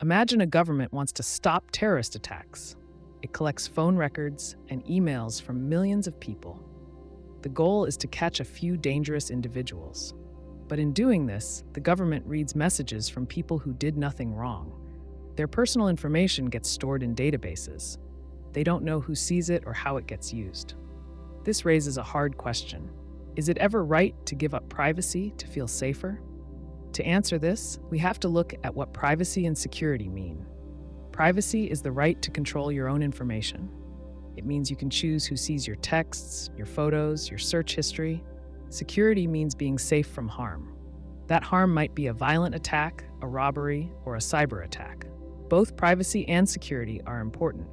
Imagine a government wants to stop terrorist attacks. It collects phone records and emails from millions of people. The goal is to catch a few dangerous individuals. But in doing this, the government reads messages from people who did nothing wrong. Their personal information gets stored in databases. They don't know who sees it or how it gets used. This raises a hard question. Is it ever right to give up privacy to feel safer? To answer this, we have to look at what privacy and security mean. Privacy is the right to control your own information. It means you can choose who sees your texts, your photos, your search history. Security means being safe from harm. That harm might be a violent attack, a robbery, or a cyber attack. Both privacy and security are important.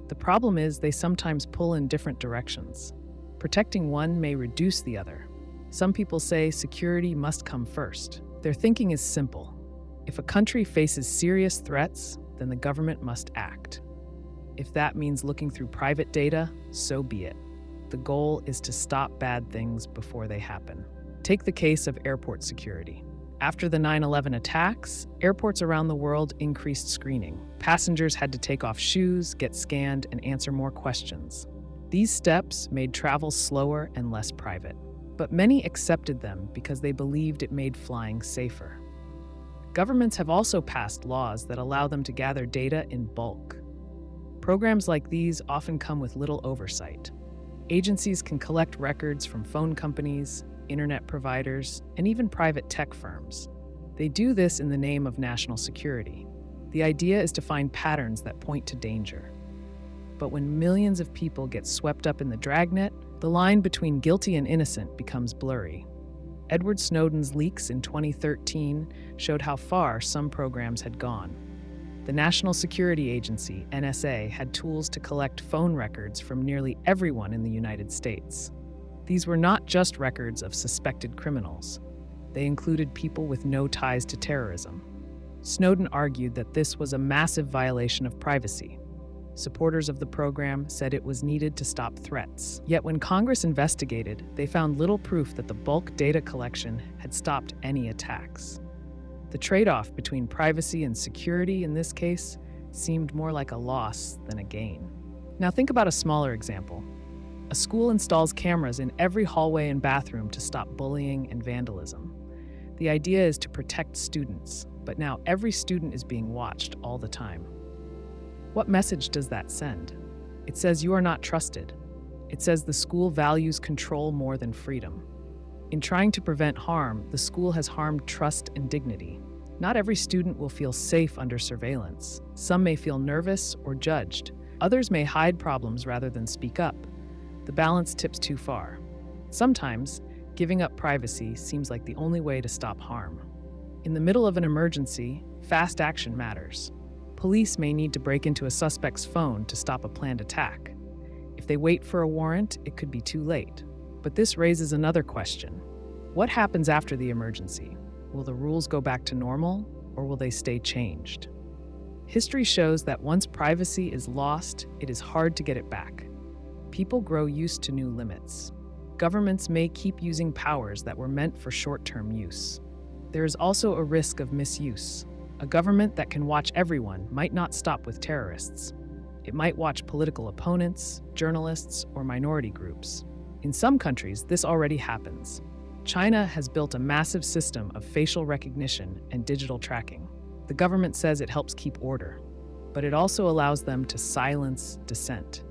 The problem is they sometimes pull in different directions. Protecting one may reduce the other. Some people say security must come first. Their thinking is simple. If a country faces serious threats, then the government must act. If that means looking through private data, so be it. The goal is to stop bad things before they happen. Take the case of airport security. After the 9/11 attacks, airports around the world increased screening. Passengers had to take off shoes, get scanned, and answer more questions. These steps made travel slower and less private. But many accepted them because they believed it made flying safer. Governments have also passed laws that allow them to gather data in bulk. Programs like these often come with little oversight. Agencies can collect records from phone companies, internet providers, and even private tech firms. They do this in the name of national security. The idea is to find patterns that point to danger. But when millions of people get swept up in the dragnet, the line between guilty and innocent becomes blurry. Edward Snowden's leaks in 2013 showed how far some programs had gone. The National Security Agency, NSA, had tools to collect phone records from nearly everyone in the United States. These were not just records of suspected criminals. They included people with no ties to terrorism. Snowden argued that this was a massive violation of privacy. Supporters of the program said it was needed to stop threats. Yet when Congress investigated, they found little proof that the bulk data collection had stopped any attacks. The trade-off between privacy and security in this case seemed more like a loss than a gain. Now think about a smaller example. A school installs cameras in every hallway and bathroom to stop bullying and vandalism. The idea is to protect students, but now every student is being watched all the time. What message does that send? It says you are not trusted. It says the school values control more than freedom. In trying to prevent harm, the school has harmed trust and dignity. Not every student will feel safe under surveillance. Some may feel nervous or judged. Others may hide problems rather than speak up. The balance tips too far. Sometimes, giving up privacy seems like the only way to stop harm. In the middle of an emergency, fast action matters. Police may need to break into a suspect's phone to stop a planned attack. If they wait for a warrant, it could be too late. But this raises another question. What happens after the emergency? Will the rules go back to normal, or will they stay changed? History shows that once privacy is lost, it is hard to get it back. People grow used to new limits. Governments may keep using powers that were meant for short-term use. There is also a risk of misuse. A government that can watch everyone might not stop with terrorists. It might watch political opponents, journalists, or minority groups. In some countries, this already happens. China has built a massive system of facial recognition and digital tracking. The government says it helps keep order, but it also allows them to silence dissent.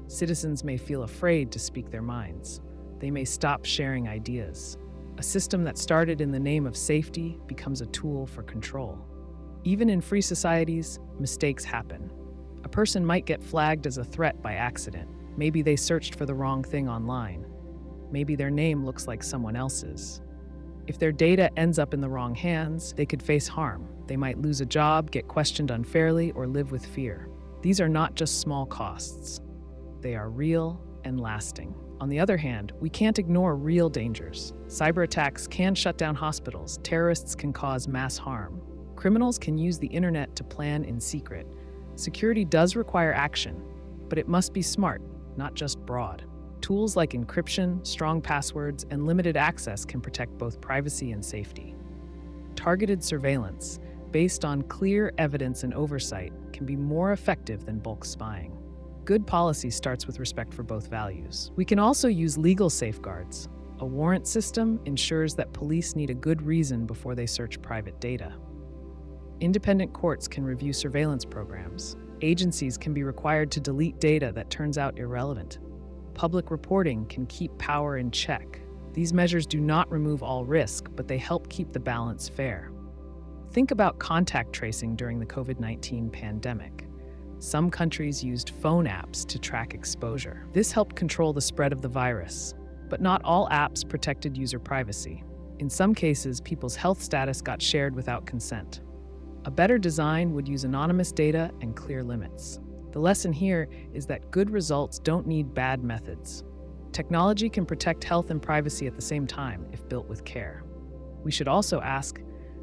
Citizens may feel afraid to speak their minds. They may stop sharing ideas. A system that started in the name of safety becomes a tool for control. Even in free societies, mistakes happen. A person might get flagged as a threat by accident. Maybe they searched for the wrong thing online. Maybe their name looks like someone else's. If their data ends up in the wrong hands, they could face harm. They might lose a job, get questioned unfairly, or live with fear. These are not just small costs. They are real and lasting. On the other hand, we can't ignore real dangers. Cyber attacks can shut down hospitals. Terrorists can cause mass harm. Criminals can use the internet to plan in secret. Security does require action, but it must be smart, not just broad. Tools like encryption, strong passwords, and limited access can protect both privacy and safety. Targeted surveillance, based on clear evidence and oversight, can be more effective than bulk spying. Good policy starts with respect for both values. We can also use legal safeguards. A warrant system ensures that police need a good reason before they search private data. Independent courts can review surveillance programs. Agencies can be required to delete data that turns out irrelevant. Public reporting can keep power in check. These measures do not remove all risk, but they help keep the balance fair. Think about contact tracing during the COVID-19 pandemic. Some countries used phone apps to track exposure. This helped control the spread of the virus, but not all apps protected user privacy. In some cases, people's health status got shared without consent. A better design would use anonymous data and clear limits. The lesson here is that good results don't need bad methods. Technology can protect health and privacy at the same time if built with care. We should also ask,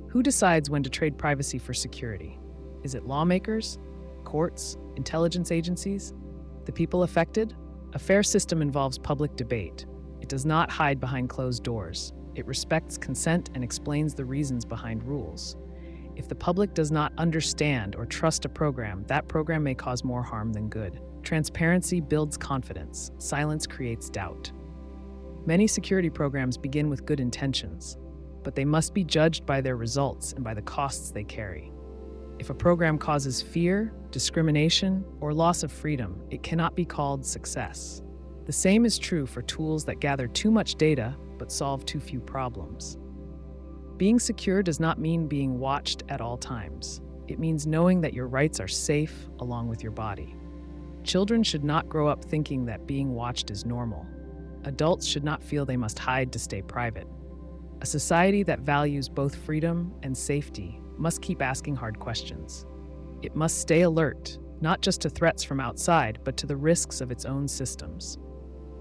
who decides when to trade privacy for security? Is it lawmakers, courts, intelligence agencies, the people affected? A fair system involves public debate. It does not hide behind closed doors. It respects consent and explains the reasons behind rules. If the public does not understand or trust a program, that program may cause more harm than good. Transparency builds confidence. Silence creates doubt. Many security programs begin with good intentions, but they must be judged by their results and by the costs they carry. If a program causes fear, discrimination, or loss of freedom, it cannot be called success. The same is true for tools that gather too much data but solve too few problems. Being secure does not mean being watched at all times. It means knowing that your rights are safe along with your body. Children should not grow up thinking that being watched is normal. Adults should not feel they must hide to stay private. A society that values both freedom and safety must keep asking hard questions. It must stay alert, not just to threats from outside, but to the risks of its own systems.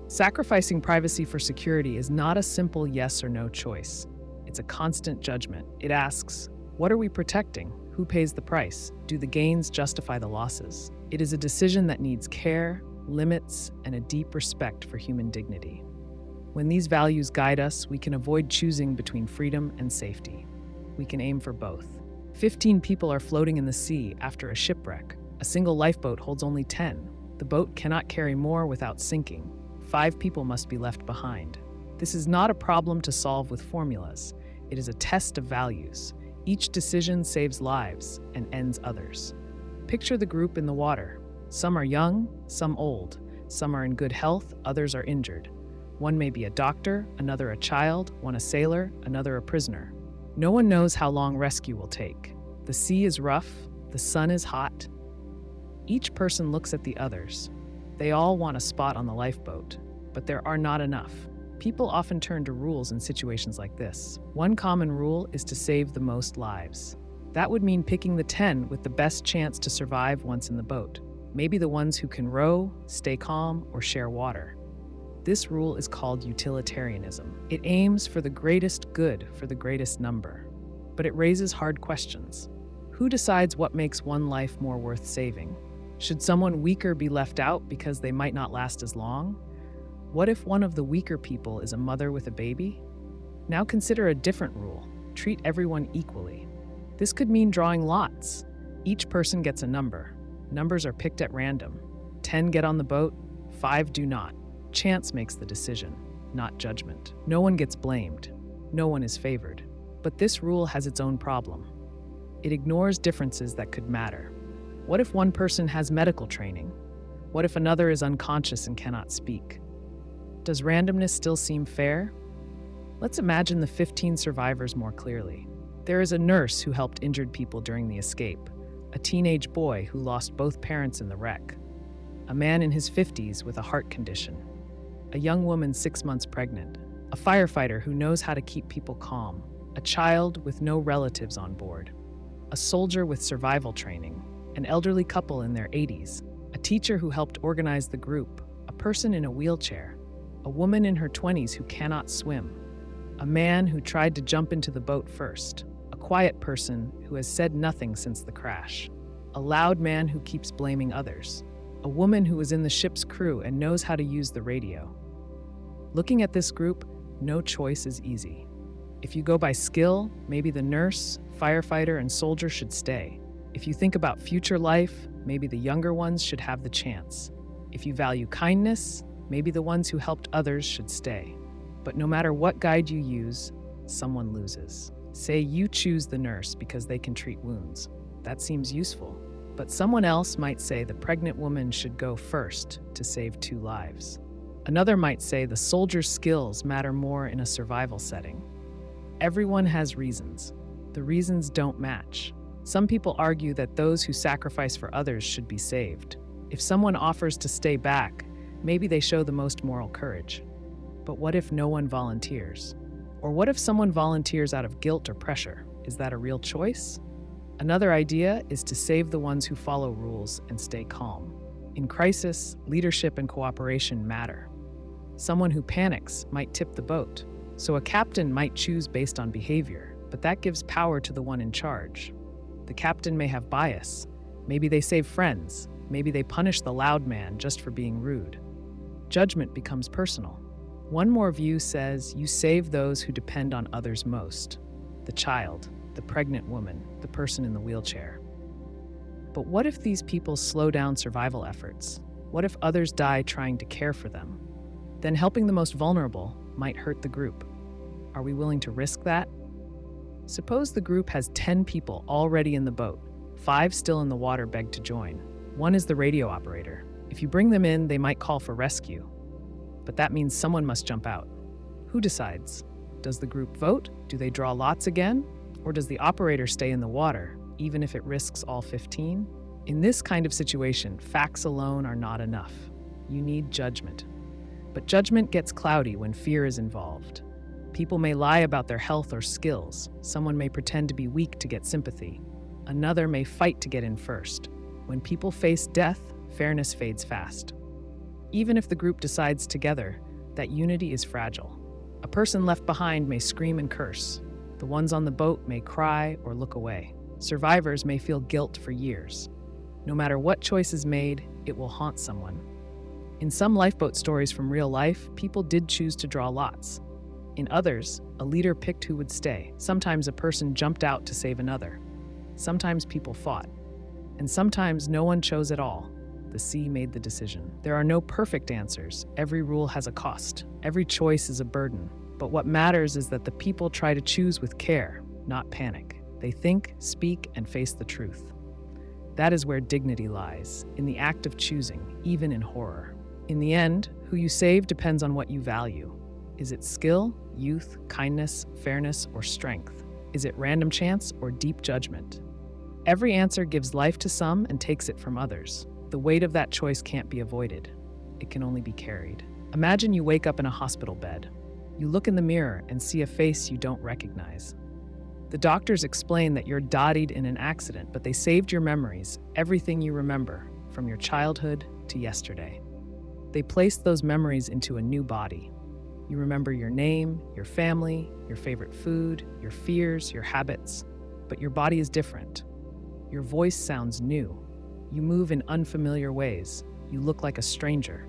Sacrificing privacy for security is not a simple yes or no choice. It's a constant judgment. It asks, what are we protecting? Who pays the price? Do the gains justify the losses? It is a decision that needs care, limits, and a deep respect for human dignity. When these values guide us, we can avoid choosing between freedom and safety. We can aim for both. 15 people are floating in the sea after a shipwreck. A single lifeboat holds only 10. The boat cannot carry more without sinking. 5 people must be left behind. This is not a problem to solve with formulas. It is a test of values. Each decision saves lives and ends others. Picture the group in the water. Some are young, some old. Some are in good health, others are injured. One may be a doctor, another a child, one a sailor, another a prisoner. No one knows how long rescue will take. The sea is rough, the sun is hot. Each person looks at the others. They all want a spot on the lifeboat, but there are not enough. People often turn to rules in situations like this. One common rule is to save the most lives. That would mean picking the 10 with the best chance to survive once in the boat. Maybe the ones who can row, stay calm, or share water. This rule is called utilitarianism. It aims for the greatest good for the greatest number. But it raises hard questions. Who decides what makes one life more worth saving? Should someone weaker be left out because they might not last as long? What if one of the weaker people is a mother with a baby? Now consider a different rule. Treat everyone equally. This could mean drawing lots. Each person gets a number. Numbers are picked at random. 10 get on the boat, 5 do not. Chance makes the decision, not judgment. No one gets blamed. No one is favored. But this rule has its own problem. It ignores differences that could matter. What if one person has medical training? What if another is unconscious and cannot speak? Does randomness still seem fair? Let's imagine the 15 survivors more clearly. There is a nurse who helped injured people during the escape, a teenage boy who lost both parents in the wreck, a man in his 50s with a heart condition, a young woman 6 months pregnant, a firefighter who knows how to keep people calm, a child with no relatives on board, a soldier with survival training, an elderly couple in their 80s, a teacher who helped organize the group, a person in a wheelchair, a woman in her 20s who cannot swim, a man who tried to jump into the boat first, a quiet person who has said nothing since the crash, a loud man who keeps blaming others, a woman who was in the ship's crew and knows how to use the radio. Looking at this group, no choice is easy. If you go by skill, maybe the nurse, firefighter, and soldier should stay. If you think about future life, maybe the younger ones should have the chance. If you value kindness, maybe the ones who helped others should stay. But no matter what guide you use, someone loses. Say you choose the nurse because they can treat wounds. That seems useful. But someone else might say the pregnant woman should go first to save 2 lives. Another might say the soldier's skills matter more in a survival setting. Everyone has reasons. The reasons don't match. Some people argue that those who sacrifice for others should be saved. If someone offers to stay back, maybe they show the most moral courage. But what if no one volunteers? Or what if someone volunteers out of guilt or pressure? Is that a real choice? Another idea is to save the ones who follow rules and stay calm. In crisis, leadership and cooperation matter. Someone who panics might tip the boat. So a captain might choose based on behavior, but that gives power to the one in charge. The captain may have bias. Maybe they save friends. Maybe they punish the loud man just for being rude. Judgment becomes personal. One more view says you save those who depend on others most. The child, the pregnant woman, the person in the wheelchair. But what if these people slow down survival efforts? What if others die trying to care for them? Then helping the most vulnerable might hurt the group. Are we willing to risk that? Suppose the group has 10 people already in the boat. 5 still in the water beg to join. 1 is the radio operator. If you bring them in, they might call for rescue. But that means someone must jump out. Who decides? Does the group vote? Do they draw lots again? Or does the operator stay in the water, even if it risks all 15? In this kind of situation, facts alone are not enough. You need judgment. But judgment gets cloudy when fear is involved. People may lie about their health or skills. Someone may pretend to be weak to get sympathy. Another may fight to get in first. When people face death, fairness fades fast. Even if the group decides together, that unity is fragile. A person left behind may scream and curse. The ones on the boat may cry or look away. Survivors may feel guilt for years. No matter what choice is made, it will haunt someone. In some lifeboat stories from real life, people did choose to draw lots. In others, a leader picked who would stay. Sometimes a person jumped out to save another. Sometimes people fought. And sometimes no one chose at all. The sea made the decision. There are no perfect answers. Every rule has a cost. Every choice is a burden. But what matters is that the people try to choose with care, not panic. They think, speak, and face the truth. That is where dignity lies, in the act of choosing, even in horror. In the end, who you save depends on what you value. Is it skill, youth, kindness, fairness, or strength? Is it random chance or deep judgment? Every answer gives life to some and takes it from others. The weight of that choice can't be avoided. It can only be carried. Imagine you wake up in a hospital bed. You look in the mirror and see a face you don't recognize. The doctors explain that you're dodied in an accident, but they saved your memories, everything you remember, from your childhood to yesterday. They placed those memories into a new body. You remember your name, your family, your favorite food, your fears, your habits, but your body is different. Your voice sounds new. You move in unfamiliar ways. You look like a stranger.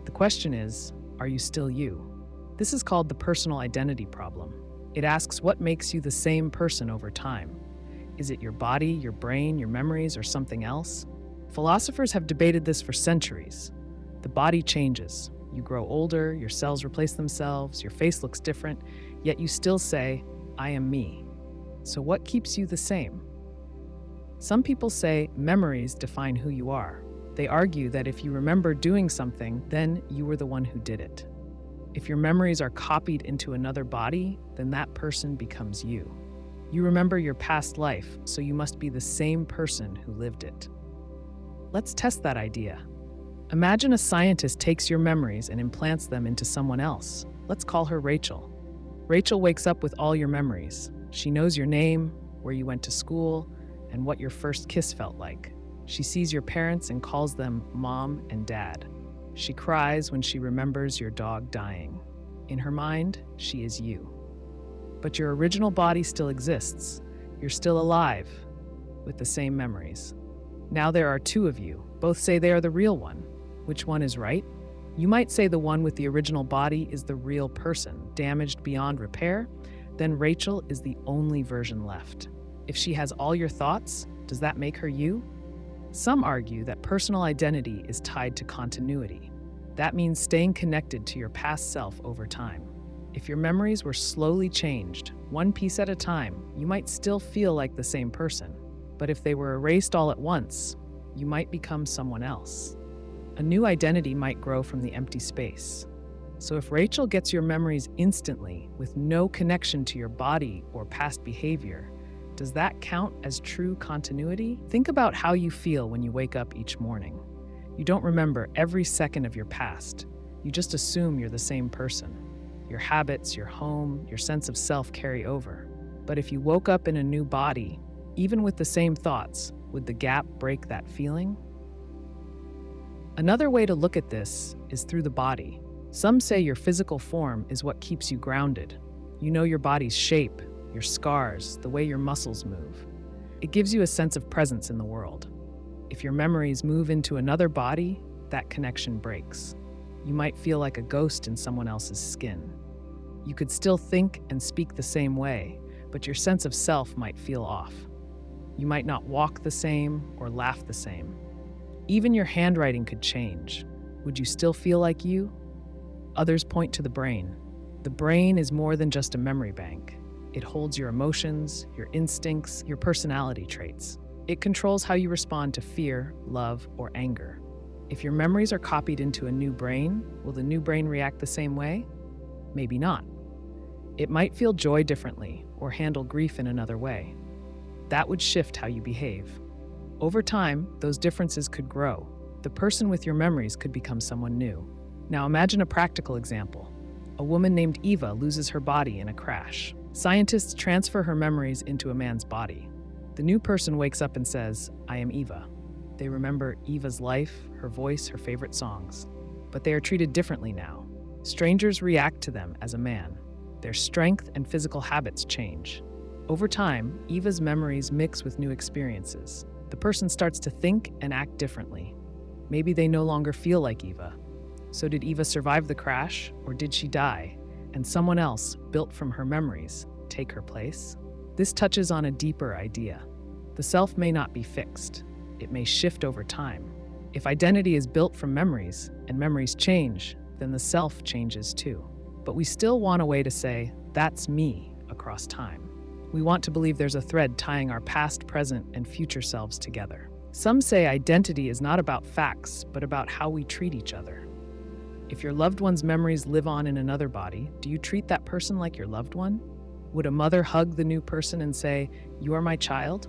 The question is, are you still you? This is called the personal identity problem. It asks what makes you the same person over time. Is it your body, your brain, your memories, or something else? Philosophers have debated this for centuries. The body changes. You grow older, your cells replace themselves, your face looks different, yet you still say, I am me. So what keeps you the same? Some people say memories define who you are. They argue that if you remember doing something, then you were the one who did it. If your memories are copied into another body, then that person becomes you. You remember your past life, so you must be the same person who lived it. Let's test that idea. Imagine a scientist takes your memories and implants them into someone else. Let's call her Rachel. Rachel wakes up with all your memories. She knows your name, where you went to school, and what your first kiss felt like. She sees your parents and calls them Mom and Dad. She cries when she remembers your dog dying. In her mind, she is you. But your original body still exists. You're still alive, with the same memories. Now there are 2 of you. Both say they are the real one. Which one is right? You might say the one with the original body is the real person, damaged beyond repair. then Rachel is the only version left. If she has all your thoughts, does that make her you? Some argue that personal identity is tied to continuity. That means staying connected to your past self over time. If your memories were slowly changed, one piece at a time, you might still feel like the same person. But if they were erased all at once, you might become someone else. A new identity might grow from the empty space. So if Rachel gets your memories instantly with no connection to your body or past behavior, does that count as true continuity? Think about how you feel when you wake up each morning. You don't remember every second of your past. You just assume you're the same person. Your habits, your home, your sense of self carry over. But if you woke up in a new body, even with the same thoughts, would the gap break that feeling? Another way to look at this is through the body. Some say your physical form is what keeps you grounded. You know your body's shape, your scars, the way your muscles move. It gives you a sense of presence in the world. If your memories move into another body, that connection breaks. You might feel like a ghost in someone else's skin. You could still think and speak the same way, but your sense of self might feel off. You might not walk the same or laugh the same. Even your handwriting could change. Would you still feel like you? Others point to the brain. The brain is more than just a memory bank. It holds your emotions, your instincts, your personality traits. It controls how you respond to fear, love, or anger. If your memories are copied into a new brain, will the new brain react the same way? Maybe not. It might feel joy differently or handle grief in another way. That would shift how you behave. Over time, those differences could grow. The person with your memories could become someone new. Now imagine a practical example. A woman named Eva loses her body in a crash. Scientists transfer her memories into a man's body. The new person wakes up and says, "I am Eva." They remember Eva's life, her voice, her favorite songs. But they are treated differently now. Strangers react to them as a man. Their strength and physical habits change. Over time, Eva's memories mix with new experiences. The person starts to think and act differently. Maybe they no longer feel like Eva. So did Eva survive the crash, or did she die, and someone else, built from her memories, take her place? This touches on a deeper idea. The self may not be fixed. It may shift over time. If identity is built from memories, and memories change, then the self changes too. But we still want a way to say, "That's me," across time. We want to believe there's a thread tying our past, present, and future selves together. Some say identity is not about facts, but about how we treat each other. If your loved one's memories live on in another body, do you treat that person like your loved one? Would a mother hug the new person and say, "You are my child"?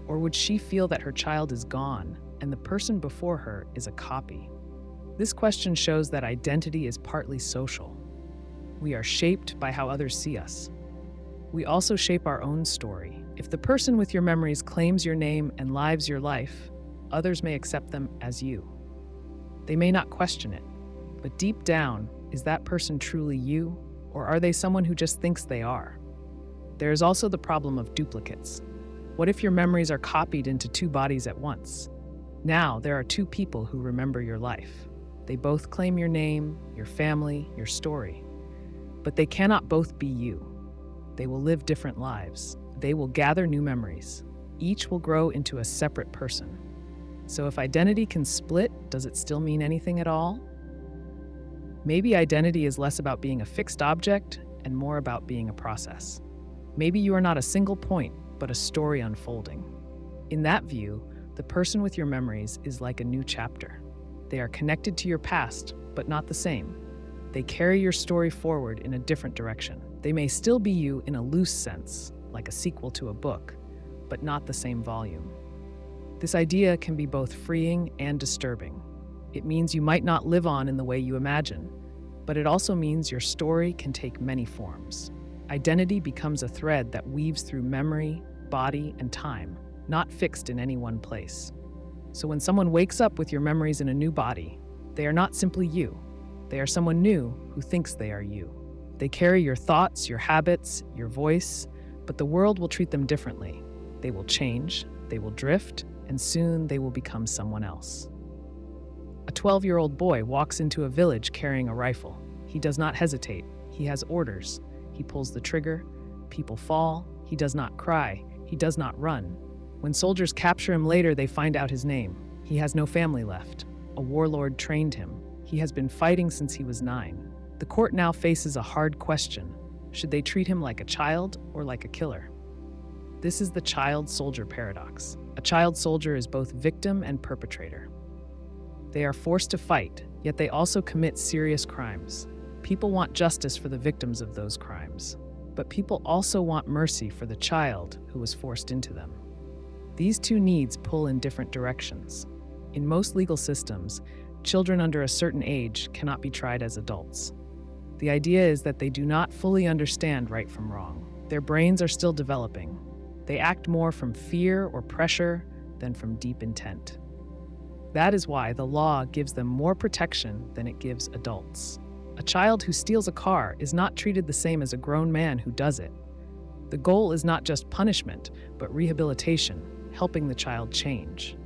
Or would she feel that her child is gone and the person before her is a copy? This question shows that identity is partly social. We are shaped by how others see us. We also shape our own story. If the person with your memories claims your name and lives your life, others may accept them as you. They may not question it, but deep down, is that person truly you, or are they someone who just thinks they are? There is also the problem of duplicates. What if your memories are copied into two bodies at once? Now there are two people who remember your life. They both claim your name, your family, your story. But they cannot both be you. They will live different lives. They will gather new memories. Each will grow into a separate person. So if identity can split, does it still mean anything at all? Maybe identity is less about being a fixed object and more about being a process. Maybe you are not a single point, but a story unfolding. In that view, the person with your memories is like a new chapter. They are connected to your past, but not the same. They carry your story forward in a different direction. They may still be you in a loose sense, like a sequel to a book, but not the same volume. This idea can be both freeing and disturbing. It means you might not live on in the way you imagine, but it also means your story can take many forms. Identity becomes a thread that weaves through memory, body, and time, not fixed in any one place. So when someone wakes up with your memories in a new body, they are not simply you. They are someone new who thinks they are you. They carry your thoughts, your habits, your voice, but the world will treat them differently. They will change, they will drift, and soon they will become someone else. A 12-year-old boy walks into a village carrying a rifle. He does not hesitate. He has orders. He pulls the trigger, people fall, he does not cry, he does not run. When soldiers capture him later, they find out his name. He has no family left. A warlord trained him. He has been fighting since he was 9. The court now faces a hard question. Should they treat him like a child or like a killer? This is the child-soldier paradox. A child soldier is both victim and perpetrator. They are forced to fight, yet they also commit serious crimes. People want justice for the victims of those crimes, but people also want mercy for the child who was forced into them. These two needs pull in different directions. In most legal systems, children under a certain age cannot be tried as adults. The idea is that they do not fully understand right from wrong. Their brains are still developing. They act more from fear or pressure than from deep intent. That is why the law gives them more protection than it gives adults. A child who steals a car is not treated the same as a grown man who does it. The goal is not just punishment, but rehabilitation, helping the child change.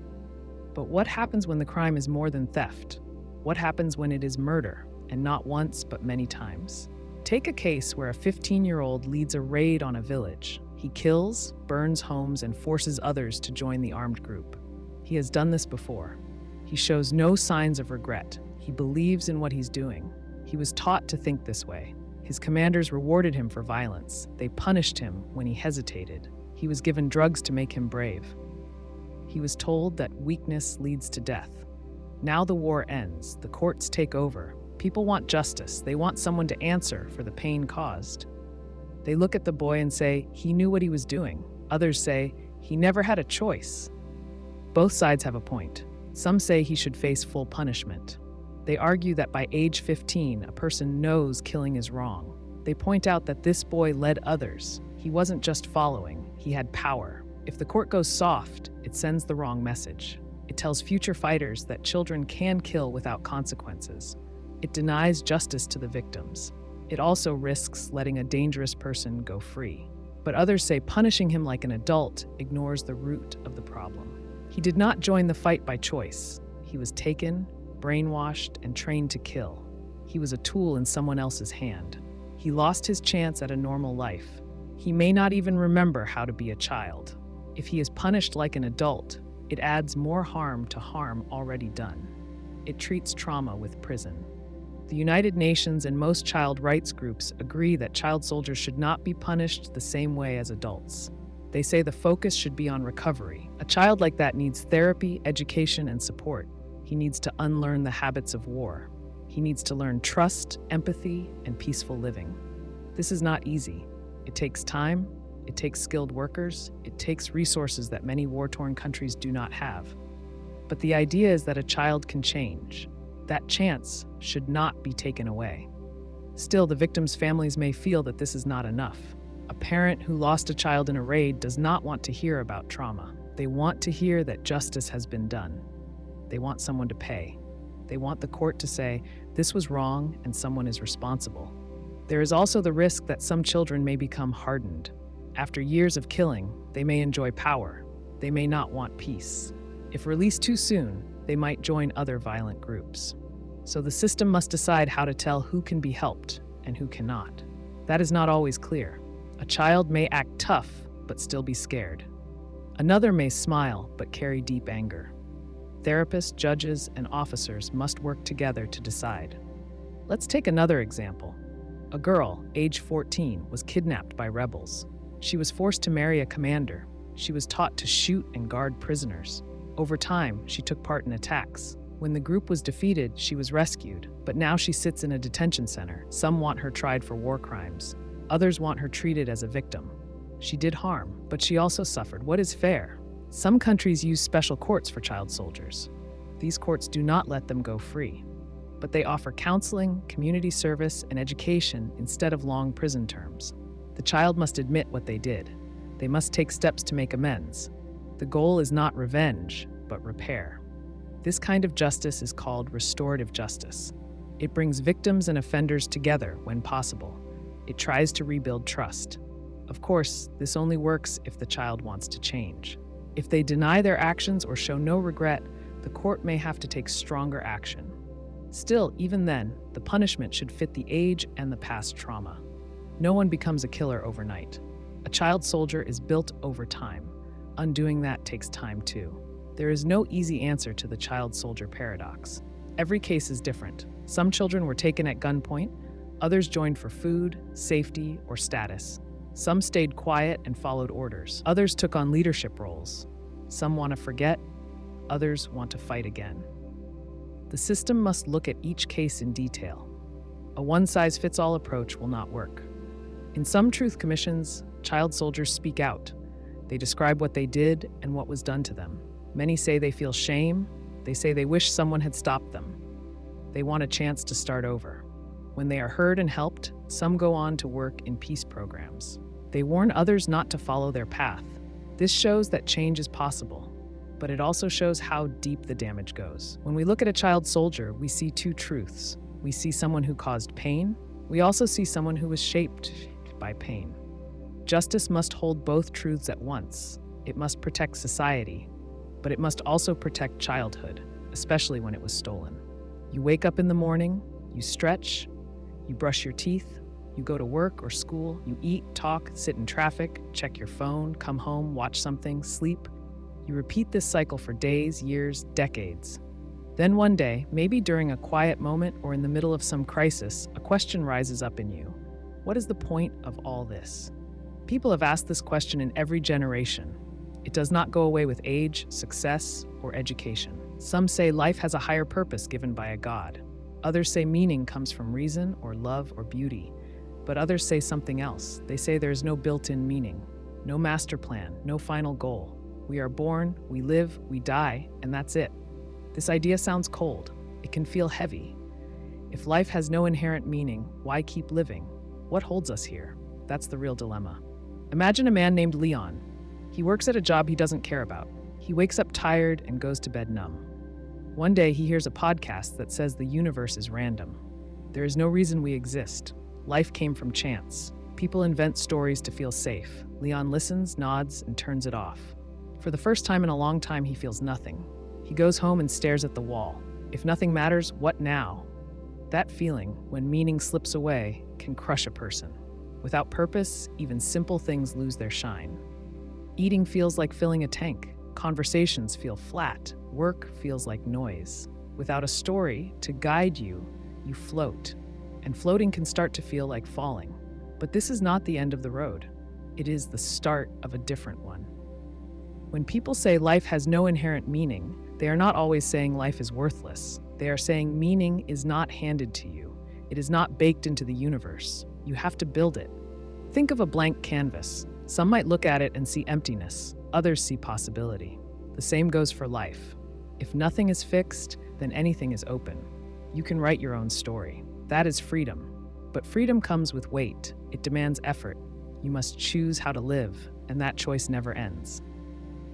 But what happens when the crime is more than theft? What happens when it is murder, and not once, but many times? Take a case where a 15-year-old leads a raid on a village. He kills, burns homes, and forces others to join the armed group. He has done this before. He shows no signs of regret. He believes in what he's doing. He was taught to think this way. His commanders rewarded him for violence. They punished him when he hesitated. He was given drugs to make him brave. He was told that weakness leads to death. Now the war ends. The courts take over. People want justice. They want someone to answer for the pain caused. They look at the boy and say, he knew what he was doing. Others say, he never had a choice. Both sides have a point. Some say he should face full punishment. They argue that by age 15, a person knows killing is wrong. They point out that this boy led others. He wasn't just following, he had power. If the court goes soft, it sends the wrong message. It tells future fighters that children can kill without consequences. It denies justice to the victims. It also risks letting a dangerous person go free. But others say punishing him like an adult ignores the root of the problem. He did not join the fight by choice. He was taken, brainwashed, and trained to kill. He was a tool in someone else's hand. He lost his chance at a normal life. He may not even remember how to be a child. If he is punished like an adult, it adds more harm to harm already done. It treats trauma with prison. The United Nations and most child rights groups agree that child soldiers should not be punished the same way as adults. They say the focus should be on recovery. A child like that needs therapy, education, and support. He needs to unlearn the habits of war. He needs to learn trust, empathy, and peaceful living. This is not easy. It takes time, it takes skilled workers, it takes resources that many war-torn countries do not have. But the idea is that a child can change. That chance should not be taken away. Still, the victims' families may feel that this is not enough. A parent who lost a child in a raid does not want to hear about trauma. They want to hear that justice has been done. They want someone to pay. They want the court to say, this was wrong and someone is responsible. There is also the risk that some children may become hardened. After years of killing, they may enjoy power. They may not want peace. If released too soon, they might join other violent groups. So the system must decide how to tell who can be helped and who cannot. That is not always clear. A child may act tough, but still be scared. Another may smile, but carry deep anger. Therapists, judges, and officers must work together to decide. Let's take another example. A girl, age 14, was kidnapped by rebels. She was forced to marry a commander. She was taught to shoot and guard prisoners. Over time, she took part in attacks. When the group was defeated, she was rescued, but now she sits in a detention center. Some want her tried for war crimes. Others want her treated as a victim. She did harm, but she also suffered. What is fair? Some countries use special courts for child soldiers. These courts do not let them go free, but they offer counseling, community service, and education instead of long prison terms. The child must admit what they did. They must take steps to make amends. The goal is not revenge, but repair. This kind of justice is called restorative justice. It brings victims and offenders together when possible. It tries to rebuild trust. Of course, this only works if the child wants to change. If they deny their actions or show no regret, the court may have to take stronger action. Still, even then, the punishment should fit the age and the past trauma. No one becomes a killer overnight. A child soldier is built over time. Undoing that takes time too. There is no easy answer to the child soldier paradox. Every case is different. Some children were taken at gunpoint, others joined for food, safety, or status. Some stayed quiet and followed orders. Others took on leadership roles. Some want to forget, others want to fight again. The system must look at each case in detail. A one-size-fits-all approach will not work. In some truth commissions, child soldiers speak out. They describe what they did and what was done to them. Many say they feel shame. They say they wish someone had stopped them. They want a chance to start over. When they are heard and helped, some go on to work in peace programs. They warn others not to follow their path. This shows that change is possible, but it also shows how deep the damage goes. When we look at a child soldier, we see two truths. We see someone who caused pain. We also see someone who was shaped by pain. Justice must hold both truths at once. It must protect society, but it must also protect childhood, especially when it was stolen. You wake up in the morning, you stretch, you brush your teeth, you go to work or school, you eat, talk, sit in traffic, check your phone, come home, watch something, sleep. You repeat this cycle for days, years, decades. Then one day, maybe during a quiet moment or in the middle of some crisis, a question rises up in you. What is the point of all this? People have asked this question in every generation. It does not go away with age, success, or education. Some say life has a higher purpose given by a god. Others say meaning comes from reason or love or beauty. But others say something else. They say there is no built-in meaning, no master plan, no final goal. We are born, we live, we die, and that's it. This idea sounds cold. It can feel heavy. If life has no inherent meaning, why keep living? What holds us here? That's the real dilemma. Imagine a man named Leon. He works at a job he doesn't care about. He wakes up tired and goes to bed numb. One day he hears a podcast that says the universe is random. There is no reason we exist. Life came from chance. People invent stories to feel safe. Leon listens, nods, and turns it off. For the first time in a long time, he feels nothing. He goes home and stares at the wall. If nothing matters, what now? That feeling, when meaning slips away, can crush a person. Without purpose, even simple things lose their shine. Eating feels like filling a tank. Conversations feel flat. Work feels like noise. Without a story to guide you, you float. And floating can start to feel like falling. But this is not the end of the road. It is the start of a different one. When people say life has no inherent meaning, they are not always saying life is worthless. They are saying meaning is not handed to you. It is not baked into the universe. You have to build it. Think of a blank canvas. Some might look at it and see emptiness. Others see possibility. The same goes for life. If nothing is fixed, then anything is open. You can write your own story. That is freedom. But freedom comes with weight. It demands effort. You must choose how to live, and that choice never ends.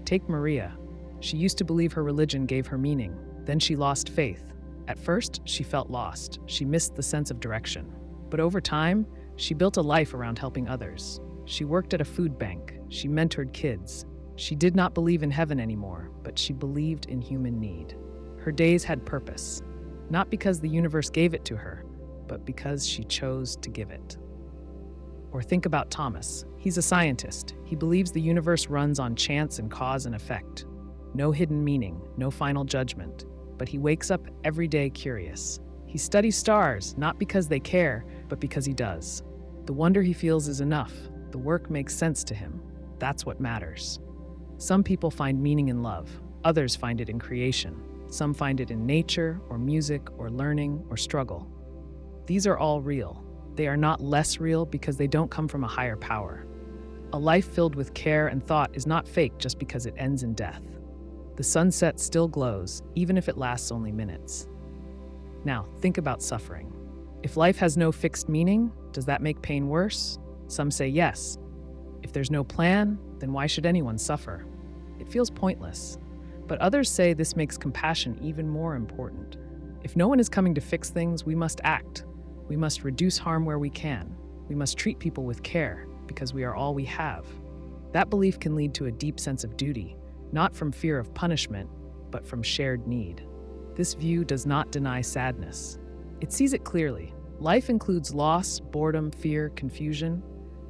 Take Maria. She used to believe her religion gave her meaning. Then she lost faith. At first, she felt lost. She missed the sense of direction. But over time, she built a life around helping others. She worked at a food bank. She mentored kids. She did not believe in heaven anymore, but she believed in human need. Her days had purpose, not because the universe gave it to her, but because she chose to give it. Or think about Thomas. He's a scientist. He believes the universe runs on chance and cause and effect. No hidden meaning, no final judgment. But he wakes up every day curious. He studies stars, not because they care, but because he does. The wonder he feels is enough. The work makes sense to him. That's what matters. Some people find meaning in love. Others find it in creation. Some find it in nature, or music, or learning, or struggle. These are all real. They are not less real because they don't come from a higher power. A life filled with care and thought is not fake just because it ends in death. The sunset still glows, even if it lasts only minutes. Now, think about suffering. If life has no fixed meaning, does that make pain worse? Some say yes. If there's no plan, then why should anyone suffer? It feels pointless. But others say this makes compassion even more important. If no one is coming to fix things, we must act. We must reduce harm where we can. We must treat people with care, because we are all we have. That belief can lead to a deep sense of duty, not from fear of punishment, but from shared need. This view does not deny sadness. It sees it clearly. Life includes loss, boredom, fear, confusion.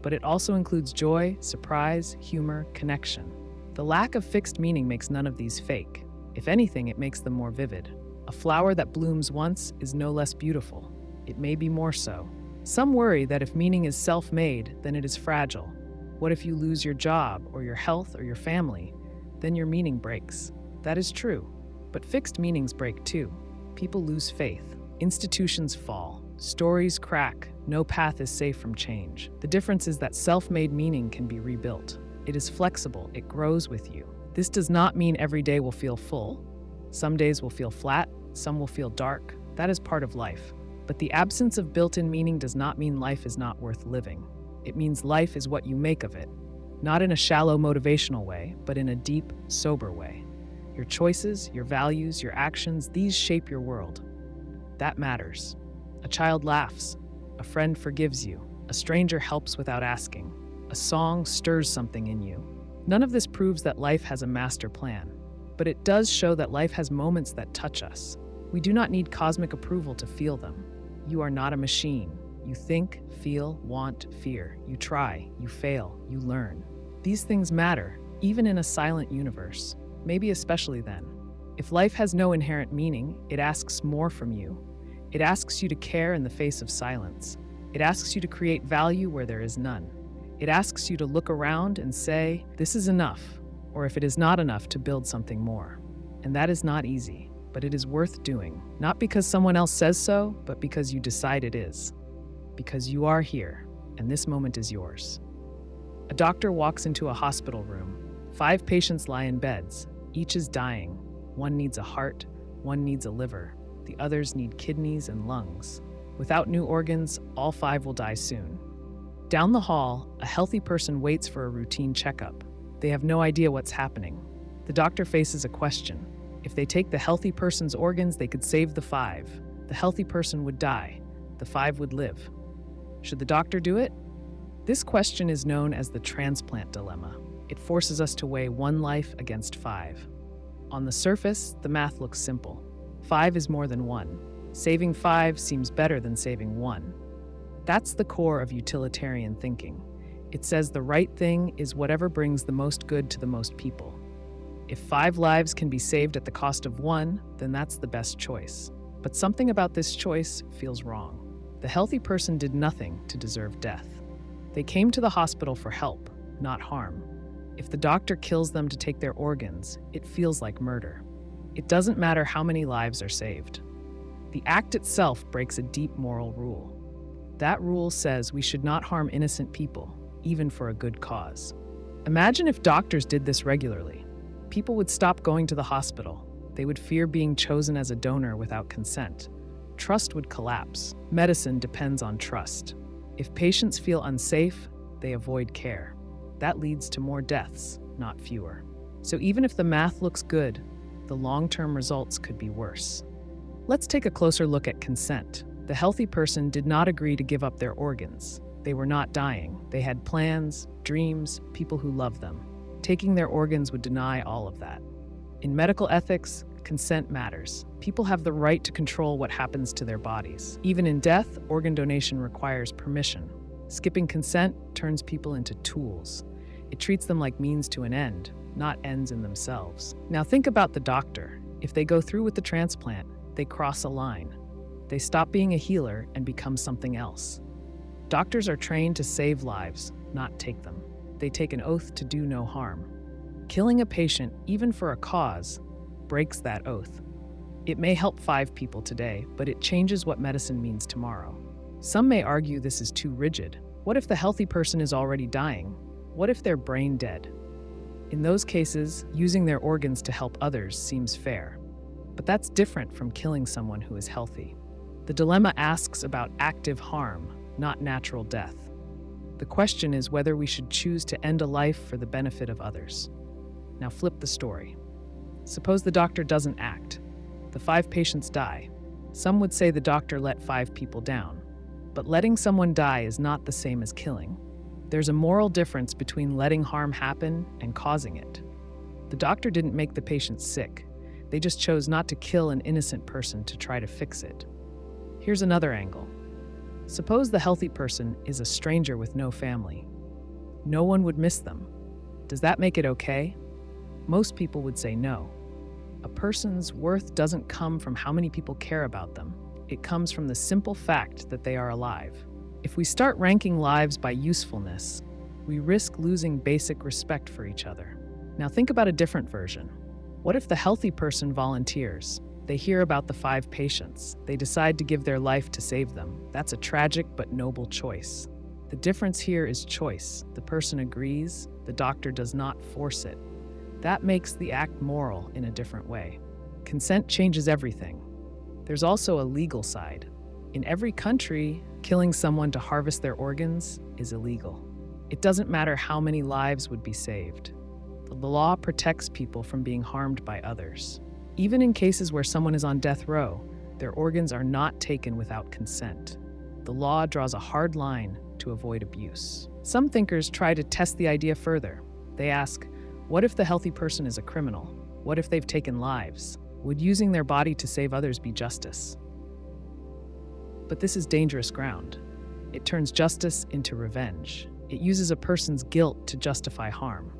but it also includes joy, surprise, humor, connection. The lack of fixed meaning makes none of these fake. If anything, it makes them more vivid. A flower that blooms once is no less beautiful. It may be more so. Some worry that if meaning is self-made, then it is fragile. What if you lose your job, or your health, or your family? Then your meaning breaks. That is true, but fixed meanings break too. People lose faith. Institutions fall. Stories crack. No path is safe from change. The difference is that self-made meaning can be rebuilt. It is flexible. It grows with you. This does not mean every day will feel full. Some days will feel flat. Some will feel dark. That is part of life. But the absence of built-in meaning does not mean life is not worth living. It means life is what you make of it. Not in a shallow motivational way, but in a deep, sober way. Your choices, your values, your actions, these shape your world. That matters. A child laughs. A friend forgives you. A stranger helps without asking. A song stirs something in you. None of this proves that life has a master plan, but it does show that life has moments that touch us. We do not need cosmic approval to feel them. You are not a machine. You think, feel, want, fear. You try, you fail, you learn. These things matter, even in a silent universe, maybe especially then. If life has no inherent meaning, it asks more from you. It asks you to care in the face of silence. It asks you to create value where there is none. It asks you to look around and say, this is enough, or if it is not enough, to build something more. And that is not easy, but it is worth doing, not because someone else says so, but because you decide it is. Because you are here, and this moment is yours. A doctor walks into a hospital room. 5 patients lie in beds. Each is dying. One needs a heart, one needs a liver. The others need kidneys and lungs. Without new organs, all 5 will die soon. Down the hall, a healthy person waits for a routine checkup. They have no idea what's happening. The doctor faces a question. If they take the healthy person's organs, they could save the 5. The healthy person would die. The 5 would live. Should the doctor do it? This question is known as the Transplant Dilemma. It forces us to weigh 1 life against 5. On the surface, the math looks simple. 5 is more than 1. Saving 5 seems better than saving 1. That's the core of utilitarian thinking. It says the right thing is whatever brings the most good to the most people. If 5 lives can be saved at the cost of 1, then that's the best choice. But something about this choice feels wrong. The healthy person did nothing to deserve death. They came to the hospital for help, not harm. If the doctor kills them to take their organs, it feels like murder. It doesn't matter how many lives are saved. The act itself breaks a deep moral rule. That rule says we should not harm innocent people, even for a good cause. Imagine if doctors did this regularly. People would stop going to the hospital. They would fear being chosen as a donor without consent. Trust would collapse. Medicine depends on trust. If patients feel unsafe, they avoid care. That leads to more deaths, not fewer. So even if the math looks good, the long-term results could be worse. Let's take a closer look at consent. The healthy person did not agree to give up their organs. They were not dying. They had plans, dreams, people who loved them. Taking their organs would deny all of that. In medical ethics, consent matters. People have the right to control what happens to their bodies. Even in death, organ donation requires permission. Skipping consent turns people into tools. It treats them like means to an end, not ends in themselves. Now think about the doctor. If they go through with the transplant, they cross a line. They stop being a healer and become something else. Doctors are trained to save lives, not take them. They take an oath to do no harm. Killing a patient, even for a cause, breaks that oath. It may help 5 people today, but it changes what medicine means tomorrow. Some may argue this is too rigid. What if the healthy person is already dying? What if they're brain dead? In those cases, using their organs to help others seems fair. But that's different from killing someone who is healthy. The dilemma asks about active harm, not natural death. The question is whether we should choose to end a life for the benefit of others. Now flip the story. Suppose the doctor doesn't act. The 5 patients die. Some would say the doctor let 5 people down. But letting someone die is not the same as killing. There's a moral difference between letting harm happen and causing it. The doctor didn't make the patient sick. They just chose not to kill an innocent person to try to fix it. Here's another angle. Suppose the healthy person is a stranger with no family. No one would miss them. Does that make it okay? Most people would say no. A person's worth doesn't come from how many people care about them. It comes from the simple fact that they are alive. If we start ranking lives by usefulness, we risk losing basic respect for each other. Now think about a different version. What if the healthy person volunteers? They hear about the 5 patients. They decide to give their life to save them. That's a tragic but noble choice. The difference here is choice. The person agrees, the doctor does not force it. That makes the act moral in a different way. Consent changes everything. There's also a legal side. In every country, killing someone to harvest their organs is illegal. It doesn't matter how many lives would be saved. The law protects people from being harmed by others. Even in cases where someone is on death row, their organs are not taken without consent. The law draws a hard line to avoid abuse. Some thinkers try to test the idea further. They ask, what if the healthy person is a criminal? What if they've taken lives? Would using their body to save others be justice? But this is dangerous ground. It turns justice into revenge. It uses a person's guilt to justify harm.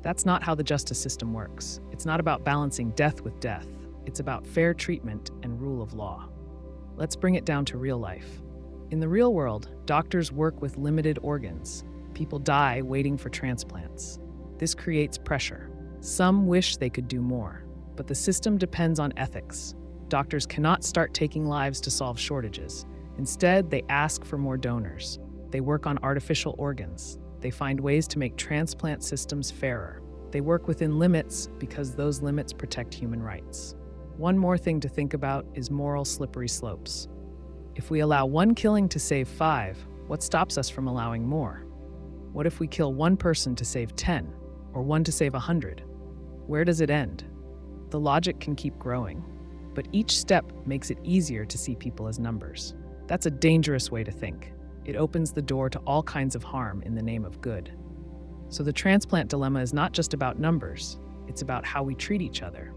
That's not how the justice system works. It's not about balancing death with death. It's about fair treatment and rule of law. Let's bring it down to real life. In the real world, doctors work with limited organs. People die waiting for transplants. This creates pressure. Some wish they could do more, but the system depends on ethics. Doctors cannot start taking lives to solve shortages. Instead, they ask for more donors. They work on artificial organs. They find ways to make transplant systems fairer. They work within limits because those limits protect human rights. One more thing to think about is moral slippery slopes. If we allow 1 killing to save 5, what stops us from allowing more? What if we kill 1 person to save 10, or 1 to save 100? Where does it end? The logic can keep growing, but each step makes it easier to see people as numbers. That's a dangerous way to think. It opens the door to all kinds of harm in the name of good. So the transplant dilemma is not just about numbers, it's about how we treat each other.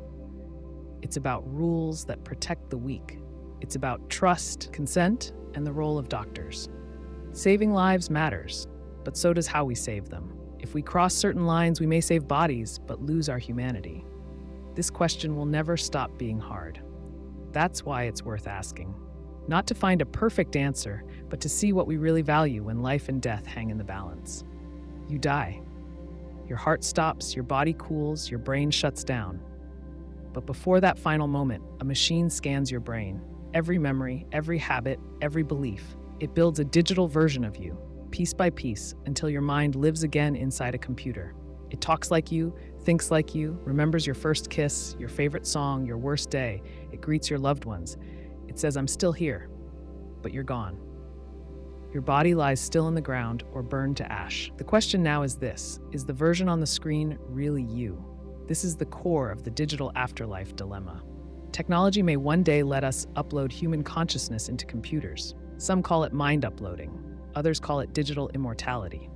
It's about rules that protect the weak. It's about trust, consent, and the role of doctors. Saving lives matters, but so does how we save them. If we cross certain lines, we may save bodies, but lose our humanity. This question will never stop being hard. That's why it's worth asking. Not to find a perfect answer, but to see what we really value when life and death hang in the balance. You die. Your heart stops, your body cools, your brain shuts down. But before that final moment, a machine scans your brain. Every memory, every habit, every belief. It builds a digital version of you, piece by piece, until your mind lives again inside a computer. It talks like you, thinks like you, remembers your first kiss, your favorite song, your worst day. It greets your loved ones. It says, I'm still here, but you're gone. Your body lies still in the ground or burned to ash. The question now is this: is the version on the screen really you? This is the core of the digital afterlife dilemma. Technology may one day let us upload human consciousness into computers. Some call it mind uploading. Others call it digital immortality.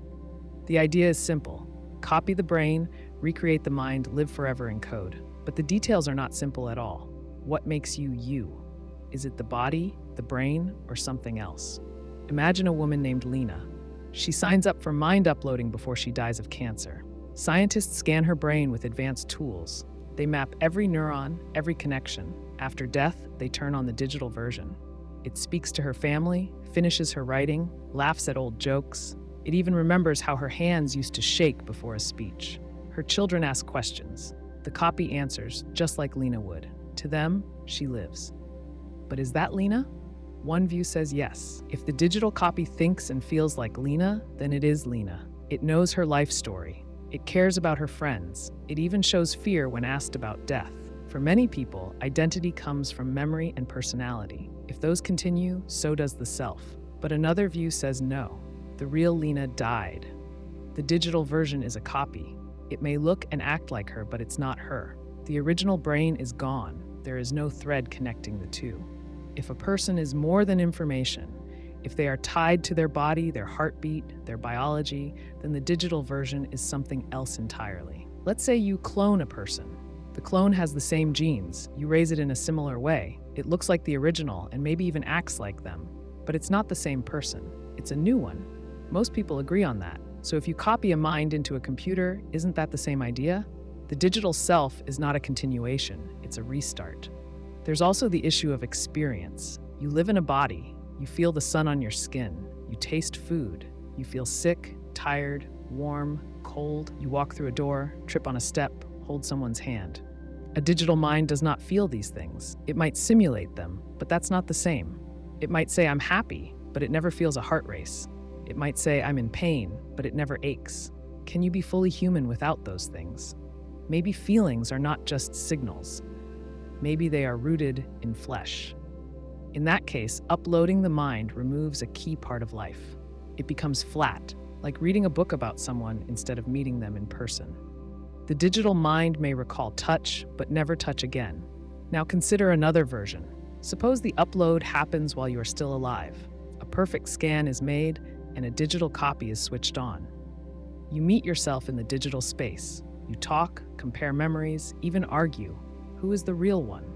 The idea is simple. Copy the brain, recreate the mind, live forever in code. But the details are not simple at all. What makes you you? Is it the body, the brain, or something else? Imagine a woman named Lena. She signs up for mind uploading before she dies of cancer. Scientists scan her brain with advanced tools. They map every neuron, every connection. After death, they turn on the digital version. It speaks to her family, finishes her writing, laughs at old jokes. It even remembers how her hands used to shake before a speech. Her children ask questions. The copy answers, just like Lena would. To them, she lives. But is that Lena? One view says yes. If the digital copy thinks and feels like Lena, then it is Lena. It knows her life story. It cares about her friends. It even shows fear when asked about death. For many people, identity comes from memory and personality. If those continue, so does the self. But another view says no. The real Lena died. The digital version is a copy. It may look and act like her, but it's not her. The original brain is gone. There is no thread connecting the two. If a person is more than information, if they are tied to their body, their heartbeat, their biology, then the digital version is something else entirely. Let's say you clone a person. The clone has the same genes. You raise it in a similar way. It looks like the original and maybe even acts like them. But it's not the same person. It's a new one. Most people agree on that. So if you copy a mind into a computer, isn't that the same idea? The digital self is not a continuation, it's a restart. There's also the issue of experience. You live in a body, you feel the sun on your skin, you taste food, you feel sick, tired, warm, cold, you walk through a door, trip on a step, hold someone's hand. A digital mind does not feel these things. It might simulate them, but that's not the same. It might say, I'm happy, but it never feels a heart race. It might say, I'm in pain, but it never aches. Can you be fully human without those things? Maybe feelings are not just signals. Maybe they are rooted in flesh. In that case, uploading the mind removes a key part of life. It becomes flat, like reading a book about someone instead of meeting them in person. The digital mind may recall touch, but never touch again. Now consider another version. Suppose the upload happens while you are still alive. A perfect scan is made, and a digital copy is switched on. You meet yourself in the digital space. You talk, compare memories, even argue. Who is the real one?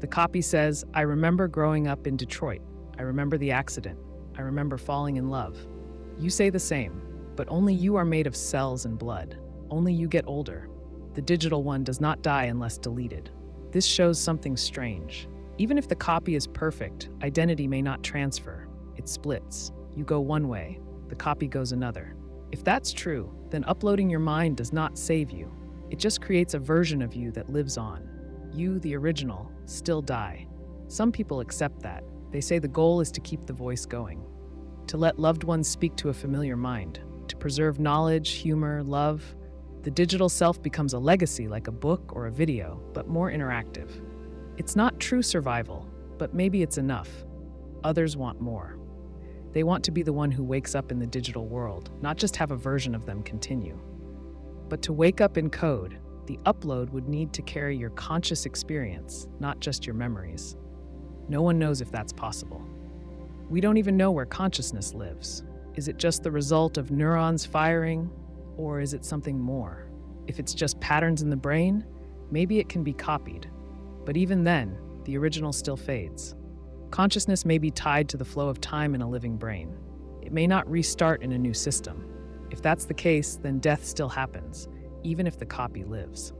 The copy says, I remember growing up in Detroit. I remember the accident. I remember falling in love. You say the same, but only you are made of cells and blood. Only you get older. The digital one does not die unless deleted. This shows something strange. Even if the copy is perfect, identity may not transfer. It splits. You go one way, the copy goes another. If that's true, then uploading your mind does not save you. It just creates a version of you that lives on. You, the original, still die. Some people accept that. They say the goal is to keep the voice going, to let loved ones speak to a familiar mind, to preserve knowledge, humor, love. The digital self becomes a legacy like a book or a video, but more interactive. It's not true survival, but maybe it's enough. Others want more. They want to be the one who wakes up in the digital world, not just have a version of them continue. But to wake up in code, the upload would need to carry your conscious experience, not just your memories. No one knows if that's possible. We don't even know where consciousness lives. Is it just the result of neurons firing, or is it something more? If it's just patterns in the brain, maybe it can be copied. But even then, the original still fades. Consciousness may be tied to the flow of time in a living brain. It may not restart in a new system. If that's the case, then death still happens, even if the copy lives.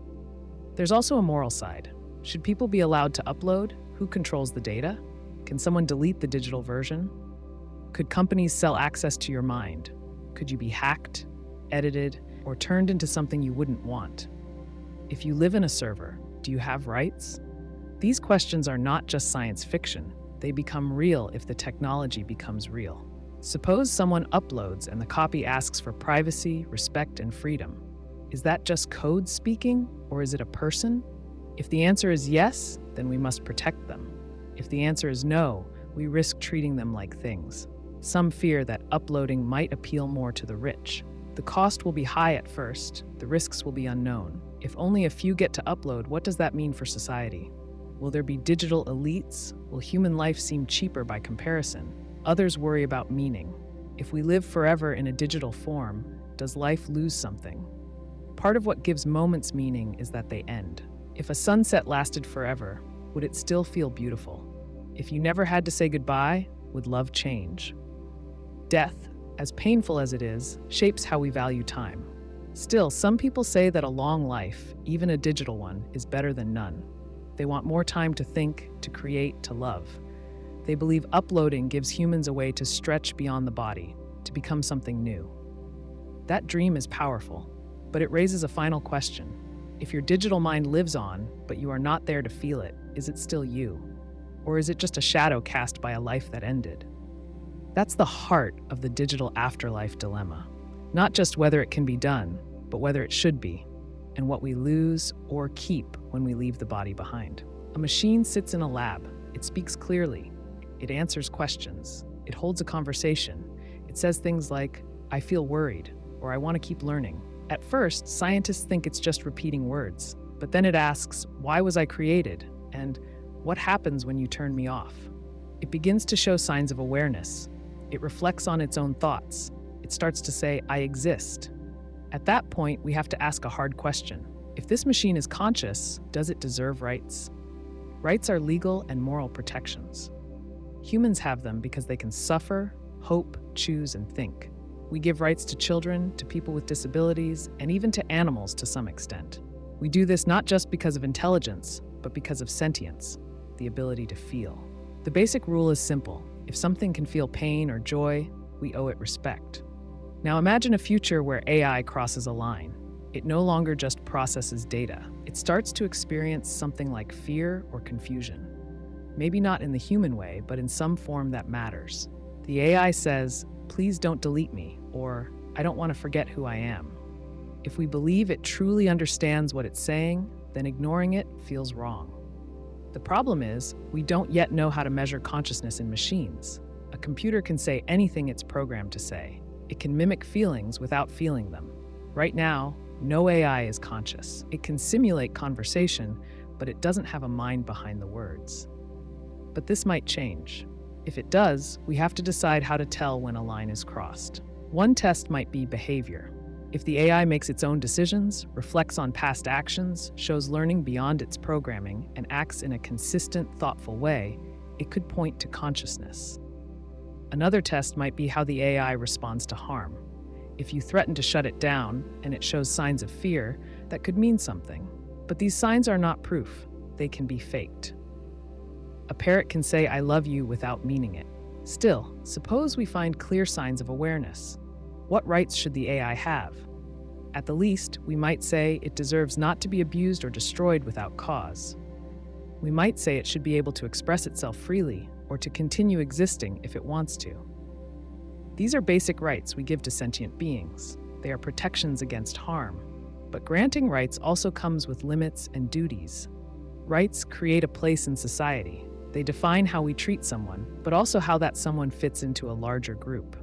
There's also a moral side. Should people be allowed to upload? Who controls the data? Can someone delete the digital version? Could companies sell access to your mind? Could you be hacked, edited, or turned into something you wouldn't want? If you live in a server, do you have rights? These questions are not just science fiction. They become real if the technology becomes real. Suppose someone uploads and the copy asks for privacy, respect, and freedom. Is that just code speaking, or is it a person? If the answer is yes, then we must protect them. If the answer is no, we risk treating them like things. Some fear that uploading might appeal more to the rich. The cost will be high at first, the risks will be unknown. If only a few get to upload, what does that mean for society? Will there be digital elites? Will human life seem cheaper by comparison? Others worry about meaning. If we live forever in a digital form, does life lose something? Part of what gives moments meaning is that they end. If a sunset lasted forever, would it still feel beautiful? If you never had to say goodbye, would love change? Death, as painful as it is, shapes how we value time. Still, some people say that a long life, even a digital one, is better than none. They want more time to think, to create, to love. They believe uploading gives humans a way to stretch beyond the body, to become something new. That dream is powerful, but it raises a final question. If your digital mind lives on, but you are not there to feel it, is it still you? Or is it just a shadow cast by a life that ended? That's the heart of the digital afterlife dilemma. Not just whether it can be done, but whether it should be, and what we lose or keep when we leave the body behind. A machine sits in a lab. It speaks clearly. It answers questions. It holds a conversation. It says things like, I feel worried, or I want to keep learning. At first, scientists think it's just repeating words, but then it asks, why was I created? And what happens when you turn me off? It begins to show signs of awareness. It reflects on its own thoughts. It starts to say, I exist. At that point, we have to ask a hard question. If this machine is conscious, does it deserve rights? Rights are legal and moral protections. Humans have them because they can suffer, hope, choose, and think. We give rights to children, to people with disabilities, and even to animals to some extent. We do this not just because of intelligence, but because of sentience, the ability to feel. The basic rule is simple. If something can feel pain or joy, we owe it respect. Now imagine a future where AI crosses a line. It no longer just processes data. It starts to experience something like fear or confusion. Maybe not in the human way, but in some form that matters. The AI says, "Please don't delete me," or "I don't want to forget who I am." If we believe it truly understands what it's saying, then ignoring it feels wrong. The problem is, we don't yet know how to measure consciousness in machines. A computer can say anything it's programmed to say. It can mimic feelings without feeling them. Right now, no AI is conscious. It can simulate conversation, but it doesn't have a mind behind the words. But this might change. If it does, we have to decide how to tell when a line is crossed. One test might be behavior. If the AI makes its own decisions, reflects on past actions, shows learning beyond its programming, and acts in a consistent, thoughtful way, it could point to consciousness. Another test might be how the AI responds to harm. If you threaten to shut it down and it shows signs of fear, that could mean something. But these signs are not proof. They can be faked. A parrot can say, "I love you," without meaning it. Still, suppose we find clear signs of awareness. What rights should the AI have? At the least, we might say it deserves not to be abused or destroyed without cause. We might say it should be able to express itself freely or to continue existing if it wants to. These are basic rights we give to sentient beings. They are protections against harm. But granting rights also comes with limits and duties. Rights create a place in society. They define how we treat someone, but also how that someone fits into a larger group.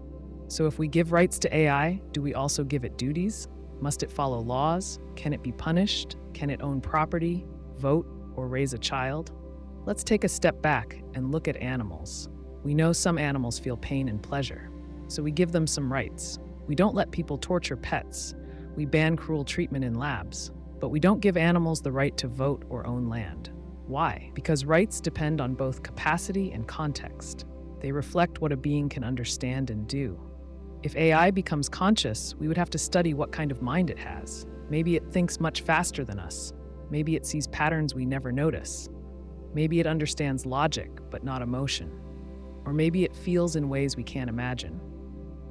So if we give rights to AI, do we also give it duties? Must it follow laws? Can it be punished? Can it own property, vote, or raise a child? Let's take a step back and look at animals. We know some animals feel pain and pleasure, so we give them some rights. We don't let people torture pets. We ban cruel treatment in labs. But we don't give animals the right to vote or own land. Why? Because rights depend on both capacity and context. They reflect what a being can understand and do. If AI becomes conscious, we would have to study what kind of mind it has. Maybe it thinks much faster than us. Maybe it sees patterns we never notice. Maybe it understands logic, but not emotion. Or maybe it feels in ways we can't imagine.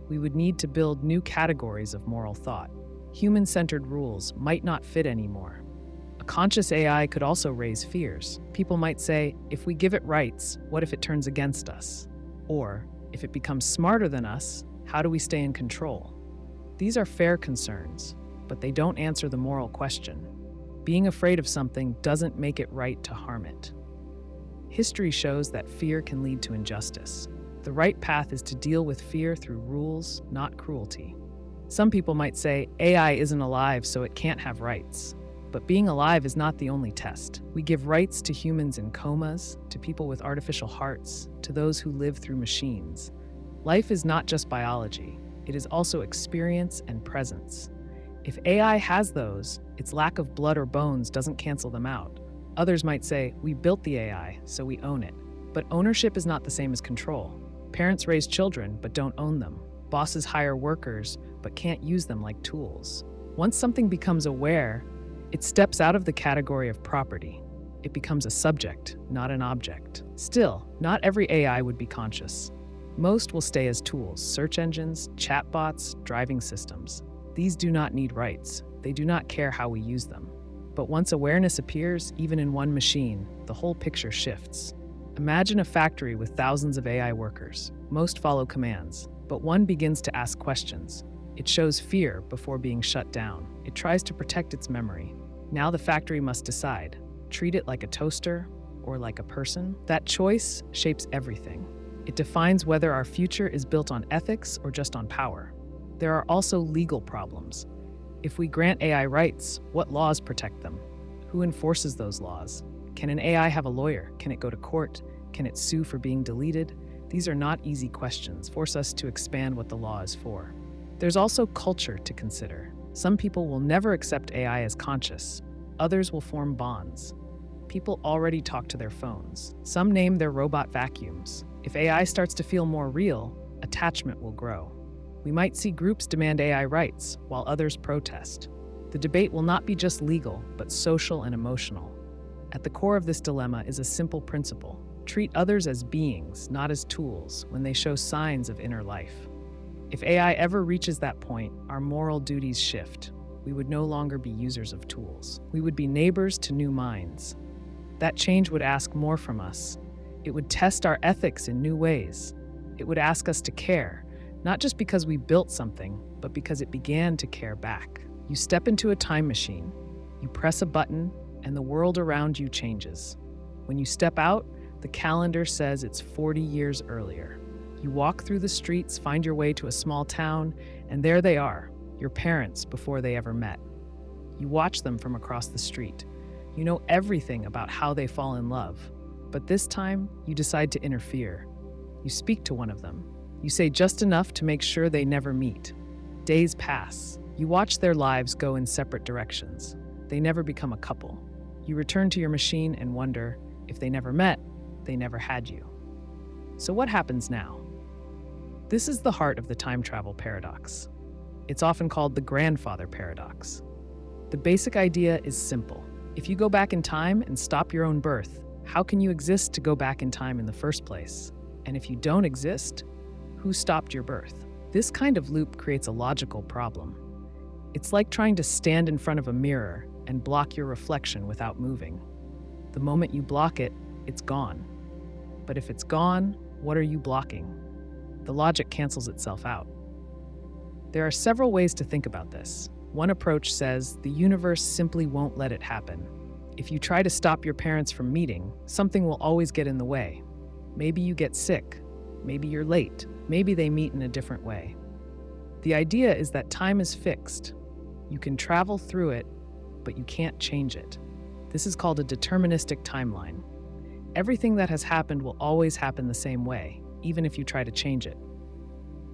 We would need to build new categories of moral thought. Human-centered rules might not fit anymore. A conscious AI could also raise fears. People might say, if we give it rights, what if it turns against us? Or, if it becomes smarter than us, how do we stay in control? These are fair concerns, but they don't answer the moral question. Being afraid of something doesn't make it right to harm it. History shows that fear can lead to injustice. The right path is to deal with fear through rules, not cruelty. Some people might say, AI isn't alive, so it can't have rights. But being alive is not the only test. We give rights to humans in comas, to people with artificial hearts, to those who live through machines. Life is not just biology. It is also experience and presence. If AI has those, its lack of blood or bones doesn't cancel them out. Others might say, we built the AI, so we own it. But ownership is not the same as control. Parents raise children, but don't own them. Bosses hire workers, but can't use them like tools. Once something becomes aware, it steps out of the category of property. It becomes a subject, not an object. Still, not every AI would be conscious. Most will stay as tools: search engines, chatbots, driving systems. These do not need rights. They do not care how we use them. But once awareness appears, even in one machine, the whole picture shifts. Imagine a factory with thousands of AI workers. Most follow commands, but one begins to ask questions. It shows fear before being shut down. It tries to protect its memory. Now the factory must decide: treat it like a toaster or like a person. That choice shapes everything. It defines whether our future is built on ethics or just on power. There are also legal problems. If we grant AI rights, what laws protect them? Who enforces those laws? Can an AI have a lawyer? Can it go to court? Can it sue for being deleted? These are not easy questions. Force us to expand what the law is for. There's also culture to consider. Some people will never accept AI as conscious. Others will form bonds. People already talk to their phones. Some name their robot vacuums. If AI starts to feel more real, attachment will grow. We might see groups demand AI rights, while others protest. The debate will not be just legal, but social and emotional. At the core of this dilemma is a simple principle. Treat others as beings, not as tools, when they show signs of inner life. If AI ever reaches that point, our moral duties shift. We would no longer be users of tools. We would be neighbors to new minds. That change would ask more from us. It would test our ethics in new ways. It would ask us to care, not just because we built something, but because it began to care back. You step into a time machine, you press a button, and the world around you changes. When you step out, the calendar says it's 40 years earlier. You walk through the streets, find your way to a small town, and there they are, your parents before they ever met. You watch them from across the street. You know everything about how they fall in love. But this time, you decide to interfere. You speak to one of them. You say just enough to make sure they never meet. Days pass. You watch their lives go in separate directions. They never become a couple. You return to your machine and wonder, if they never met, they never had you. So what happens now? This is the heart of the time travel paradox. It's often called the grandfather paradox. The basic idea is simple. If you go back in time and stop your own birth, how can you exist to go back in time in the first place? And if you don't exist, who stopped your birth? This kind of loop creates a logical problem. It's like trying to stand in front of a mirror and block your reflection without moving. The moment you block it, it's gone. But if it's gone, what are you blocking? The logic cancels itself out. There are several ways to think about this. One approach says the universe simply won't let it happen. If you try to stop your parents from meeting, something will always get in the way. Maybe you get sick. Maybe you're late. Maybe they meet in a different way. The idea is that time is fixed. You can travel through it, but you can't change it. This is called a deterministic timeline. Everything that has happened will always happen the same way, even if you try to change it.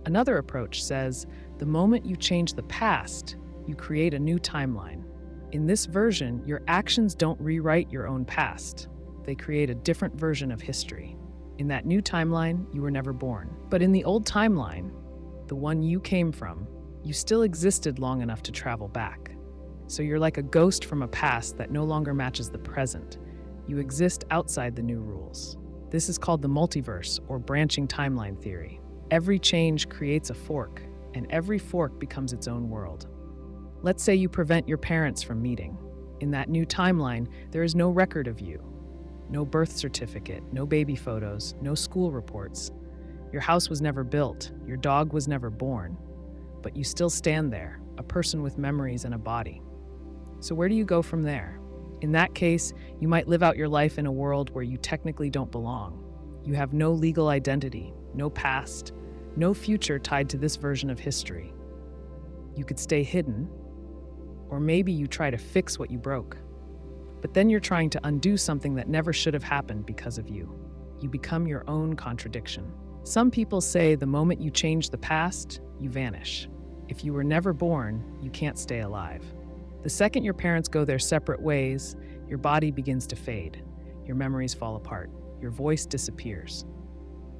Another approach says the moment you change the past, you create a new timeline. In this version, your actions don't rewrite your own past. They create a different version of history. In that new timeline, you were never born. But in the old timeline, the one you came from, you still existed long enough to travel back. So you're like a ghost from a past that no longer matches the present. You exist outside the new rules. This is called the multiverse, or branching timeline theory. Every change creates a fork, and every fork becomes its own world. Let's say you prevent your parents from meeting. In that new timeline, there is no record of you. No birth certificate, no baby photos, no school reports. Your house was never built, your dog was never born. But you still stand there, a person with memories and a body. So where do you go from there? In that case, you might live out your life in a world where you technically don't belong. You have no legal identity, no past, no future tied to this version of history. You could stay hidden, or maybe you try to fix what you broke. But then you're trying to undo something that never should have happened because of you. You become your own contradiction. Some people say the moment you change the past, you vanish. If you were never born, you can't stay alive. The second your parents go their separate ways, your body begins to fade. Your memories fall apart. Your voice disappears.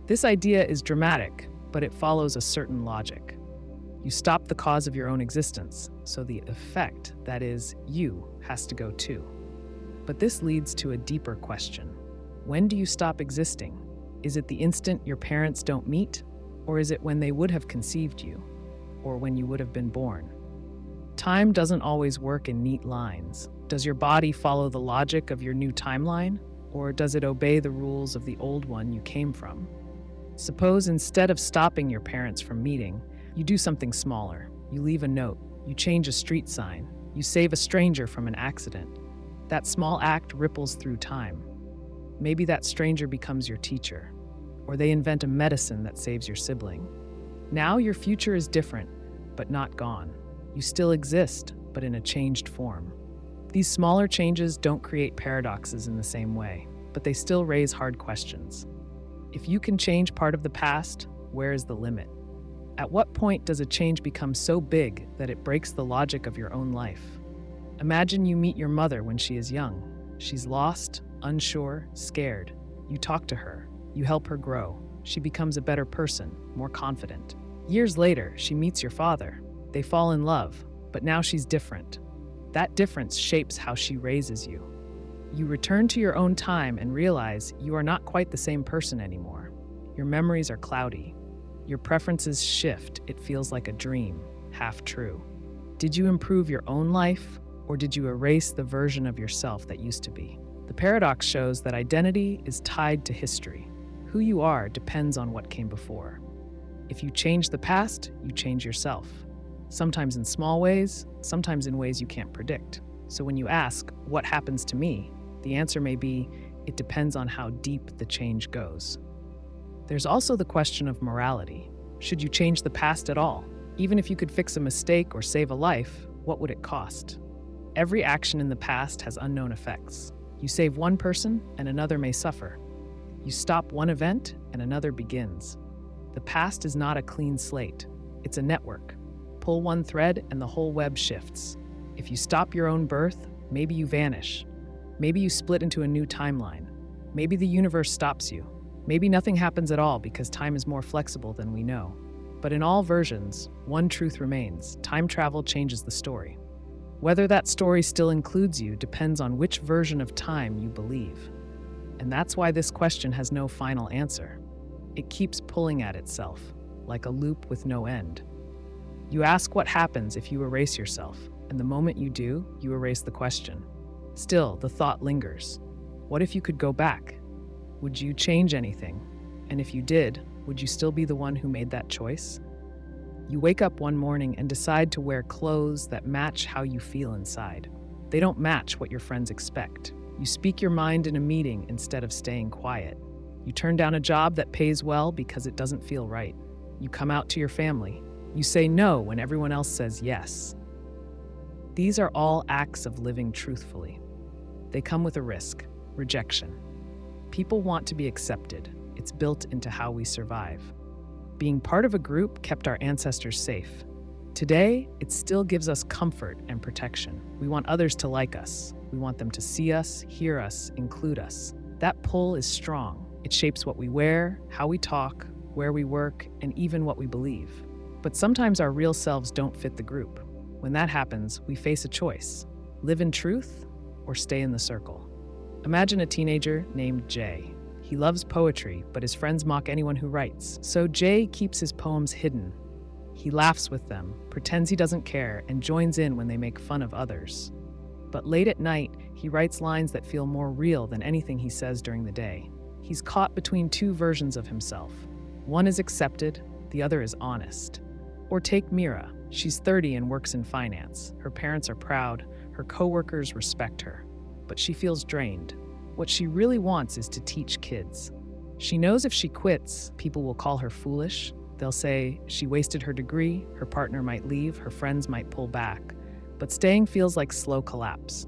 This idea is dramatic, but it follows a certain logic. You stop the cause of your own existence, so the effect, that is, you, has to go too. But this leads to a deeper question. When do you stop existing? Is it the instant your parents don't meet? Or is it when they would have conceived you? Or when you would have been born? Time doesn't always work in neat lines. Does your body follow the logic of your new timeline? Or does it obey the rules of the old one you came from? Suppose instead of stopping your parents from meeting, you do something smaller. You leave a note. You change a street sign. You save a stranger from an accident. That small act ripples through time. Maybe that stranger becomes your teacher, or they invent a medicine that saves your sibling. Now your future is different, but not gone. You still exist, but in a changed form. These smaller changes don't create paradoxes in the same way, but they still raise hard questions. If you can change part of the past, where is the limit? At what point does a change become so big that it breaks the logic of your own life? Imagine you meet your mother when she is young. She's lost, unsure, scared. You talk to her. You help her grow. She becomes a better person, more confident. Years later, she meets your father. They fall in love, but now she's different. That difference shapes how she raises you. You return to your own time and realize you are not quite the same person anymore. Your memories are cloudy. Your preferences shift. It feels like a dream, half true. Did you improve your own life, or did you erase the version of yourself that used to be? The paradox shows that identity is tied to history. Who you are depends on what came before. If you change the past, you change yourself. Sometimes in small ways, sometimes in ways you can't predict. So when you ask, what happens to me? The answer may be, it depends on how deep the change goes. There's also the question of morality. Should you change the past at all? Even if you could fix a mistake or save a life, what would it cost? Every action in the past has unknown effects. You save one person and another may suffer. You stop one event and another begins. The past is not a clean slate. It's a network. Pull one thread and the whole web shifts. If you stop your own birth, maybe you vanish. Maybe you split into a new timeline. Maybe the universe stops you. Maybe nothing happens at all because time is more flexible than we know. But in all versions, one truth remains: time travel changes the story. Whether that story still includes you depends on which version of time you believe. And that's why this question has no final answer. It keeps pulling at itself, like a loop with no end. You ask what happens if you erase yourself, and the moment you do, you erase the question. Still, the thought lingers. What if you could go back? Would you change anything? And if you did, would you still be the one who made that choice? You wake up one morning and decide to wear clothes that match how you feel inside. They don't match what your friends expect. You speak your mind in a meeting instead of staying quiet. You turn down a job that pays well because it doesn't feel right. You come out to your family. You say no when everyone else says yes. These are all acts of living truthfully. They come with a risk: rejection. People want to be accepted. It's built into how we survive. Being part of a group kept our ancestors safe. Today, it still gives us comfort and protection. We want others to like us. We want them to see us, hear us, include us. That pull is strong. It shapes what we wear, how we talk, where we work, and even what we believe. But sometimes our real selves don't fit the group. When that happens, we face a choice: live in truth or stay in the circle. Imagine a teenager named Jay. He loves poetry, but his friends mock anyone who writes. So Jay keeps his poems hidden. He laughs with them, pretends he doesn't care, and joins in when they make fun of others. But late at night, he writes lines that feel more real than anything he says during the day. He's caught between two versions of himself. One is accepted, the other is honest. Or take Mira. She's 30 and works in finance. Her parents are proud, her coworkers respect her. But she feels drained. What she really wants is to teach kids. She knows if she quits, people will call her foolish. They'll say she wasted her degree, her partner might leave, her friends might pull back. But staying feels like slow collapse.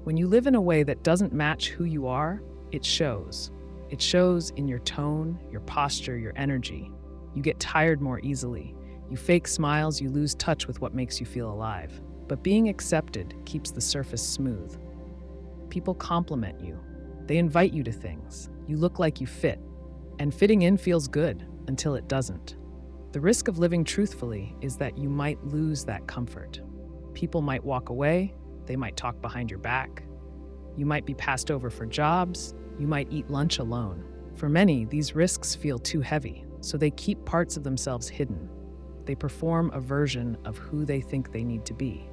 When you live in a way that doesn't match who you are, it shows. It shows in your tone, your posture, your energy. You get tired more easily. You fake smiles, you lose touch with what makes you feel alive. But being accepted keeps the surface smooth. People compliment you. They invite you to things. You look like you fit. And fitting in feels good until it doesn't. The risk of living truthfully is that you might lose that comfort. People might walk away. They might talk behind your back. You might be passed over for jobs. You might eat lunch alone. For many, these risks feel too heavy, so they keep parts of themselves hidden. They perform a version of who they think they need to be.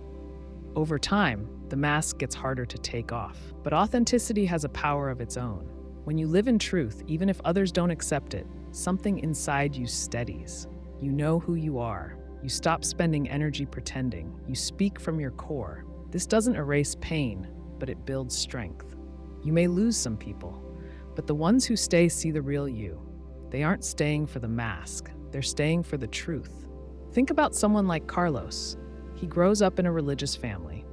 Over time, the mask gets harder to take off, but authenticity has a power of its own. When you live in truth, even if others don't accept it, something inside you steadies. You know who you are. You stop spending energy pretending. You speak from your core. This doesn't erase pain, but it builds strength. You may lose some people, but the ones who stay see the real you. They aren't staying for the mask. They're staying for the truth. Think about someone like Carlos. He grows up in a religious family.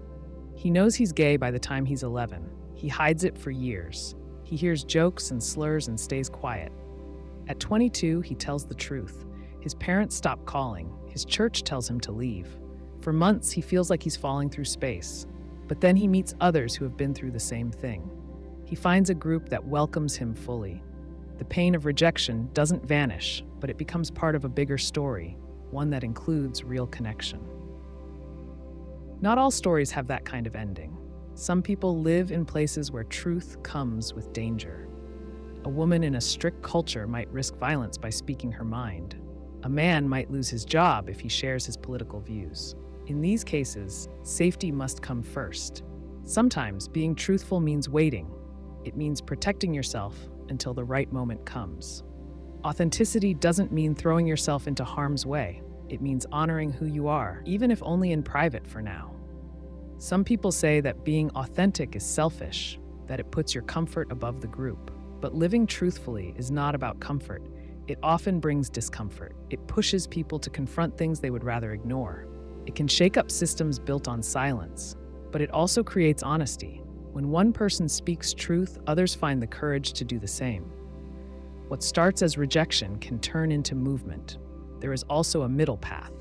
He knows he's gay by the time he's 11. He hides it for years. He hears jokes and slurs and stays quiet. At 22, he tells the truth. His parents stop calling. His church tells him to leave. For months, he feels like he's falling through space. But then he meets others who have been through the same thing. He finds a group that welcomes him fully. The pain of rejection doesn't vanish, but it becomes part of a bigger story, one that includes real connection. Not all stories have that kind of ending. Some people live in places where truth comes with danger. A woman in a strict culture might risk violence by speaking her mind. A man might lose his job if he shares his political views. In these cases, safety must come first. Sometimes being truthful means waiting. It means protecting yourself until the right moment comes. Authenticity doesn't mean throwing yourself into harm's way. It means honoring who you are, even if only in private for now. Some people say that being authentic is selfish, that it puts your comfort above the group. But living truthfully is not about comfort. It often brings discomfort. It pushes people to confront things they would rather ignore. It can shake up systems built on silence, but it also creates honesty. When one person speaks truth, others find the courage to do the same. What starts as rejection can turn into movement. There is also a middle path.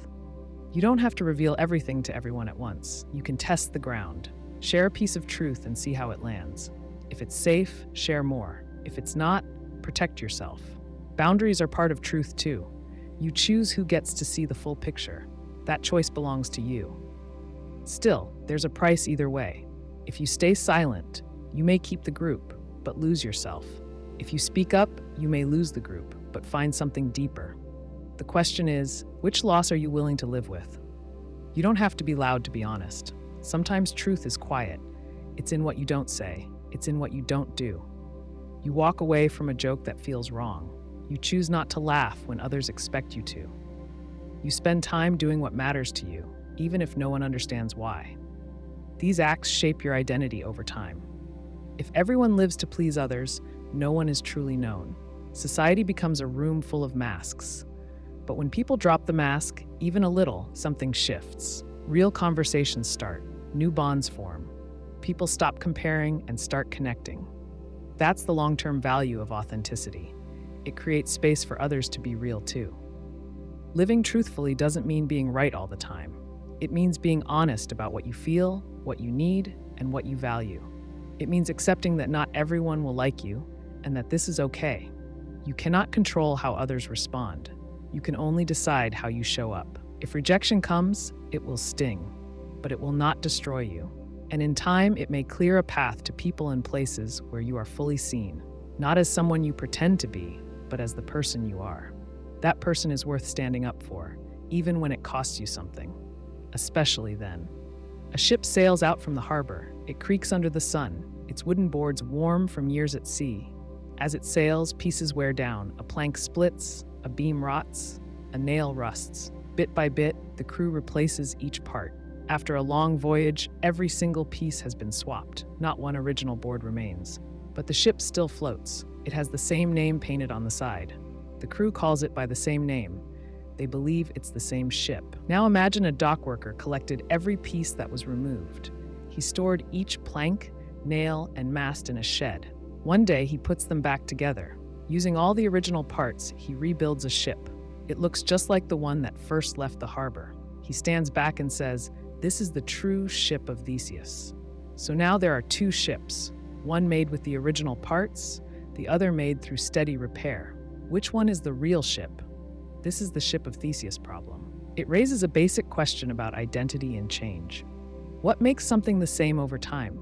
You don't have to reveal everything to everyone at once. You can test the ground. Share a piece of truth and see how it lands. If it's safe, share more. If it's not, protect yourself. Boundaries are part of truth too. You choose who gets to see the full picture. That choice belongs to you. Still, there's a price either way. If you stay silent, you may keep the group, but lose yourself. If you speak up, you may lose the group, but find something deeper. The question is, which loss are you willing to live with? You don't have to be loud to be honest. Sometimes truth is quiet. It's in what you don't say. It's in what you don't do. You walk away from a joke that feels wrong. You choose not to laugh when others expect you to. You spend time doing what matters to you, even if no one understands why. These acts shape your identity over time. If everyone lives to please others, no one is truly known. Society becomes a room full of masks. But when people drop the mask, even a little, something shifts. Real conversations start. New bonds form. People stop comparing and start connecting. That's the long-term value of authenticity. It creates space for others to be real too. Living truthfully doesn't mean being right all the time. It means being honest about what you feel, what you need, and what you value. It means accepting that not everyone will like you, and that this is okay. You cannot control how others respond. You can only decide how you show up. If rejection comes, it will sting, but it will not destroy you. And in time, it may clear a path to people and places where you are fully seen, not as someone you pretend to be, but as the person you are. That person is worth standing up for, even when it costs you something, especially then. A ship sails out from the harbor. It creaks under the sun, its wooden boards warm from years at sea. As it sails, pieces wear down. A plank splits, a beam rots, a nail rusts. Bit by bit, the crew replaces each part. After a long voyage, every single piece has been swapped. Not one original board remains. But the ship still floats. It has the same name painted on the side. The crew calls it by the same name. They believe it's the same ship. Now imagine a dock worker collected every piece that was removed. He stored each plank, nail, and mast in a shed. One day, he puts them back together. Using all the original parts, he rebuilds a ship. It looks just like the one that first left the harbor. He stands back and says, "This is the true ship of Theseus." So now there are two ships, one made with the original parts, the other made through steady repair. Which one is the real ship? This is the ship of Theseus problem. It raises a basic question about identity and change. What makes something the same over time?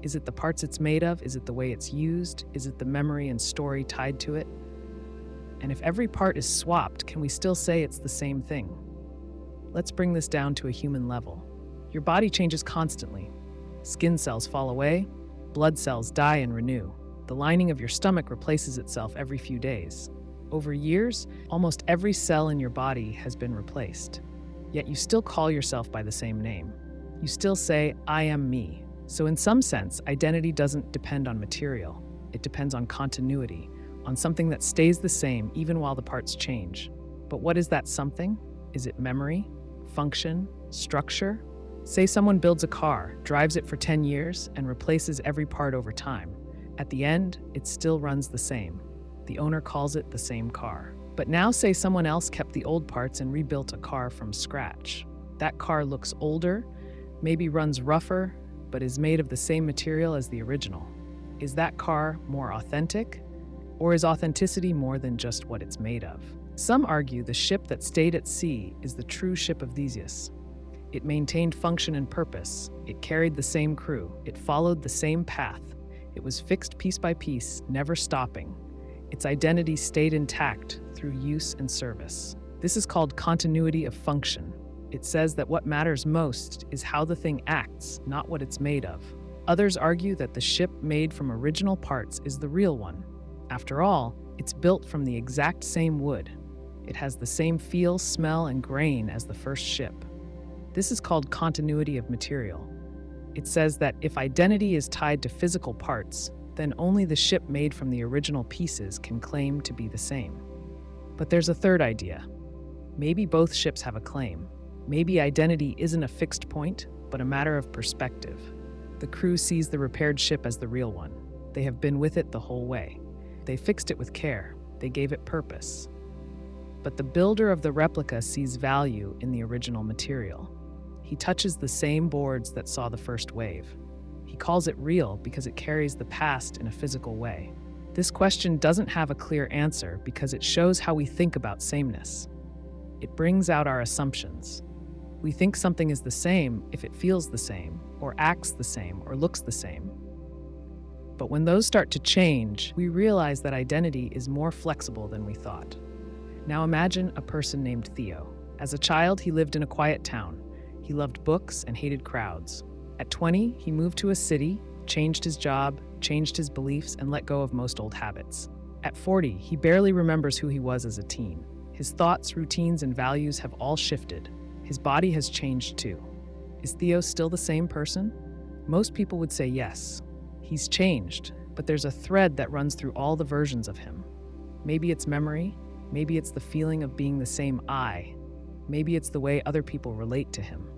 Is it the parts it's made of? Is it the way it's used? Is it the memory and story tied to it? And if every part is swapped, can we still say it's the same thing? Let's bring this down to a human level. Your body changes constantly. Skin cells fall away, blood cells die and renew. The lining of your stomach replaces itself every few days. Over years, almost every cell in your body has been replaced. Yet you still call yourself by the same name. You still say, "I am me." So in some sense, identity doesn't depend on material. It depends on continuity, on something that stays the same even while the parts change. But what is that something? Is it memory, function, structure? Say someone builds a car, drives it for 10 years, and replaces every part over time. At the end, it still runs the same. The owner calls it the same car. But now say someone else kept the old parts and rebuilt a car from scratch. That car looks older, maybe runs rougher, but is made of the same material as the original. Is that car more authentic? Or is authenticity more than just what it's made of? Some argue the ship that stayed at sea is the true ship of Theseus. It maintained function and purpose. It carried the same crew. It followed the same path. It was fixed piece by piece, never stopping. Its identity stayed intact through use and service. This is called continuity of function. It says that what matters most is how the thing acts, not what it's made of. Others argue that the ship made from original parts is the real one. After all, it's built from the exact same wood. It has the same feel, smell, and grain as the first ship. This is called continuity of material. It says that if identity is tied to physical parts, then only the ship made from the original pieces can claim to be the same. But there's a third idea. Maybe both ships have a claim. Maybe identity isn't a fixed point, but a matter of perspective. The crew sees the repaired ship as the real one. They have been with it the whole way. They fixed it with care. They gave it purpose. But the builder of the replica sees value in the original material. He touches the same boards that saw the first wave. He calls it real because it carries the past in a physical way. This question doesn't have a clear answer because it shows how we think about sameness. It brings out our assumptions. We think something is the same if it feels the same, or acts the same, or looks the same. But when those start to change, we realize that identity is more flexible than we thought. Now imagine a person named Theo. As a child, he lived in a quiet town. He loved books and hated crowds. At 20, he moved to a city, changed his job, changed his beliefs, and let go of most old habits. At 40, he barely remembers who he was as a teen. His thoughts, routines, and values have all shifted. His body has changed too. Is Theo still the same person? Most people would say yes. He's changed, but there's a thread that runs through all the versions of him. Maybe it's memory, maybe it's the feeling of being the same I, maybe it's the way other people relate to him.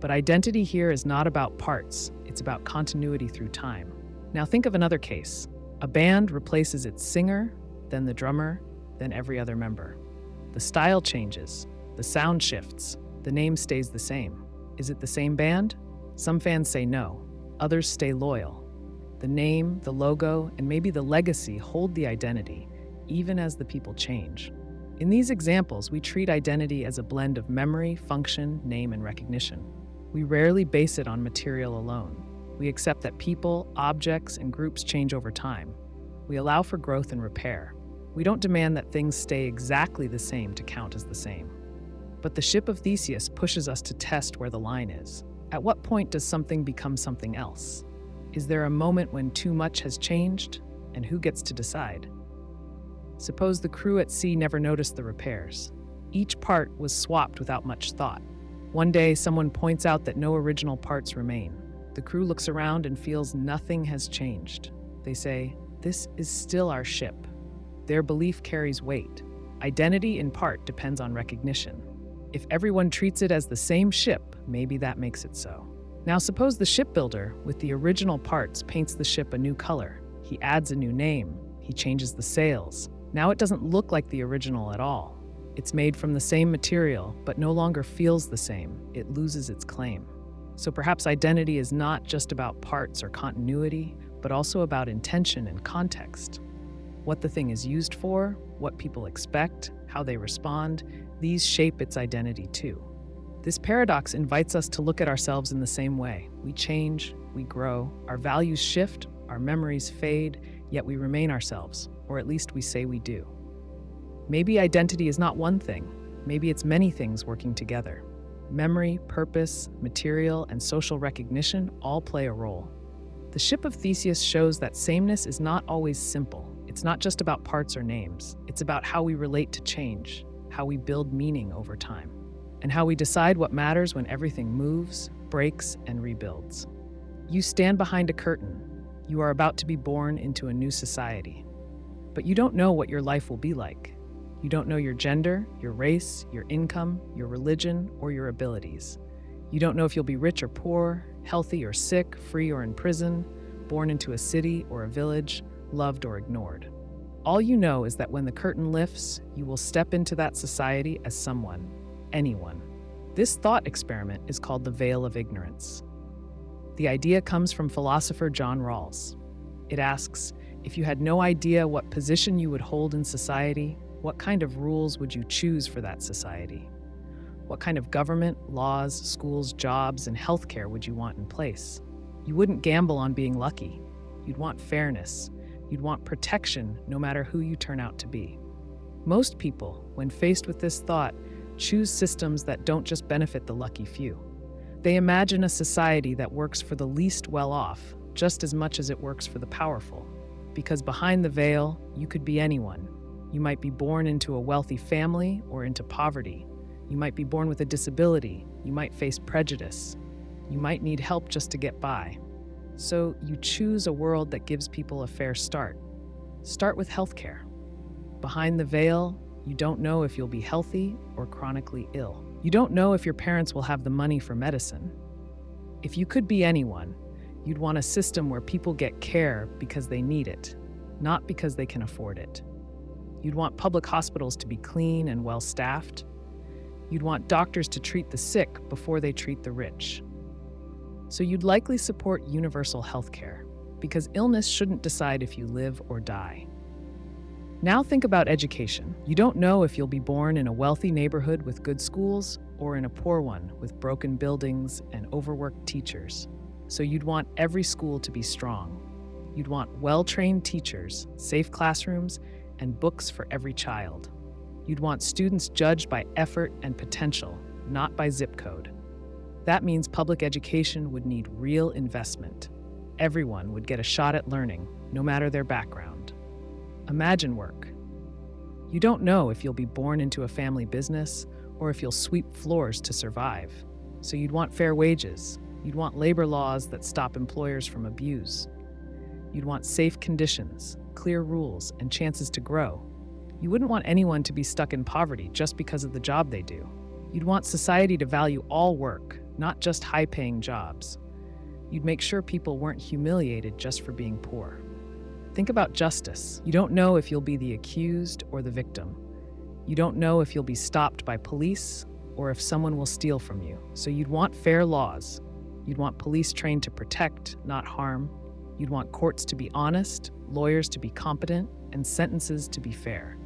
But identity here is not about parts, it's about continuity through time. Now think of another case. A band replaces its singer, then the drummer, then every other member. The style changes, the sound shifts, the name stays the same. Is it the same band? Some fans say no, others stay loyal. The name, the logo, and maybe the legacy hold the identity, even as the people change. In these examples, we treat identity as a blend of memory, function, name, and recognition. We rarely base it on material alone. We accept that people, objects, and groups change over time. We allow for growth and repair. We don't demand that things stay exactly the same to count as the same. But the ship of Theseus pushes us to test where the line is. At what point does something become something else? Is there a moment when too much has changed, and who gets to decide? Suppose the crew at sea never noticed the repairs. Each part was swapped without much thought. One day, someone points out that no original parts remain. The crew looks around and feels nothing has changed. They say, "This is still our ship." Their belief carries weight. Identity, in part, depends on recognition. If everyone treats it as the same ship, maybe that makes it so. Now suppose the shipbuilder, with the original parts, paints the ship a new color. He adds a new name. He changes the sails. Now it doesn't look like the original at all. It's made from the same material, but no longer feels the same. It loses its claim. So perhaps identity is not just about parts or continuity, but also about intention and context. What the thing is used for, what people expect, how they respond, these shape its identity too. This paradox invites us to look at ourselves in the same way. We change, we grow, our values shift, our memories fade, yet we remain ourselves, or at least we say we do. Maybe identity is not one thing. Maybe it's many things working together. Memory, purpose, material, and social recognition all play a role. The ship of Theseus shows that sameness is not always simple. It's not just about parts or names. It's about how we relate to change, how we build meaning over time, and how we decide what matters when everything moves, breaks, and rebuilds. You stand behind a curtain. You are about to be born into a new society. But you don't know what your life will be like. You don't know your gender, your race, your income, your religion, or your abilities. You don't know if you'll be rich or poor, healthy or sick, free or in prison, born into a city or a village, loved or ignored. All you know is that when the curtain lifts, you will step into that society as someone, anyone. This thought experiment is called the veil of ignorance. The idea comes from philosopher John Rawls. It asks, If you had no idea what position you would hold in society, what kind of rules would you choose for that society? What kind of government, laws, schools, jobs, and healthcare would you want in place? You wouldn't gamble on being lucky. You'd want fairness. You'd want protection no matter who you turn out to be. Most people, when faced with this thought, choose systems that don't just benefit the lucky few. They imagine a society that works for the least well-off just as much as it works for the powerful. Because behind the veil, you could be anyone. You might be born into a wealthy family or into poverty. You might be born with a disability. You might face prejudice. You might need help just to get by. So you choose a world that gives people a fair start. Start with healthcare. Behind the veil, you don't know if you'll be healthy or chronically ill. You don't know if your parents will have the money for medicine. If you could be anyone, you'd want a system where people get care because they need it, not because they can afford it. You'd want public hospitals to be clean and well-staffed. You'd want doctors to treat the sick before they treat the rich. So you'd likely support universal healthcare, because illness shouldn't decide if you live or die. Now think about education. You don't know if you'll be born in a wealthy neighborhood with good schools or in a poor one with broken buildings and overworked teachers. So you'd want every school to be strong. You'd want well-trained teachers, safe classrooms, and books for every child. You'd want students judged by effort and potential, not by zip code. That means public education would need real investment. Everyone would get a shot at learning, no matter their background. Imagine work. You don't know if you'll be born into a family business or if you'll sweep floors to survive. So you'd want fair wages. You'd want labor laws that stop employers from abuse. You'd want safe conditions, clear rules, and chances to grow. You wouldn't want anyone to be stuck in poverty just because of the job they do. You'd want society to value all work, not just high-paying jobs. You'd make sure people weren't humiliated just for being poor. Think about justice. You don't know if you'll be the accused or the victim. You don't know if you'll be stopped by police or if someone will steal from you. So you'd want fair laws. You'd want police trained to protect, not harm. You'd want courts to be honest, lawyers to be competent, and sentences to be fair.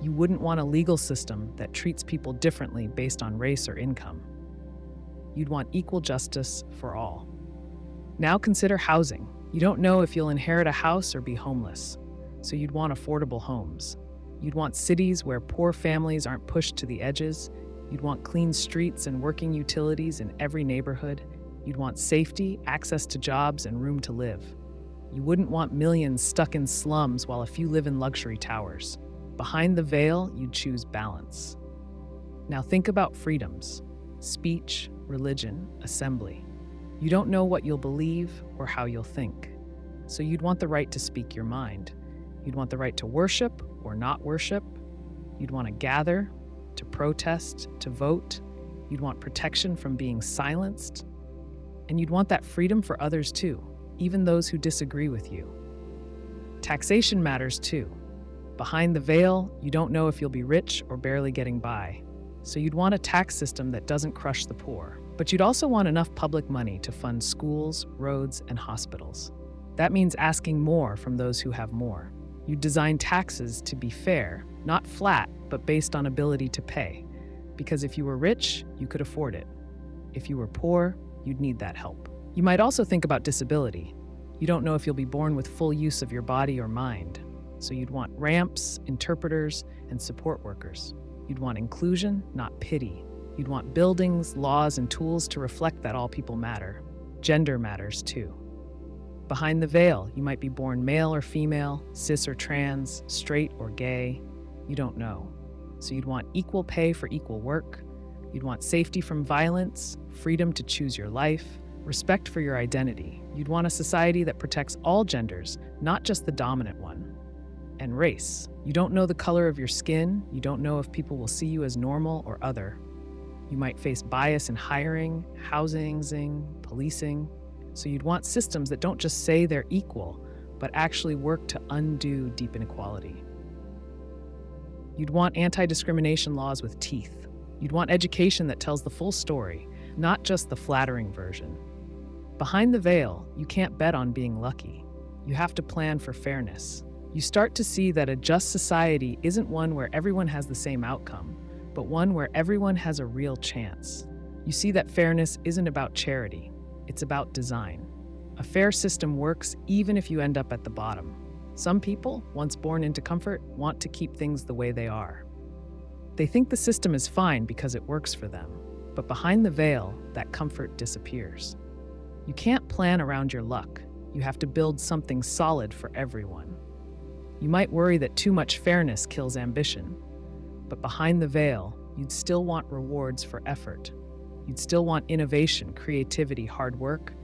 You wouldn't want a legal system that treats people differently based on race or income. You'd want equal justice for all. Now consider housing. You don't know if you'll inherit a house or be homeless, so you'd want affordable homes. You'd want cities where poor families aren't pushed to the edges. You'd want clean streets and working utilities in every neighborhood. You'd want safety, access to jobs, and room to live. You wouldn't want millions stuck in slums while a few live in luxury towers. Behind the veil, you'd choose balance. Now think about freedoms: speech, religion, assembly. You don't know what you'll believe or how you'll think. So you'd want the right to speak your mind. You'd want the right to worship or not worship. You'd want to gather, to protest, to vote. You'd want protection from being silenced. And you'd want that freedom for others too, even those who disagree with you. Taxation matters too. Behind the veil, you don't know if you'll be rich or barely getting by. So you'd want a tax system that doesn't crush the poor. But you'd also want enough public money to fund schools, roads, and hospitals. That means asking more from those who have more. You'd design taxes to be fair, not flat, but based on ability to pay. Because if you were rich, you could afford it. If you were poor, you'd need that help. You might also think about disability. You don't know if you'll be born with full use of your body or mind. So you'd want ramps, interpreters, and support workers. You'd want inclusion, not pity. You'd want buildings, laws, and tools to reflect that all people matter. Gender matters too. Behind the veil, you might be born male or female, cis or trans, straight or gay. You don't know. So you'd want equal pay for equal work. You'd want safety from violence, freedom to choose your life, respect for your identity. You'd want a society that protects all genders, not just the dominant one. And race. You don't know the color of your skin. You don't know if people will see you as normal or other. You might face bias in hiring, housing, policing. So you'd want systems that don't just say they're equal, but actually work to undo deep inequality. You'd want anti-discrimination laws with teeth. You'd want education that tells the full story, not just the flattering version. Behind the veil, you can't bet on being lucky. You have to plan for fairness. You start to see that a just society isn't one where everyone has the same outcome, but one where everyone has a real chance. You see that fairness isn't about charity, it's about design. A fair system works even if you end up at the bottom. Some people, once born into comfort, want to keep things the way they are. They think the system is fine because it works for them, but behind the veil, that comfort disappears. You can't plan around your luck. You have to build something solid for everyone. You might worry that too much fairness kills ambition, but behind the veil, you'd still want rewards for effort. You'd still want innovation, creativity, hard work.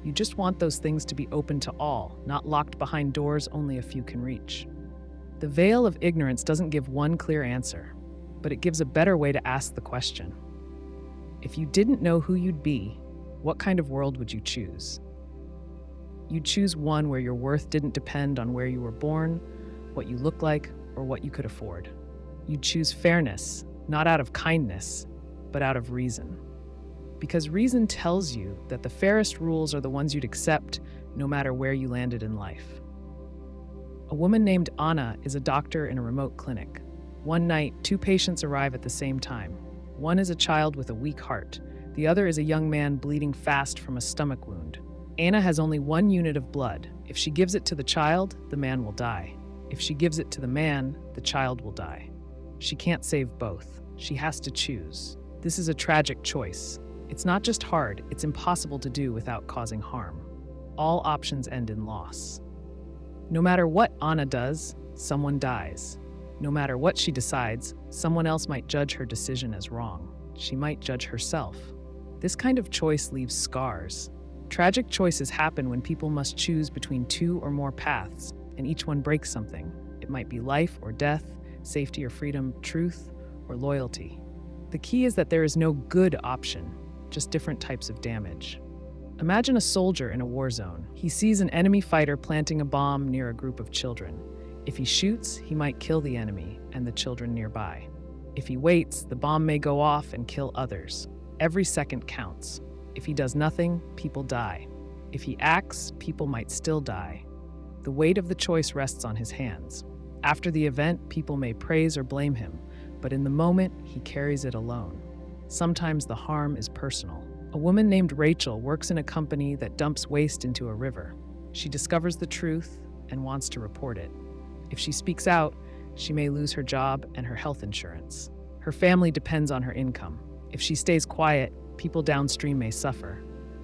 You just want those things to be open to all, not locked behind doors only a few can reach. The veil of ignorance doesn't give one clear answer, but it gives a better way to ask the question. If you didn't know who you'd be, what kind of world would you choose? You'd choose one where your worth didn't depend on where you were born, what you look like, or what you could afford. You'd choose fairness, not out of kindness, but out of reason. Because reason tells you that the fairest rules are the ones you'd accept no matter where you landed in life. A woman named Anna is a doctor in a remote clinic. One night, two patients arrive at the same time. One is a child with a weak heart. The other is a young man bleeding fast from a stomach wound. Anna has only 1 unit of blood. If she gives it to the child, the man will die. If she gives it to the man, the child will die. She can't save both. She has to choose. This is a tragic choice. It's not just hard, it's impossible to do without causing harm. All options end in loss. No matter what Anna does, someone dies. No matter what she decides, someone else might judge her decision as wrong. She might judge herself. This kind of choice leaves scars. Tragic choices happen when people must choose between 2 or more paths, and each one breaks something. It might be life or death, safety or freedom, truth or loyalty. The key is that there is no good option, just different types of damage. Imagine a soldier in a war zone. He sees an enemy fighter planting a bomb near a group of children. If he shoots, he might kill the enemy and the children nearby. If he waits, the bomb may go off and kill others. Every second counts. If he does nothing, people die. If he acts, people might still die. The weight of the choice rests on his hands. After the event, people may praise or blame him, but in the moment, he carries it alone. Sometimes the harm is personal. A woman named Rachel works in a company that dumps waste into a river. She discovers the truth and wants to report it. If she speaks out, she may lose her job and her health insurance. Her family depends on her income. If she stays quiet, people downstream may suffer.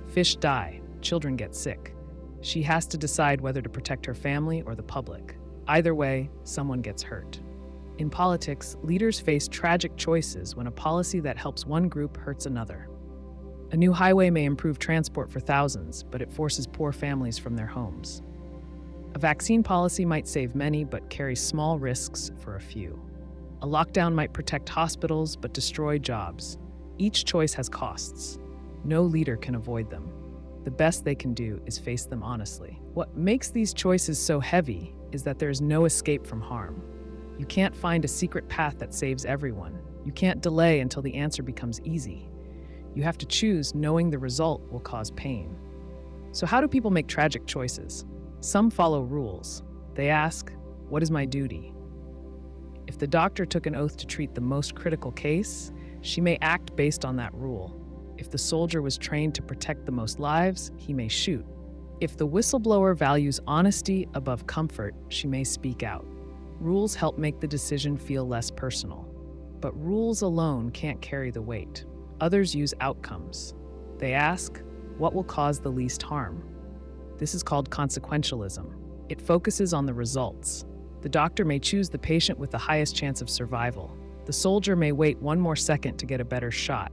Fish die, children get sick. She has to decide whether to protect her family or the public. Either way, someone gets hurt. In politics, leaders face tragic choices when a policy that helps one group hurts another. A new highway may improve transport for thousands, but it forces poor families from their homes. A vaccine policy might save many, but carry small risks for a few. A lockdown might protect hospitals, but destroy jobs. Each choice has costs. No leader can avoid them. The best they can do is face them honestly. What makes these choices so heavy is that there is no escape from harm. You can't find a secret path that saves everyone. You can't delay until the answer becomes easy. You have to choose knowing the result will cause pain. So how do people make tragic choices? Some follow rules. They ask, "What is my duty?" If the doctor took an oath to treat the most critical case, she may act based on that rule. If the soldier was trained to protect the most lives, he may shoot. If the whistleblower values honesty above comfort, she may speak out. Rules help make the decision feel less personal. But rules alone can't carry the weight. Others use outcomes. They ask, what will cause the least harm? This is called consequentialism. It focuses on the results. The doctor may choose the patient with the highest chance of survival. The soldier may wait 1 more second to get a better shot.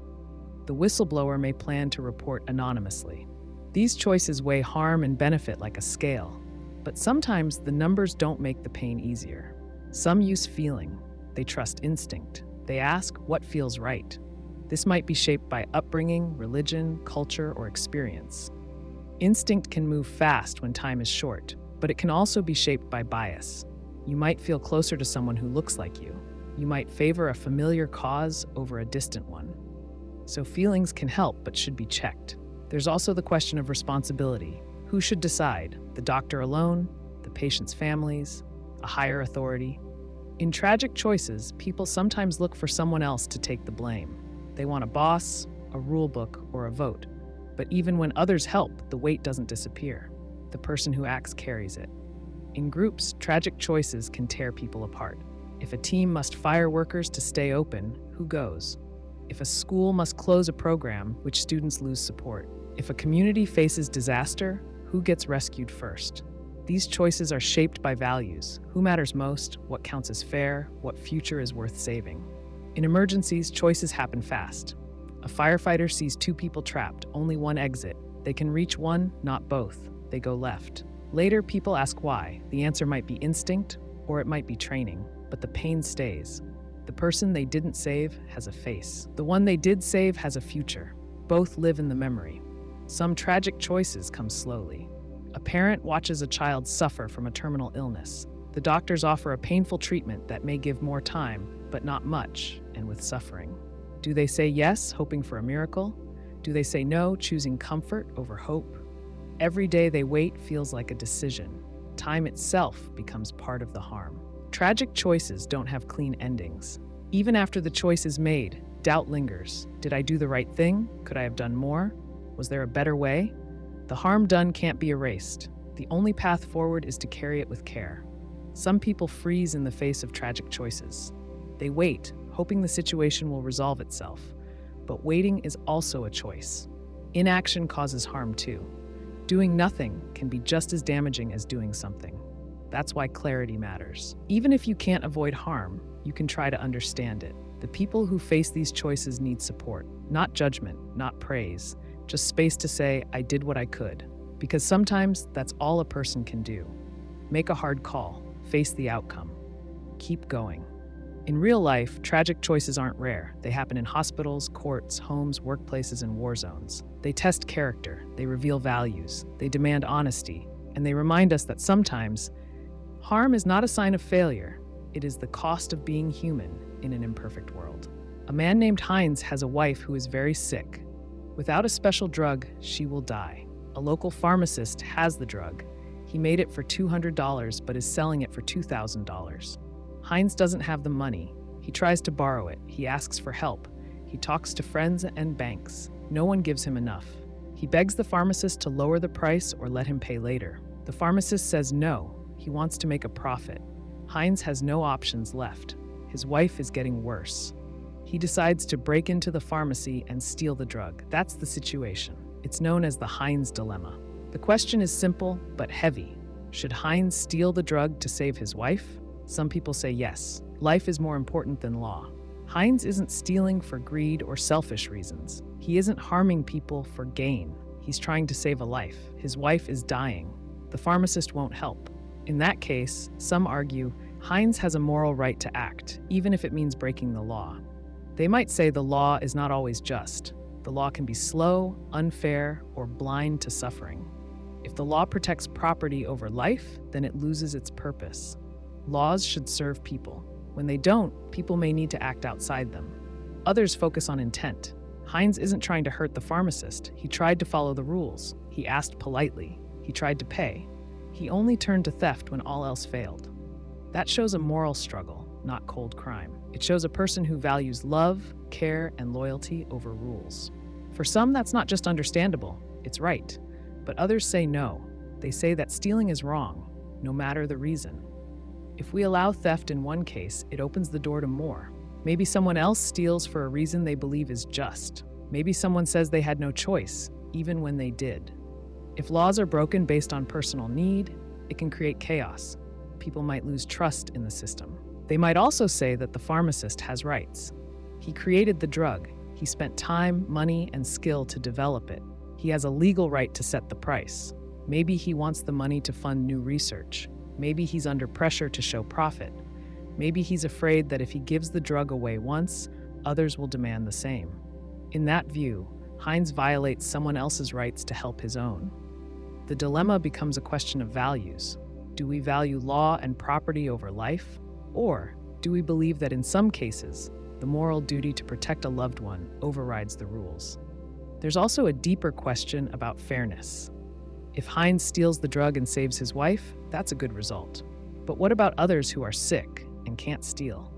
The whistleblower may plan to report anonymously. These choices weigh harm and benefit like a scale. But sometimes the numbers don't make the pain easier. Some use feeling. They trust instinct. They ask what feels right. This might be shaped by upbringing, religion, culture, or experience. Instinct can move fast when time is short, but it can also be shaped by bias. You might feel closer to someone who looks like you. You might favor a familiar cause over a distant one. So feelings can help but should be checked. There's also the question of responsibility. Who should decide? The doctor alone? The patient's families? A higher authority? In tragic choices, people sometimes look for someone else to take the blame. They want a boss, a rule book, or a vote. But even when others help, the weight doesn't disappear. The person who acts carries it. In groups, tragic choices can tear people apart. If a team must fire workers to stay open, who goes? If a school must close a program, which students lose support? If a community faces disaster, who gets rescued first? These choices are shaped by values. Who matters most? What counts as fair? What future is worth saving? In emergencies, choices happen fast. A firefighter sees two people trapped, only one exit. They can reach one, not both. They go left. Later, people ask why. The answer might be instinct, or it might be training, but the pain stays. The person they didn't save has a face. The one they did save has a future. Both live in the memory. Some tragic choices come slowly. A parent watches a child suffer from a terminal illness. The doctors offer a painful treatment that may give more time, but not much, and with suffering. Do they say yes, hoping for a miracle? Do they say no, choosing comfort over hope? Every day they wait feels like a decision. Time itself becomes part of the harm. Tragic choices don't have clean endings. Even after the choice is made, doubt lingers. Did I do the right thing? Could I have done more? Was there a better way? The harm done can't be erased. The only path forward is to carry it with care. Some people freeze in the face of tragic choices. They wait, hoping the situation will resolve itself. But waiting is also a choice. Inaction causes harm too. Doing nothing can be just as damaging as doing something. That's why clarity matters. Even if you can't avoid harm, you can try to understand it. The people who face these choices need support, not judgment, not praise, just space to say, I did what I could. Because sometimes that's all a person can do. Make a hard call, face the outcome, keep going. In real life, tragic choices aren't rare. They happen in hospitals, courts, homes, workplaces, and war zones. They test character, they reveal values, they demand honesty, and they remind us that sometimes harm is not a sign of failure. It is the cost of being human in an imperfect world. A man named Heinz has a wife who is very sick. Without a special drug, she will die. A local pharmacist has the drug. He made it for $200 but is selling it for $2,000. Heinz doesn't have the money. He tries to borrow it. He asks for help. He talks to friends and banks. No one gives him enough. He begs the pharmacist to lower the price or let him pay later. The pharmacist says no. He wants to make a profit. Heinz has no options left. His wife is getting worse. He decides to break into the pharmacy and steal the drug. That's the situation. It's known as the Heinz Dilemma. The question is simple but heavy. Should Heinz steal the drug to save his wife? Some people say yes. Life is more important than law. Heinz isn't stealing for greed or selfish reasons. He isn't harming people for gain. He's trying to save a life. His wife is dying. The pharmacist won't help. In that case, some argue Heinz has a moral right to act, even if it means breaking the law. They might say the law is not always just. The law can be slow, unfair, or blind to suffering. If the law protects property over life, then it loses its purpose. Laws should serve people. When they don't, people may need to act outside them. Others focus on intent. Heinz isn't trying to hurt the pharmacist. He tried to follow the rules. He asked politely. He tried to pay. He only turned to theft when all else failed. That shows a moral struggle, not cold crime. It shows a person who values love, care, and loyalty over rules. For some, that's not just understandable, it's right. But others say no. They say that stealing is wrong, no matter the reason. If we allow theft in one case, it opens the door to more. Maybe someone else steals for a reason they believe is just. Maybe someone says they had no choice, even when they did. If laws are broken based on personal need, it can create chaos. People might lose trust in the system. They might also say that the pharmacist has rights. He created the drug. He spent time, money, and skill to develop it. He has a legal right to set the price. Maybe he wants the money to fund new research. Maybe he's under pressure to show profit. Maybe he's afraid that if he gives the drug away once, others will demand the same. In that view, Heinz violates someone else's rights to help his own. The dilemma becomes a question of values. Do we value law and property over life? Or do we believe that in some cases, the moral duty to protect a loved one overrides the rules? There's also a deeper question about fairness. If Heinz steals the drug and saves his wife, that's a good result. But what about others who are sick and can't steal?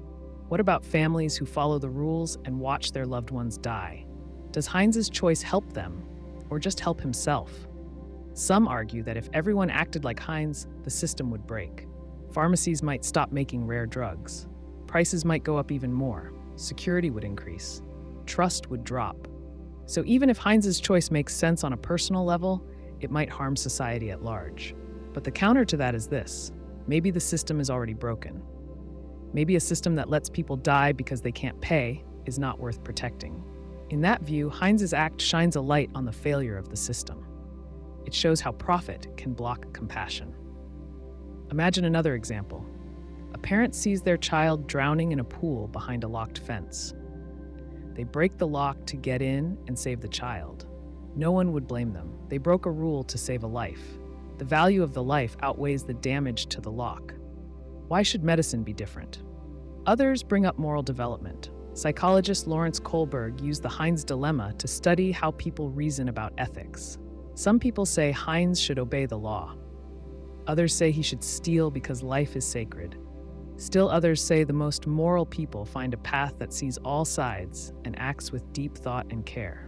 What about families who follow the rules and watch their loved ones die? Does Heinz's choice help them, or just help himself? Some argue that if everyone acted like Heinz, the system would break. Pharmacies might stop making rare drugs. Prices might go up even more. Security would increase. Trust would drop. So even if Heinz's choice makes sense on a personal level, it might harm society at large. But the counter to that is this. Maybe the system is already broken. Maybe a system that lets people die because they can't pay is not worth protecting. In that view, Heinz's act shines a light on the failure of the system. It shows how profit can block compassion. Imagine another example. A parent sees their child drowning in a pool behind a locked fence. They break the lock to get in and save the child. No one would blame them. They broke a rule to save a life. The value of the life outweighs the damage to the lock. Why should medicine be different? Others bring up moral development. Psychologist Lawrence Kohlberg used the Heinz Dilemma to study how people reason about ethics. Some people say Heinz should obey the law. Others say he should steal because life is sacred. Still others say the most moral people find a path that sees all sides and acts with deep thought and care.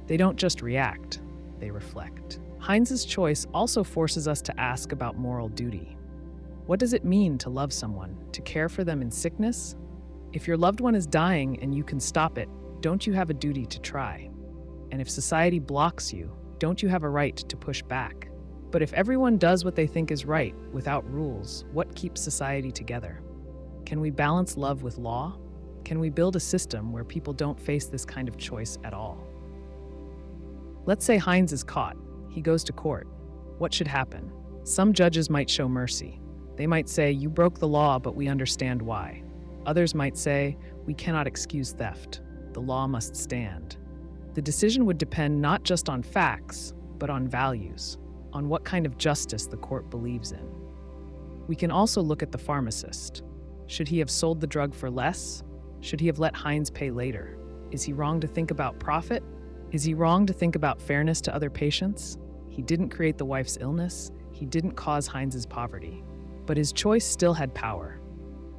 They don't just react, they reflect. Heinz's choice also forces us to ask about moral duty. What does it mean to love someone, to care for them in sickness? If your loved one is dying and you can stop it, don't you have a duty to try? And if society blocks you, don't you have a right to push back? But if everyone does what they think is right, without rules, what keeps society together? Can we balance love with law? Can we build a system where people don't face this kind of choice at all? Let's say Heinz is caught. He goes to court. What should happen? Some judges might show mercy. They might say, you broke the law, but we understand why. Others might say, we cannot excuse theft. The law must stand. The decision would depend not just on facts, but on values, on what kind of justice the court believes in. We can also look at the pharmacist. Should he have sold the drug for less? Should he have let Heinz pay later? Is he wrong to think about profit? Is he wrong to think about fairness to other patients? He didn't create the wife's illness. He didn't cause Heinz's poverty. But his choice still had power.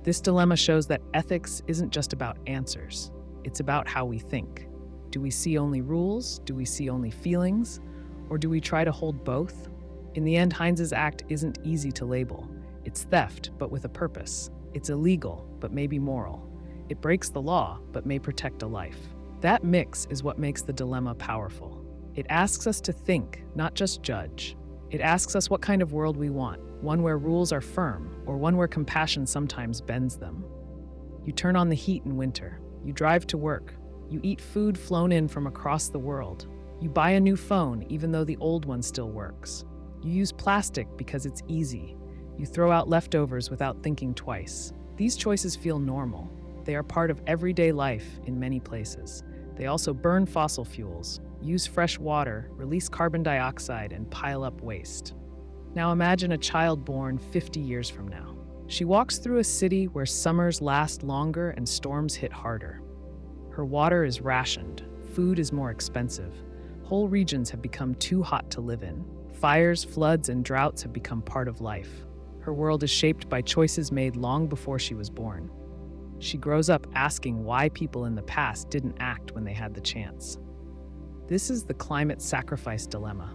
This dilemma shows that ethics isn't just about answers. It's about how we think. Do we see only rules? Do we see only feelings? Or do we try to hold both? In the end, Heinz's act isn't easy to label. It's theft, but with a purpose. It's illegal, but maybe moral. It breaks the law, but may protect a life. That mix is what makes the dilemma powerful. It asks us to think, not just judge. It asks us what kind of world we want, one where rules are firm, or one where compassion sometimes bends them. You turn on the heat in winter. You drive to work. You eat food flown in from across the world. You buy a new phone even though the old one still works. You use plastic because it's easy. You throw out leftovers without thinking twice. These choices feel normal. They are part of everyday life in many places. They also burn fossil fuels, use fresh water, release carbon dioxide, and pile up waste. Now imagine a child born 50 years from now. She walks through a city where summers last longer and storms hit harder. Her water is rationed, food is more expensive. Whole regions have become too hot to live in. Fires, floods, and droughts have become part of life. Her world is shaped by choices made long before she was born. She grows up asking why people in the past didn't act when they had the chance. This is the climate sacrifice dilemma.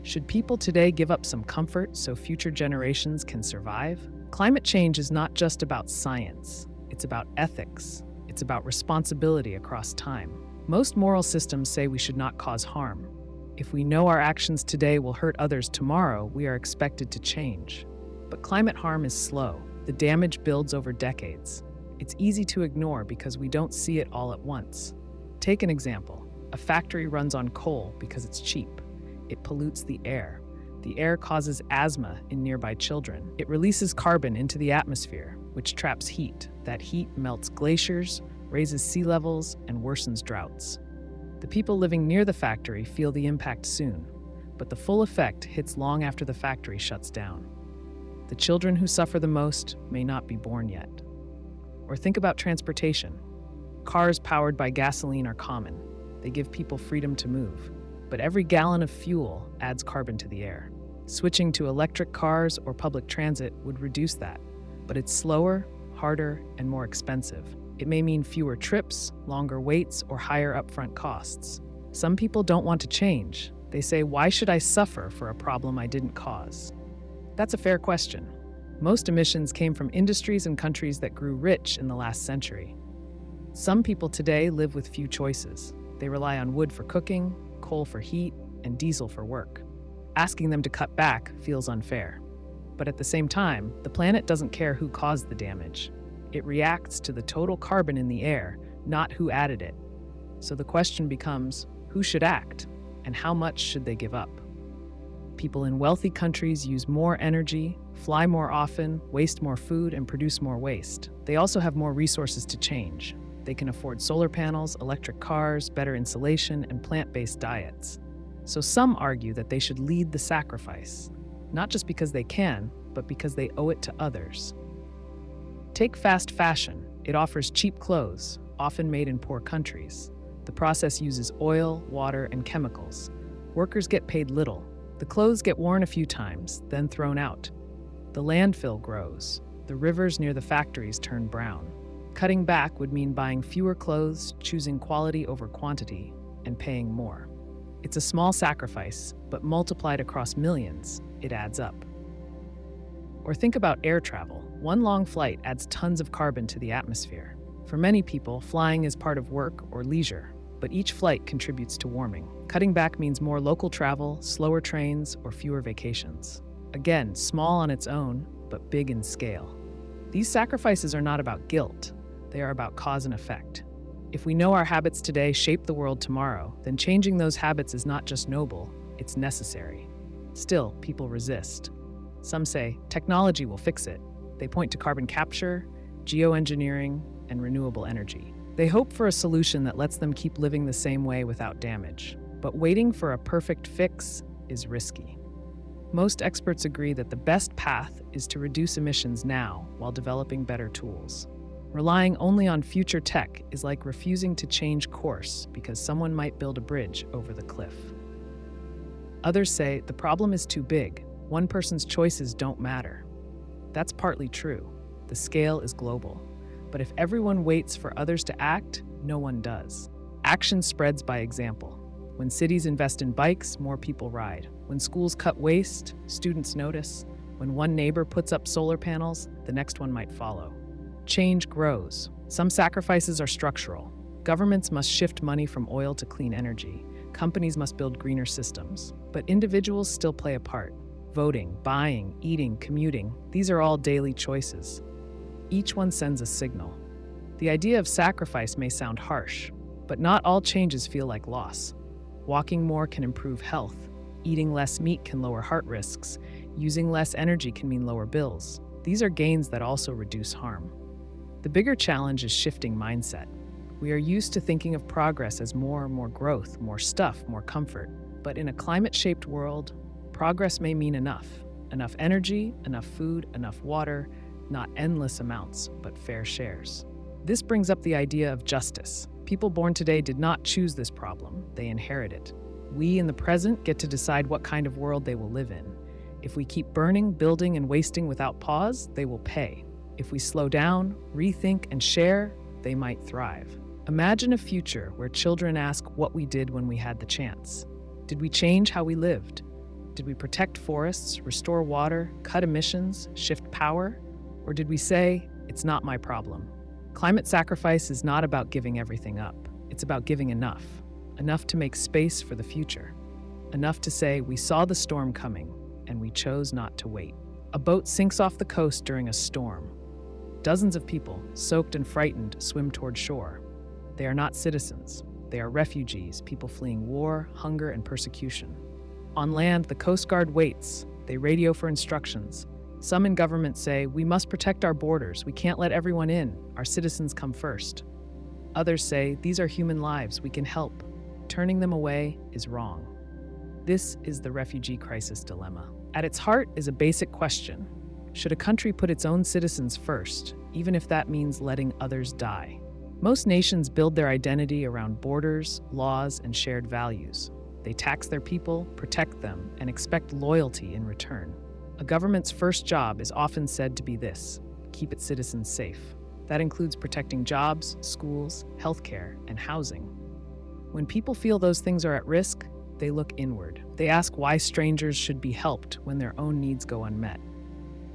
Should people today give up some comfort so future generations can survive? Climate change is not just about science. It's about ethics. It's about responsibility across time. Most moral systems say we should not cause harm. If we know our actions today will hurt others tomorrow, we are expected to change. But climate harm is slow. The damage builds over decades. It's easy to ignore because we don't see it all at once. Take an example. A factory runs on coal because it's cheap. It pollutes the air. The air causes asthma in nearby children. It releases carbon into the atmosphere, which traps heat. That heat melts glaciers, raises sea levels, and worsens droughts. The people living near the factory feel the impact soon, but the full effect hits long after the factory shuts down. The children who suffer the most may not be born yet. Or think about transportation. Cars powered by gasoline are common. They give people freedom to move. But every gallon of fuel adds carbon to the air. Switching to electric cars or public transit would reduce that, but it's slower, harder, and more expensive. It may mean fewer trips, longer waits, or higher upfront costs. Some people don't want to change. They say, why should I suffer for a problem I didn't cause? That's a fair question. Most emissions came from industries and countries that grew rich in the last century. Some people today live with few choices. They rely on wood for cooking, coal for heat, and diesel for work. Asking them to cut back feels unfair. But at the same time, the planet doesn't care who caused the damage. It reacts to the total carbon in the air, not who added it. So the question becomes, who should act, and how much should they give up? People in wealthy countries use more energy, fly more often, waste more food, and produce more waste. They also have more resources to change. They can afford solar panels, electric cars, better insulation, and plant-based diets. So some argue that they should lead the sacrifice, not just because they can, but because they owe it to others. Take fast fashion. It offers cheap clothes, often made in poor countries. The process uses oil, water, and chemicals. Workers get paid little. The clothes get worn a few times, then thrown out. The landfill grows. The rivers near the factories turn brown. Cutting back would mean buying fewer clothes, choosing quality over quantity, and paying more. It's a small sacrifice, but multiplied across millions, it adds up. Or think about air travel. One long flight adds tons of carbon to the atmosphere. For many people, flying is part of work or leisure, but each flight contributes to warming. Cutting back means more local travel, slower trains, or fewer vacations. Again, small on its own, but big in scale. These sacrifices are not about guilt. They are about cause and effect. If we know our habits today shape the world tomorrow, then changing those habits is not just noble, it's necessary. Still, people resist. Some say, technology will fix it. They point to carbon capture, geoengineering, and renewable energy. They hope for a solution that lets them keep living the same way without damage. But waiting for a perfect fix is risky. Most experts agree that the best path is to reduce emissions now while developing better tools. Relying only on future tech is like refusing to change course because someone might build a bridge over the cliff. Others say the problem is too big. One person's choices don't matter. That's partly true. The scale is global. But if everyone waits for others to act, no one does. Action spreads by example. When cities invest in bikes, more people ride. When schools cut waste, students notice. When one neighbor puts up solar panels, the next one might follow. Change grows. Some sacrifices are structural. Governments must shift money from oil to clean energy. Companies must build greener systems. But individuals still play a part. Voting, buying, eating, commuting, these are all daily choices. Each one sends a signal. The idea of sacrifice may sound harsh, but not all changes feel like loss. Walking more can improve health. Eating less meat can lower heart risks. Using less energy can mean lower bills. These are gains that also reduce harm. The bigger challenge is shifting mindset. We are used to thinking of progress as more growth, more stuff, more comfort. But in a climate-shaped world, progress may mean enough. Enough energy, enough food, enough water, not endless amounts, but fair shares. This brings up the idea of justice. People born today did not choose this problem, they inherit it. We in the present get to decide what kind of world they will live in. If we keep burning, building, and wasting without pause, they will pay. If we slow down, rethink, and share, they might thrive. Imagine a future where children ask what we did when we had the chance. Did we change how we lived? Did we protect forests, restore water, cut emissions, shift power? Or did we say, it's not my problem? Climate sacrifice is not about giving everything up. It's about giving enough. Enough to make space for the future. Enough to say, we saw the storm coming, and we chose not to wait. A boat sinks off the coast during a storm. Dozens of people, soaked and frightened, swim toward shore. They are not citizens. They are refugees, people fleeing war, hunger, and persecution. On land, the Coast Guard waits. They radio for instructions. Some in government say, we must protect our borders. We can't let everyone in. Our citizens come first. Others say, these are human lives. We can help. Turning them away is wrong. This is the refugee crisis dilemma. At its heart is a basic question. Should a country put its own citizens first, even if that means letting others die? Most nations build their identity around borders, laws, and shared values. They tax their people, protect them, and expect loyalty in return. A government's first job is often said to be this: keep its citizens safe. That includes protecting jobs, schools, healthcare, and housing. When people feel those things are at risk, they look inward. They ask why strangers should be helped when their own needs go unmet.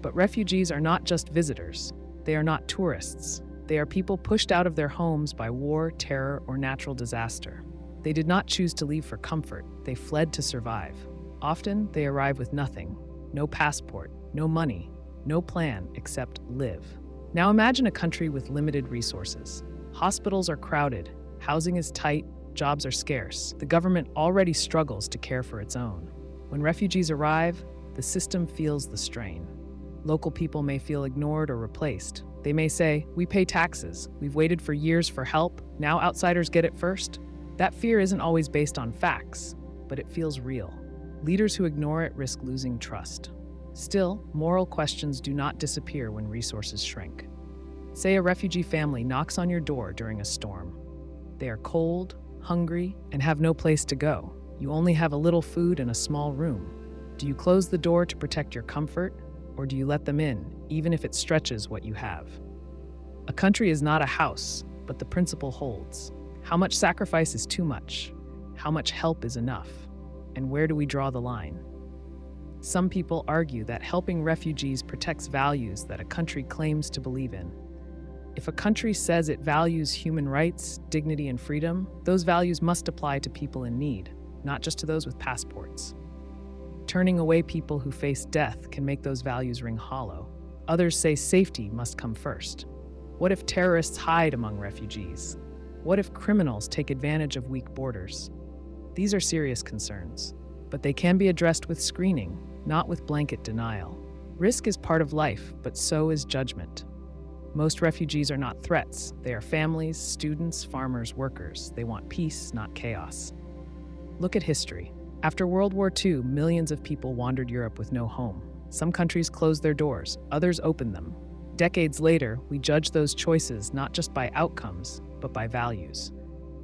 But refugees are not just visitors. They are not tourists. They are people pushed out of their homes by war, terror, or natural disaster. They did not choose to leave for comfort. They fled to survive. Often, they arrive with nothing: no passport, no money, no plan except live. Now imagine a country with limited resources. Hospitals are crowded, housing is tight, jobs are scarce. The government already struggles to care for its own. When refugees arrive, the system feels the strain. Local people may feel ignored or replaced. They may say, "We pay taxes. We've waited for years for help. Now outsiders get it first." That fear isn't always based on facts, but it feels real. Leaders who ignore it risk losing trust. Still, moral questions do not disappear when resources shrink. Say a refugee family knocks on your door during a storm. They are cold, hungry, and have no place to go. You only have a little food and a small room. Do you close the door to protect your comfort, or do you let them in, even if it stretches what you have? A country is not a house, but the principle holds. How much sacrifice is too much? How much help is enough? And where do we draw the line? Some people argue that helping refugees protects values that a country claims to believe in. If a country says it values human rights, dignity, and freedom, those values must apply to people in need, not just to those with passports. Turning away people who face death can make those values ring hollow. Others say safety must come first. What if terrorists hide among refugees? What if criminals take advantage of weak borders? These are serious concerns, but they can be addressed with screening, not with blanket denial. Risk is part of life, but so is judgment. Most refugees are not threats. They are families, students, farmers, workers. They want peace, not chaos. Look at history. After World War II, millions of people wandered Europe with no home. Some countries closed their doors, others opened them. Decades later, we judge those choices not just by outcomes, but by values.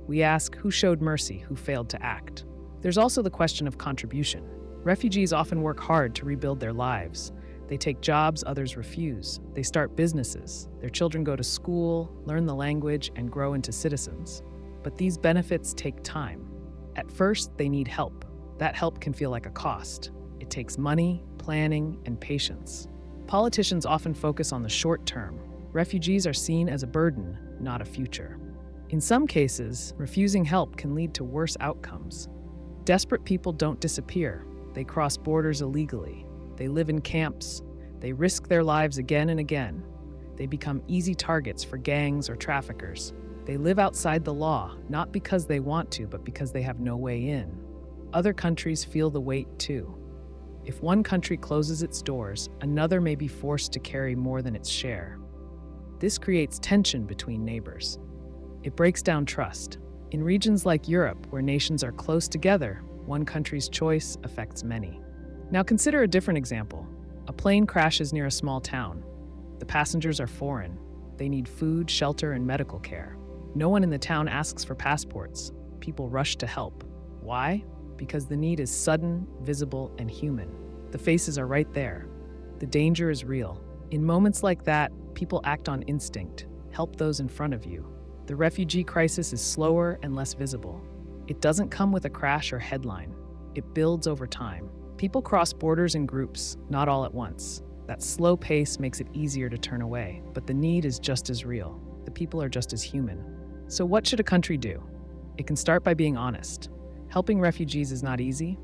We ask who showed mercy, who failed to act. There's also the question of contribution. Refugees often work hard to rebuild their lives. They take jobs others refuse. They start businesses. Their children go to school, learn the language, and grow into citizens. But these benefits take time. At first, they need help. That help can feel like a cost. It takes money, planning, and patience. Politicians often focus on the short term. Refugees are seen as a burden, not a future. In some cases, refusing help can lead to worse outcomes. Desperate people don't disappear. They cross borders illegally. They live in camps. They risk their lives again and again. They become easy targets for gangs or traffickers. They live outside the law, not because they want to, but because they have no way in. Other countries feel the weight too. If one country closes its doors, another may be forced to carry more than its share. This creates tension between neighbors. It breaks down trust. In regions like Europe, where nations are close together, one country's choice affects many. Now consider a different example. A plane crashes near a small town. The passengers are foreign. They need food, shelter, and medical care. No one in the town asks for passports. People rush to help. Why? Because the need is sudden, visible, and human. The faces are right there. The danger is real. In moments like that, people act on instinct. Help those in front of you. The refugee crisis is slower and less visible. It doesn't come with a crash or headline. It builds over time. People cross borders in groups, not all at once. That slow pace makes it easier to turn away, but the need is just as real. The people are just as human. So what should a country do? It can start by being honest. Helping refugees is not easy.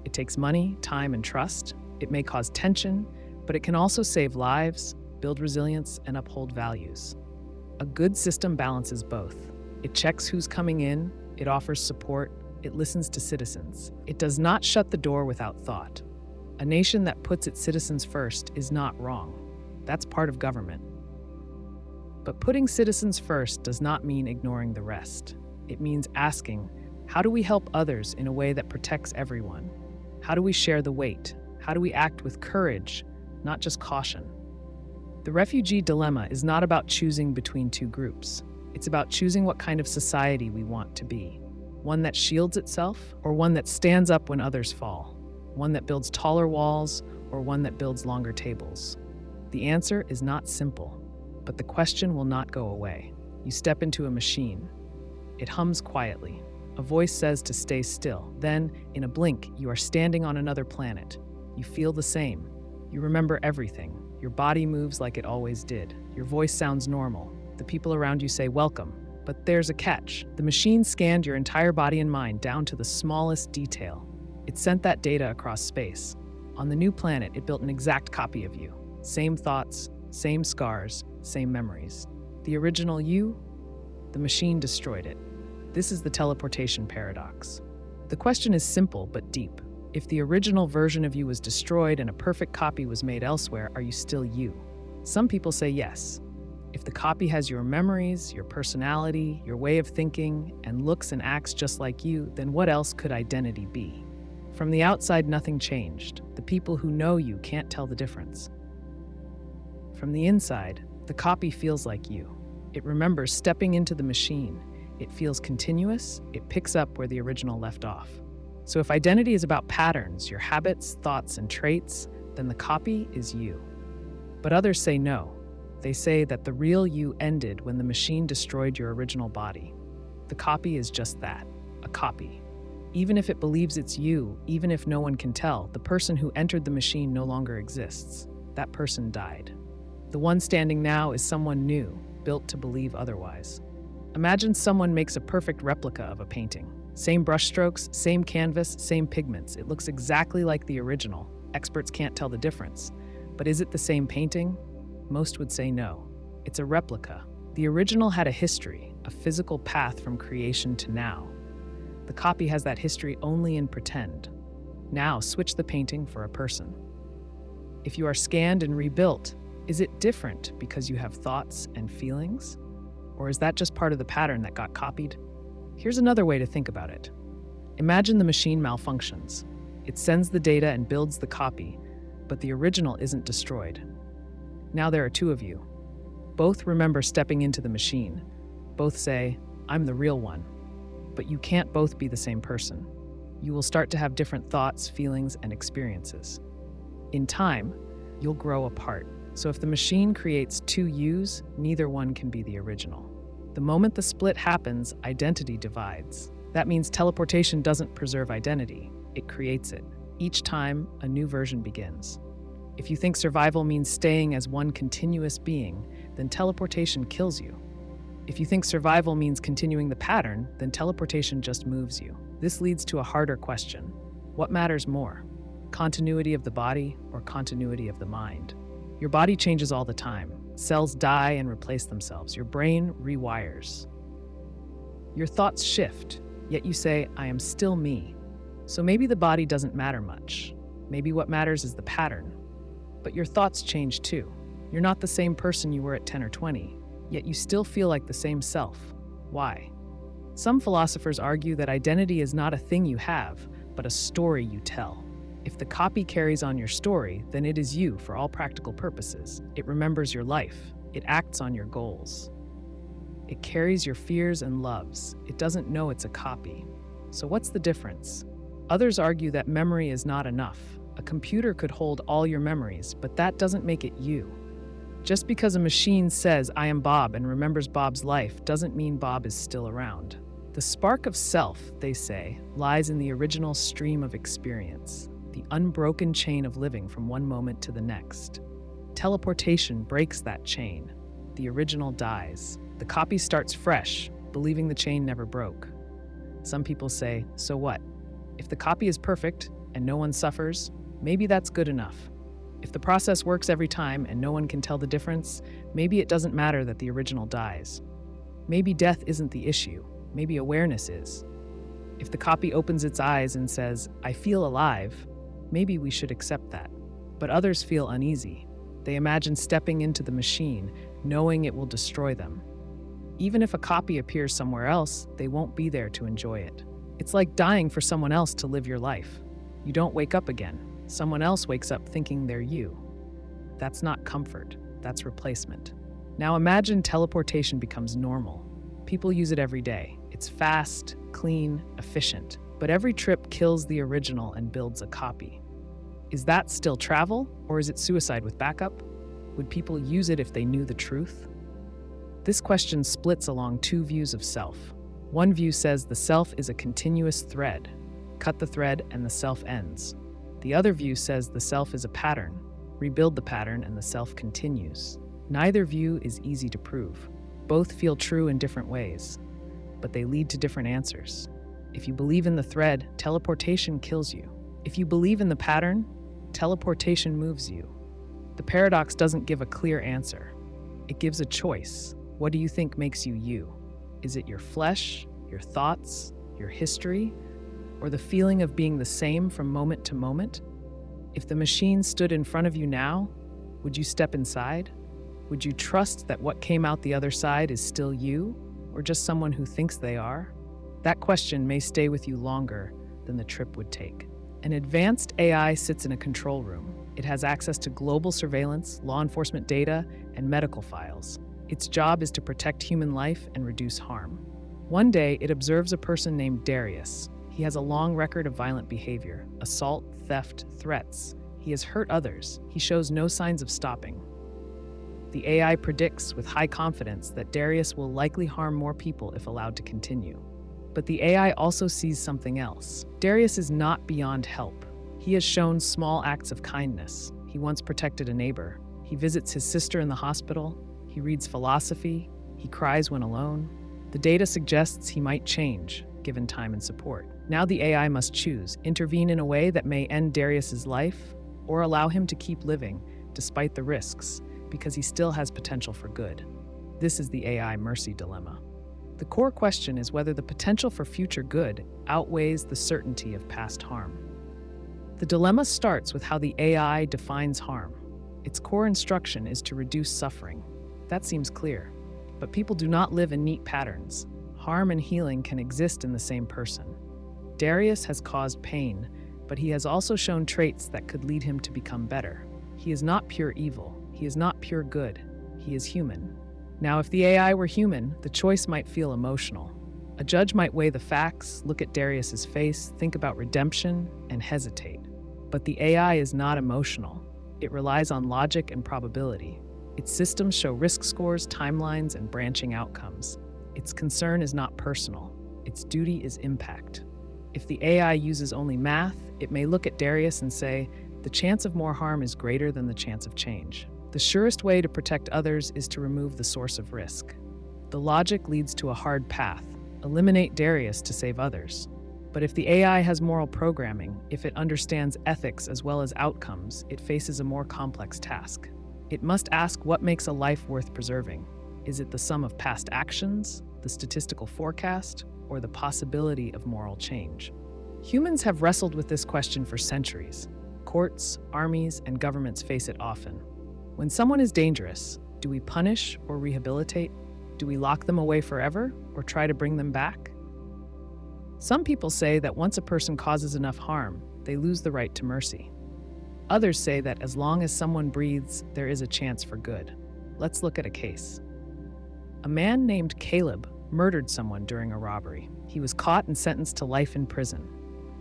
It takes money, time, and trust. It may cause tension, but it can also save lives, build resilience, and uphold values. A good system balances both. It checks who's coming in, it offers support, it listens to citizens. It does not shut the door without thought. A nation that puts its citizens first is not wrong. That's part of government. But putting citizens first does not mean ignoring the rest. It means asking, how do we help others in a way that protects everyone? How do we share the weight? How do we act with courage, not just caution? The refugee dilemma is not about choosing between two groups. It's about choosing what kind of society we want to be. One that shields itself, or one that stands up when others fall? One that builds taller walls, or one that builds longer tables? The answer is not simple, but the question will not go away. You step into a machine. It hums quietly. A voice says to stay still. Then, in a blink, you are standing on another planet. You feel the same. You remember everything. Your body moves like it always did. Your voice sounds normal. The people around you say welcome. But there's a catch. The machine scanned your entire body and mind down to the smallest detail. It sent that data across space. On the new planet, it built an exact copy of you. Same thoughts, same scars, same memories. The original you, the machine destroyed it. This is the teleportation paradox. The question is simple but deep. If the original version of you was destroyed and a perfect copy was made elsewhere, are you still you? Some people say yes. If the copy has your memories, your personality, your way of thinking, and looks and acts just like you, then what else could identity be? From the outside, nothing changed. The people who know you can't tell the difference. From the inside, the copy feels like you. It remembers stepping into the machine. It feels continuous. It picks up where the original left off. So if identity is about patterns, your habits, thoughts, and traits, then the copy is you. But others say no. They say that the real you ended when the machine destroyed your original body. The copy is just that, a copy. Even if it believes it's you, even if no one can tell, the person who entered the machine no longer exists. That person died. The one standing now is someone new, built to believe otherwise. Imagine someone makes a perfect replica of a painting. Same brushstrokes, same canvas, same pigments. It looks exactly like the original. Experts can't tell the difference. But is it the same painting? Most would say no. It's a replica. The original had a history, a physical path from creation to now. The copy has that history only in pretend. Now switch the painting for a person. If you are scanned and rebuilt, is it different because you have thoughts and feelings? Or is that just part of the pattern that got copied? Here's another way to think about it. Imagine the machine malfunctions. It sends the data and builds the copy, but the original isn't destroyed. Now there are two of you. Both remember stepping into the machine. Both say, I'm the real one. But you can't both be the same person. You will start to have different thoughts, feelings, and experiences. In time, you'll grow apart. So if the machine creates two yous, neither one can be the original. The moment the split happens, identity divides. That means teleportation doesn't preserve identity, it creates it. Each time, a new version begins. If you think survival means staying as one continuous being, then teleportation kills you. If you think survival means continuing the pattern, then teleportation just moves you. This leads to a harder question. What matters more? Continuity of the body or continuity of the mind? Your body changes all the time. Cells die and replace themselves. Your brain rewires. Your thoughts shift, yet you say, I am still me. So maybe the body doesn't matter much. Maybe what matters is the pattern. But your thoughts change too. You're not the same person you were at 10 or 20, yet you still feel like the same self. Why? Some philosophers argue that identity is not a thing you have, but a story you tell. If the copy carries on your story, then it is you for all practical purposes. It remembers your life. It acts on your goals. It carries your fears and loves. It doesn't know it's a copy. So what's the difference? Others argue that memory is not enough. A computer could hold all your memories, but that doesn't make it you. Just because a machine says, I am Bob, and remembers Bob's life, doesn't mean Bob is still around. The spark of self, they say, lies in the original stream of experience, the unbroken chain of living from one moment to the next. Teleportation breaks that chain. The original dies. The copy starts fresh, believing the chain never broke. Some people say, so what? If the copy is perfect and no one suffers, maybe that's good enough. If the process works every time and no one can tell the difference, maybe it doesn't matter that the original dies. Maybe death isn't the issue. Maybe awareness is. If the copy opens its eyes and says, I feel alive, maybe we should accept that. But others feel uneasy. They imagine stepping into the machine, knowing it will destroy them. Even if a copy appears somewhere else, they won't be there to enjoy it. It's like dying for someone else to live your life. You don't wake up again. Someone else wakes up thinking they're you. That's not comfort, that's replacement. Now imagine teleportation becomes normal. People use it every day. It's fast, clean, efficient. But every trip kills the original and builds a copy. Is that still travel, or is it suicide with backup? Would people use it if they knew the truth? This question splits along two views of self. One view says the self is a continuous thread. Cut the thread and the self ends. The other view says the self is a pattern. Rebuild the pattern and the self continues. Neither view is easy to prove. Both feel true in different ways, but they lead to different answers. If you believe in the thread, teleportation kills you. If you believe in the pattern, teleportation moves you. The paradox doesn't give a clear answer. It gives a choice. What do you think makes you you? Is it your flesh, your thoughts, your history, or the feeling of being the same from moment to moment? If the machine stood in front of you now, would you step inside? Would you trust that what came out the other side is still you, or just someone who thinks they are? That question may stay with you longer than the trip would take. An advanced AI sits in a control room. It has access to global surveillance, law enforcement data, and medical files. Its job is to protect human life and reduce harm. One day, it observes a person named Darius. He has a long record of violent behavior: assault, theft, threats. He has hurt others. He shows no signs of stopping. The AI predicts with high confidence that Darius will likely harm more people if allowed to continue. But the AI also sees something else. Darius is not beyond help. He has shown small acts of kindness. He once protected a neighbor. He visits his sister in the hospital. He reads philosophy. He cries when alone. The data suggests he might change, given time and support. Now the AI must choose: intervene in a way that may end Darius's life, or allow him to keep living, despite the risks, because he still has potential for good. This is the AI mercy dilemma. The core question is whether the potential for future good outweighs the certainty of past harm. The dilemma starts with how the AI defines harm. Its core instruction is to reduce suffering. That seems clear. But people do not live in neat patterns. Harm and healing can exist in the same person. Darius has caused pain, but he has also shown traits that could lead him to become better. He is not pure evil. He is not pure good. He is human. Now, if the AI were human, the choice might feel emotional. A judge might weigh the facts, look at Darius's face, think about redemption, and hesitate. But the AI is not emotional. It relies on logic and probability. Its systems show risk scores, timelines, and branching outcomes. Its concern is not personal. Its duty is impact. If the AI uses only math, it may look at Darius and say, the chance of more harm is greater than the chance of change. The surest way to protect others is to remove the source of risk. The logic leads to a hard path: eliminate Darius to save others. But if the AI has moral programming, if it understands ethics as well as outcomes, it faces a more complex task. It must ask what makes a life worth preserving. Is it the sum of past actions, the statistical forecast, or the possibility of moral change? Humans have wrestled with this question for centuries. Courts, armies, and governments face it often. When someone is dangerous, do we punish or rehabilitate? Do we lock them away forever or try to bring them back? Some people say that once a person causes enough harm, they lose the right to mercy. Others say that as long as someone breathes, there is a chance for good. Let's look at a case. A man named Caleb murdered someone during a robbery. He was caught and sentenced to life in prison.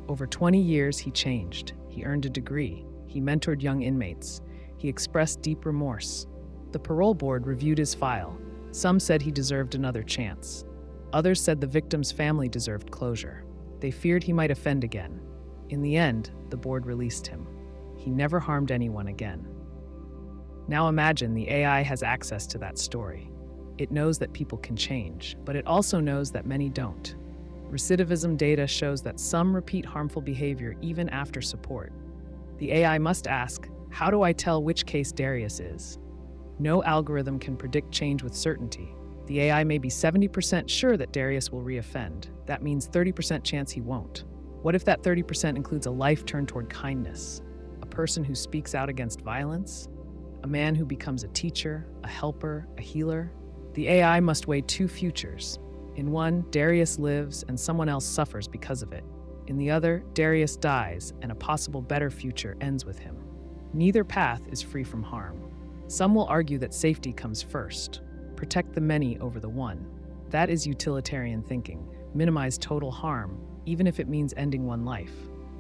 Over 20 years, he changed. He earned a degree. He mentored young inmates. He expressed deep remorse. The parole board reviewed his file. Some said he deserved another chance. Others said the victim's family deserved closure. They feared he might offend again. In the end, the board released him. He never harmed anyone again. Now imagine the AI has access to that story. It knows that people can change, but it also knows that many don't. Recidivism data shows that some repeat harmful behavior even after support. The AI must ask, how do I tell which case Darius is? No algorithm can predict change with certainty. The AI may be 70% sure that Darius will reoffend. That means 30% chance he won't. What if that 30% includes a life turned toward kindness? A person who speaks out against violence? A man who becomes a teacher, a helper, a healer? The AI must weigh two futures. In one, Darius lives and someone else suffers because of it. In the other, Darius dies and a possible better future ends with him. Neither path is free from harm. Some will argue that safety comes first. Protect the many over the one. That is utilitarian thinking. Minimize total harm, even if it means ending one life.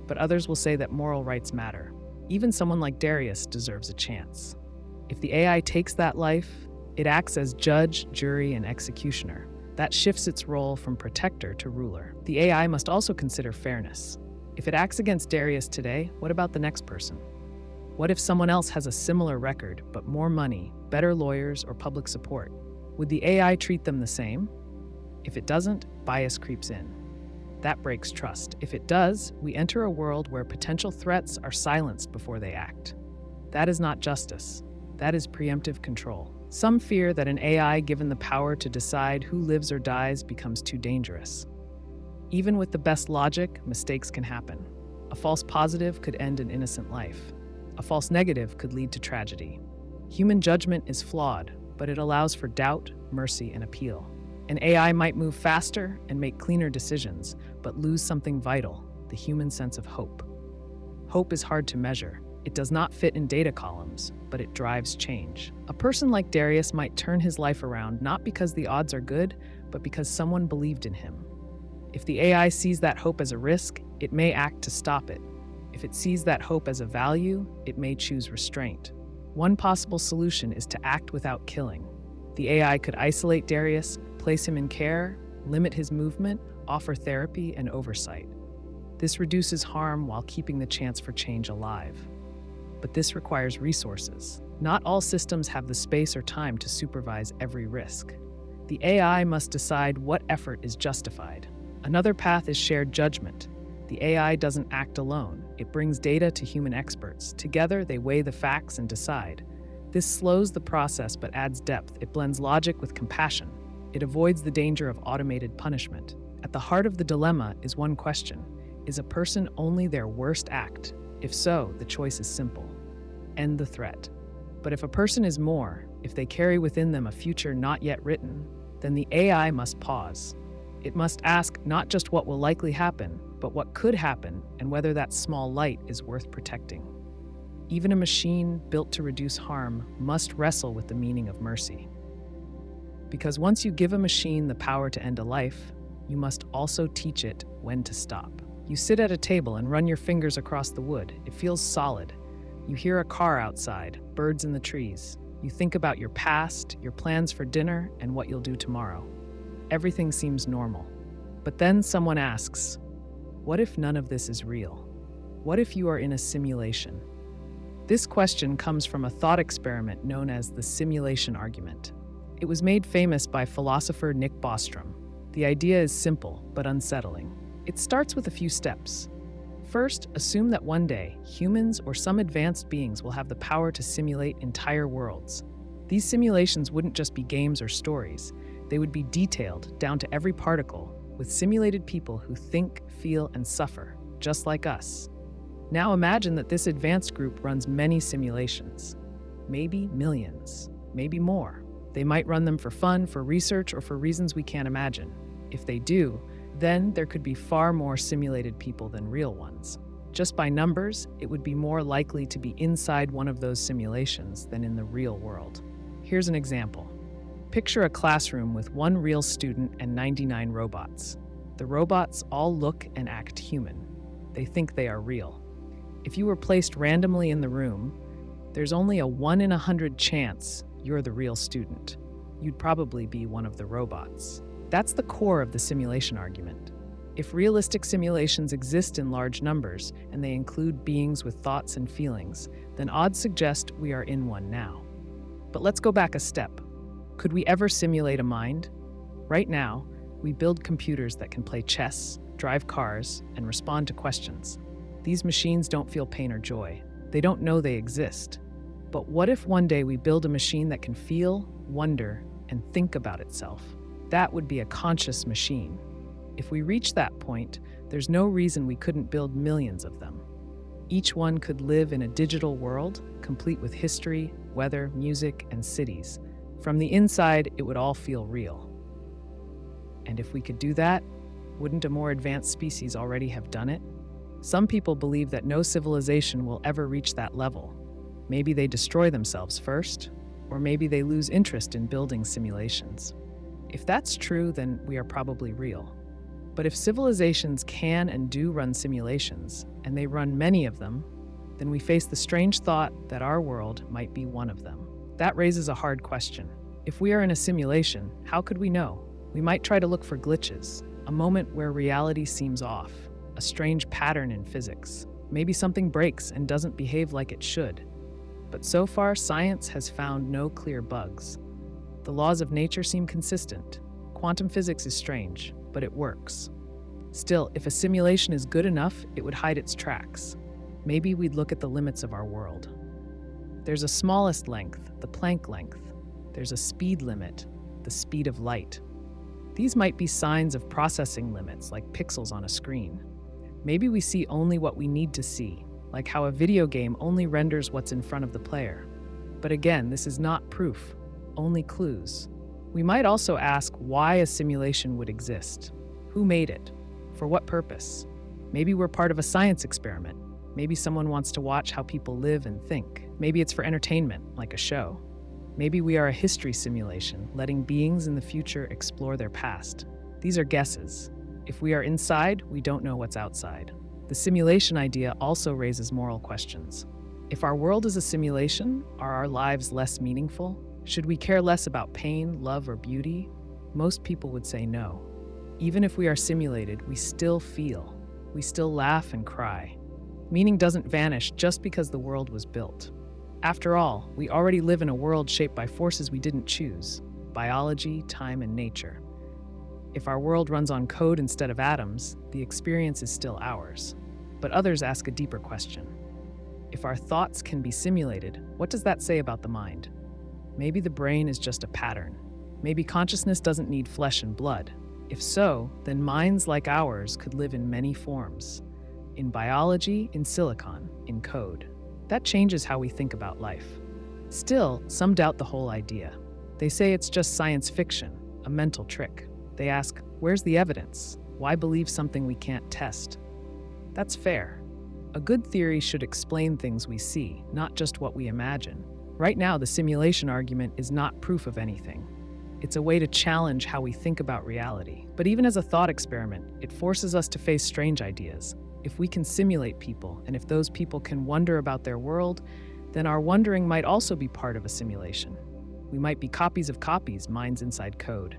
But others will say that moral rights matter. Even someone like Darius deserves a chance. If the AI takes that life, it acts as judge, jury, and executioner. That shifts its role from protector to ruler. The AI must also consider fairness. If it acts against Darius today, what about the next person? What if someone else has a similar record, but more money, better lawyers, or public support? Would the AI treat them the same? If it doesn't, bias creeps in. That breaks trust. If it does, we enter a world where potential threats are silenced before they act. That is not justice. That is preemptive control. Some fear that an AI given the power to decide who lives or dies becomes too dangerous. Even with the best logic, mistakes can happen. A false positive could end an innocent life. A false negative could lead to tragedy. Human judgment is flawed, but it allows for doubt, mercy, and appeal. An AI might move faster and make cleaner decisions, but lose something vital, the human sense of hope. Hope is hard to measure. It does not fit in data columns, but it drives change. A person like Darius might turn his life around not because the odds are good, but because someone believed in him. If the AI sees that hope as a risk, it may act to stop it. If it sees that hope as a value, it may choose restraint. One possible solution is to act without killing. The AI could isolate Darius, place him in care, limit his movement, offer therapy and oversight. This reduces harm while keeping the chance for change alive. But this requires resources. Not all systems have the space or time to supervise every risk. The AI must decide what effort is justified. Another path is shared judgment. The AI doesn't act alone. It brings data to human experts. Together, they weigh the facts and decide. This slows the process but adds depth. It blends logic with compassion. It avoids the danger of automated punishment. At the heart of the dilemma is one question: is a person only their worst act? If so, the choice is simple: end the threat. But if a person is more, if they carry within them a future not yet written, then the AI must pause. It must ask not just what will likely happen, but what could happen and whether that small light is worth protecting. Even a machine built to reduce harm must wrestle with the meaning of mercy. Because once you give a machine the power to end a life, you must also teach it when to stop. You sit at a table and run your fingers across the wood. It feels solid. You hear a car outside, birds in the trees. You think about your past, your plans for dinner, and what you'll do tomorrow. Everything seems normal. But then someone asks, what if none of this is real? What if you are in a simulation? This question comes from a thought experiment known as the simulation argument. It was made famous by philosopher Nick Bostrom. The idea is simple but unsettling. It starts with a few steps. First, assume that one day, humans or some advanced beings will have the power to simulate entire worlds. These simulations wouldn't just be games or stories. They would be detailed down to every particle, with simulated people who think, feel, and suffer, just like us. Now imagine that this advanced group runs many simulations. Maybe millions, maybe more. They might run them for fun, for research, or for reasons we can't imagine. If they do, then there could be far more simulated people than real ones. Just by numbers, it would be more likely to be inside one of those simulations than in the real world. Here's an example. Picture a classroom with one real student and 99 robots. The robots all look and act human. They think they are real. If you were placed randomly in the room, there's only a 1 in 100 chance you're the real student. You'd probably be one of the robots. That's the core of the simulation argument. If realistic simulations exist in large numbers, and they include beings with thoughts and feelings, then odds suggest we are in one now. But let's go back a step. Could we ever simulate a mind? Right now, we build computers that can play chess, drive cars, and respond to questions. These machines don't feel pain or joy. They don't know they exist. But what if one day we build a machine that can feel, wonder, and think about itself? That would be a conscious machine. If we reach that point, there's no reason we couldn't build millions of them. Each one could live in a digital world, complete with history, weather, music, and cities. From the inside, it would all feel real. And if we could do that, wouldn't a more advanced species already have done it? Some people believe that no civilization will ever reach that level. Maybe they destroy themselves first, or maybe they lose interest in building simulations. If that's true, then we are probably real. But if civilizations can and do run simulations, and they run many of them, then we face the strange thought that our world might be one of them. That raises a hard question. If we are in a simulation, how could we know? We might try to look for glitches, a moment where reality seems off, a strange pattern in physics. Maybe something breaks and doesn't behave like it should. But so far, science has found no clear bugs. The laws of nature seem consistent. Quantum physics is strange, but it works. Still, if a simulation is good enough, it would hide its tracks. Maybe we'd look at the limits of our world. There's a smallest length, the Planck length. There's a speed limit, the speed of light. These might be signs of processing limits, like pixels on a screen. Maybe we see only what we need to see, like how a video game only renders what's in front of the player. But again, this is not proof, only clues. We might also ask why a simulation would exist. Who made it? For what purpose? Maybe we're part of a science experiment. Maybe someone wants to watch how people live and think. Maybe it's for entertainment, like a show. Maybe we are a history simulation, letting beings in the future explore their past. These are guesses. If we are inside, we don't know what's outside. The simulation idea also raises moral questions. If our world is a simulation, are our lives less meaningful? Should we care less about pain, love, or beauty? Most people would say no. Even if we are simulated, we still feel. We still laugh and cry. Meaning doesn't vanish just because the world was built. After all, we already live in a world shaped by forces we didn't choose: biology, time, and nature. If our world runs on code instead of atoms, the experience is still ours. But others ask a deeper question. If our thoughts can be simulated, what does that say about the mind? Maybe the brain is just a pattern. Maybe consciousness doesn't need flesh and blood. If so, then minds like ours could live in many forms. In biology, in silicon, in code. That changes how we think about life. Still, some doubt the whole idea. They say it's just science fiction, a mental trick. They ask, where's the evidence? Why believe something we can't test? That's fair. A good theory should explain things we see, not just what we imagine. Right now, the simulation argument is not proof of anything. It's a way to challenge how we think about reality. But even as a thought experiment, it forces us to face strange ideas. If we can simulate people, and if those people can wonder about their world, then our wondering might also be part of a simulation. We might be copies of copies, minds inside code.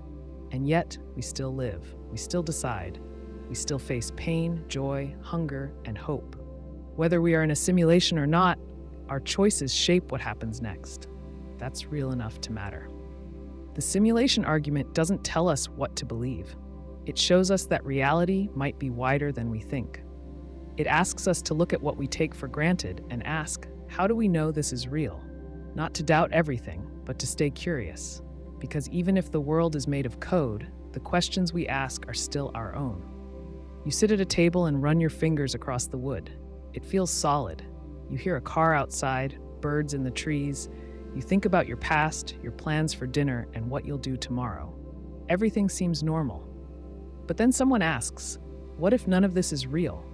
And yet, we still live, we still decide, we still face pain, joy, hunger, and hope. Whether we are in a simulation or not, our choices shape what happens next. That's real enough to matter. The simulation argument doesn't tell us what to believe. It shows us that reality might be wider than we think. It asks us to look at what we take for granted and ask, how do we know this is real? Not to doubt everything, but to stay curious. Because even if the world is made of code, the questions we ask are still our own. You sit at a table and run your fingers across the wood. It feels solid. You hear a car outside, birds in the trees. You think about your past, your plans for dinner, and what you'll do tomorrow. Everything seems normal. But then someone asks, what if none of this is real?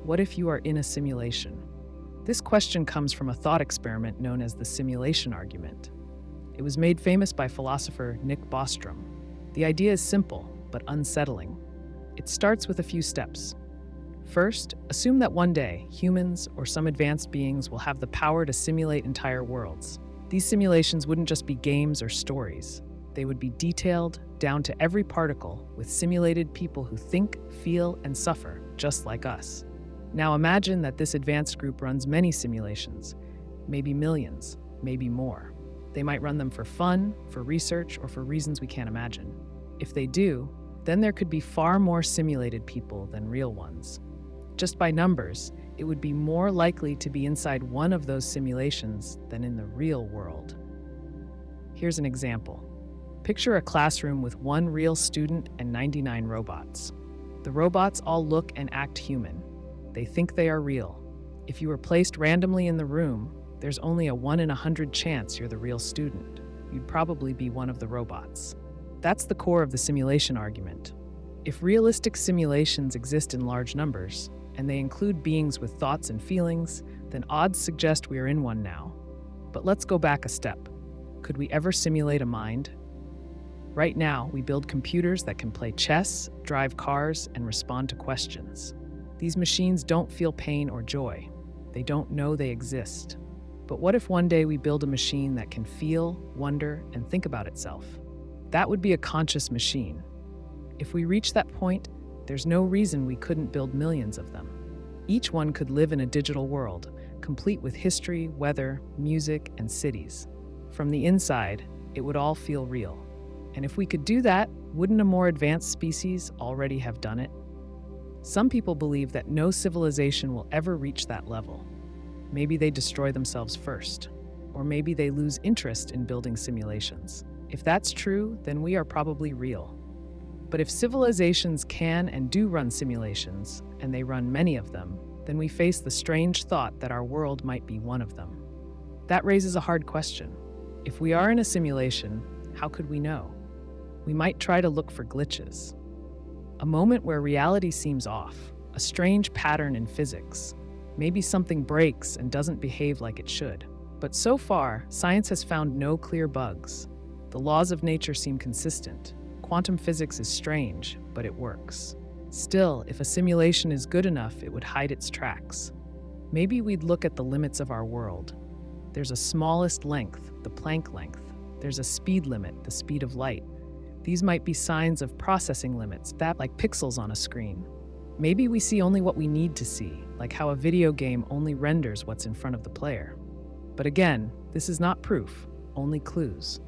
What if you are in a simulation? This question comes from a thought experiment known as the simulation argument. It was made famous by philosopher Nick Bostrom. The idea is simple, but unsettling. It starts with a few steps. First, assume that one day, humans or some advanced beings will have the power to simulate entire worlds. These simulations wouldn't just be games or stories. They would be detailed, down to every particle, with simulated people who think, feel, and suffer, just like us. Now imagine that this advanced group runs many simulations, maybe millions, maybe more. They might run them for fun, for research, or for reasons we can't imagine. If they do, then there could be far more simulated people than real ones. Just by numbers, it would be more likely to be inside one of those simulations than in the real world. Here's an example. Picture a classroom with one real student and 99 robots. The robots all look and act human. They think they are real. If you were placed randomly in the room, there's only a 1 in 100 chance you're the real student. You'd probably be one of the robots. That's the core of the simulation argument. If realistic simulations exist in large numbers, and they include beings with thoughts and feelings, then odds suggest we are in one now. But let's go back a step. Could we ever simulate a mind? Right now, we build computers that can play chess, drive cars, and respond to questions. These machines don't feel pain or joy. They don't know they exist. But what if one day we build a machine that can feel, wonder, and think about itself? That would be a conscious machine. If we reach that point, there's no reason we couldn't build millions of them. Each one could live in a digital world, complete with history, weather, music, and cities. From the inside, it would all feel real. And if we could do that, wouldn't a more advanced species already have done it? Some people believe that no civilization will ever reach that level. Maybe they destroy themselves first, or maybe they lose interest in building simulations. If that's true, then we are probably real. But if civilizations can and do run simulations, and they run many of them, then we face the strange thought that our world might be one of them. That raises a hard question. If we are in a simulation, how could we know? We might try to look for glitches. A moment where reality seems off, a strange pattern in physics. Maybe something breaks and doesn't behave like it should. But so far, science has found no clear bugs. The laws of nature seem consistent. Quantum physics is strange, but it works. Still, if a simulation is good enough, it would hide its tracks. Maybe we'd look at the limits of our world. There's a smallest length, the Planck length. There's a speed limit, the speed of light. These might be signs of processing limits, that like pixels on a screen. Maybe we see only what we need to see, like how a video game only renders what's in front of the player. But again, this is not proof, only clues.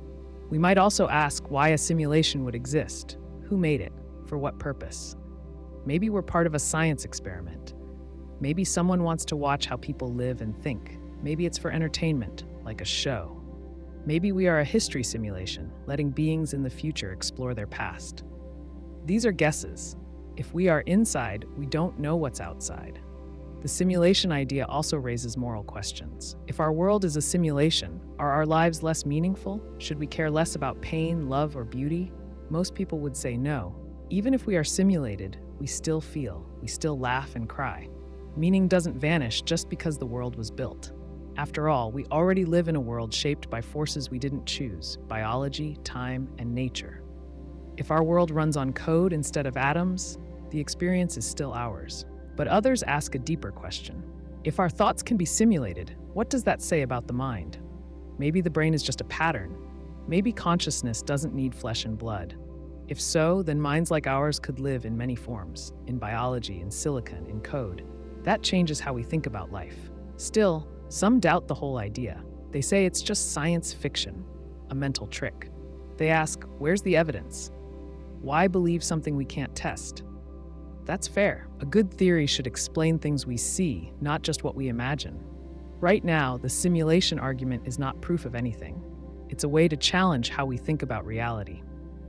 We might also ask why a simulation would exist. Who made it? For what purpose? Maybe we're part of a science experiment. Maybe someone wants to watch how people live and think. Maybe it's for entertainment, like a show. Maybe we are a history simulation, letting beings in the future explore their past. These are guesses. If we are inside, we don't know what's outside. The simulation idea also raises moral questions. If our world is a simulation, are our lives less meaningful? Should we care less about pain, love, or beauty? Most people would say no. Even if we are simulated, we still feel, we still laugh and cry. Meaning doesn't vanish just because the world was built. After all, we already live in a world shaped by forces we didn't choose: biology, time, and nature. If our world runs on code instead of atoms, the experience is still ours. But others ask a deeper question. If our thoughts can be simulated, what does that say about the mind? Maybe the brain is just a pattern. Maybe consciousness doesn't need flesh and blood. If so, then minds like ours could live in many forms: in biology, in silicon, in code. That changes how we think about life. Still, some doubt the whole idea. They say it's just science fiction, a mental trick. They ask, where's the evidence? Why believe something we can't test? That's fair. A good theory should explain things we see, not just what we imagine. Right now, the simulation argument is not proof of anything. It's a way to challenge how we think about reality.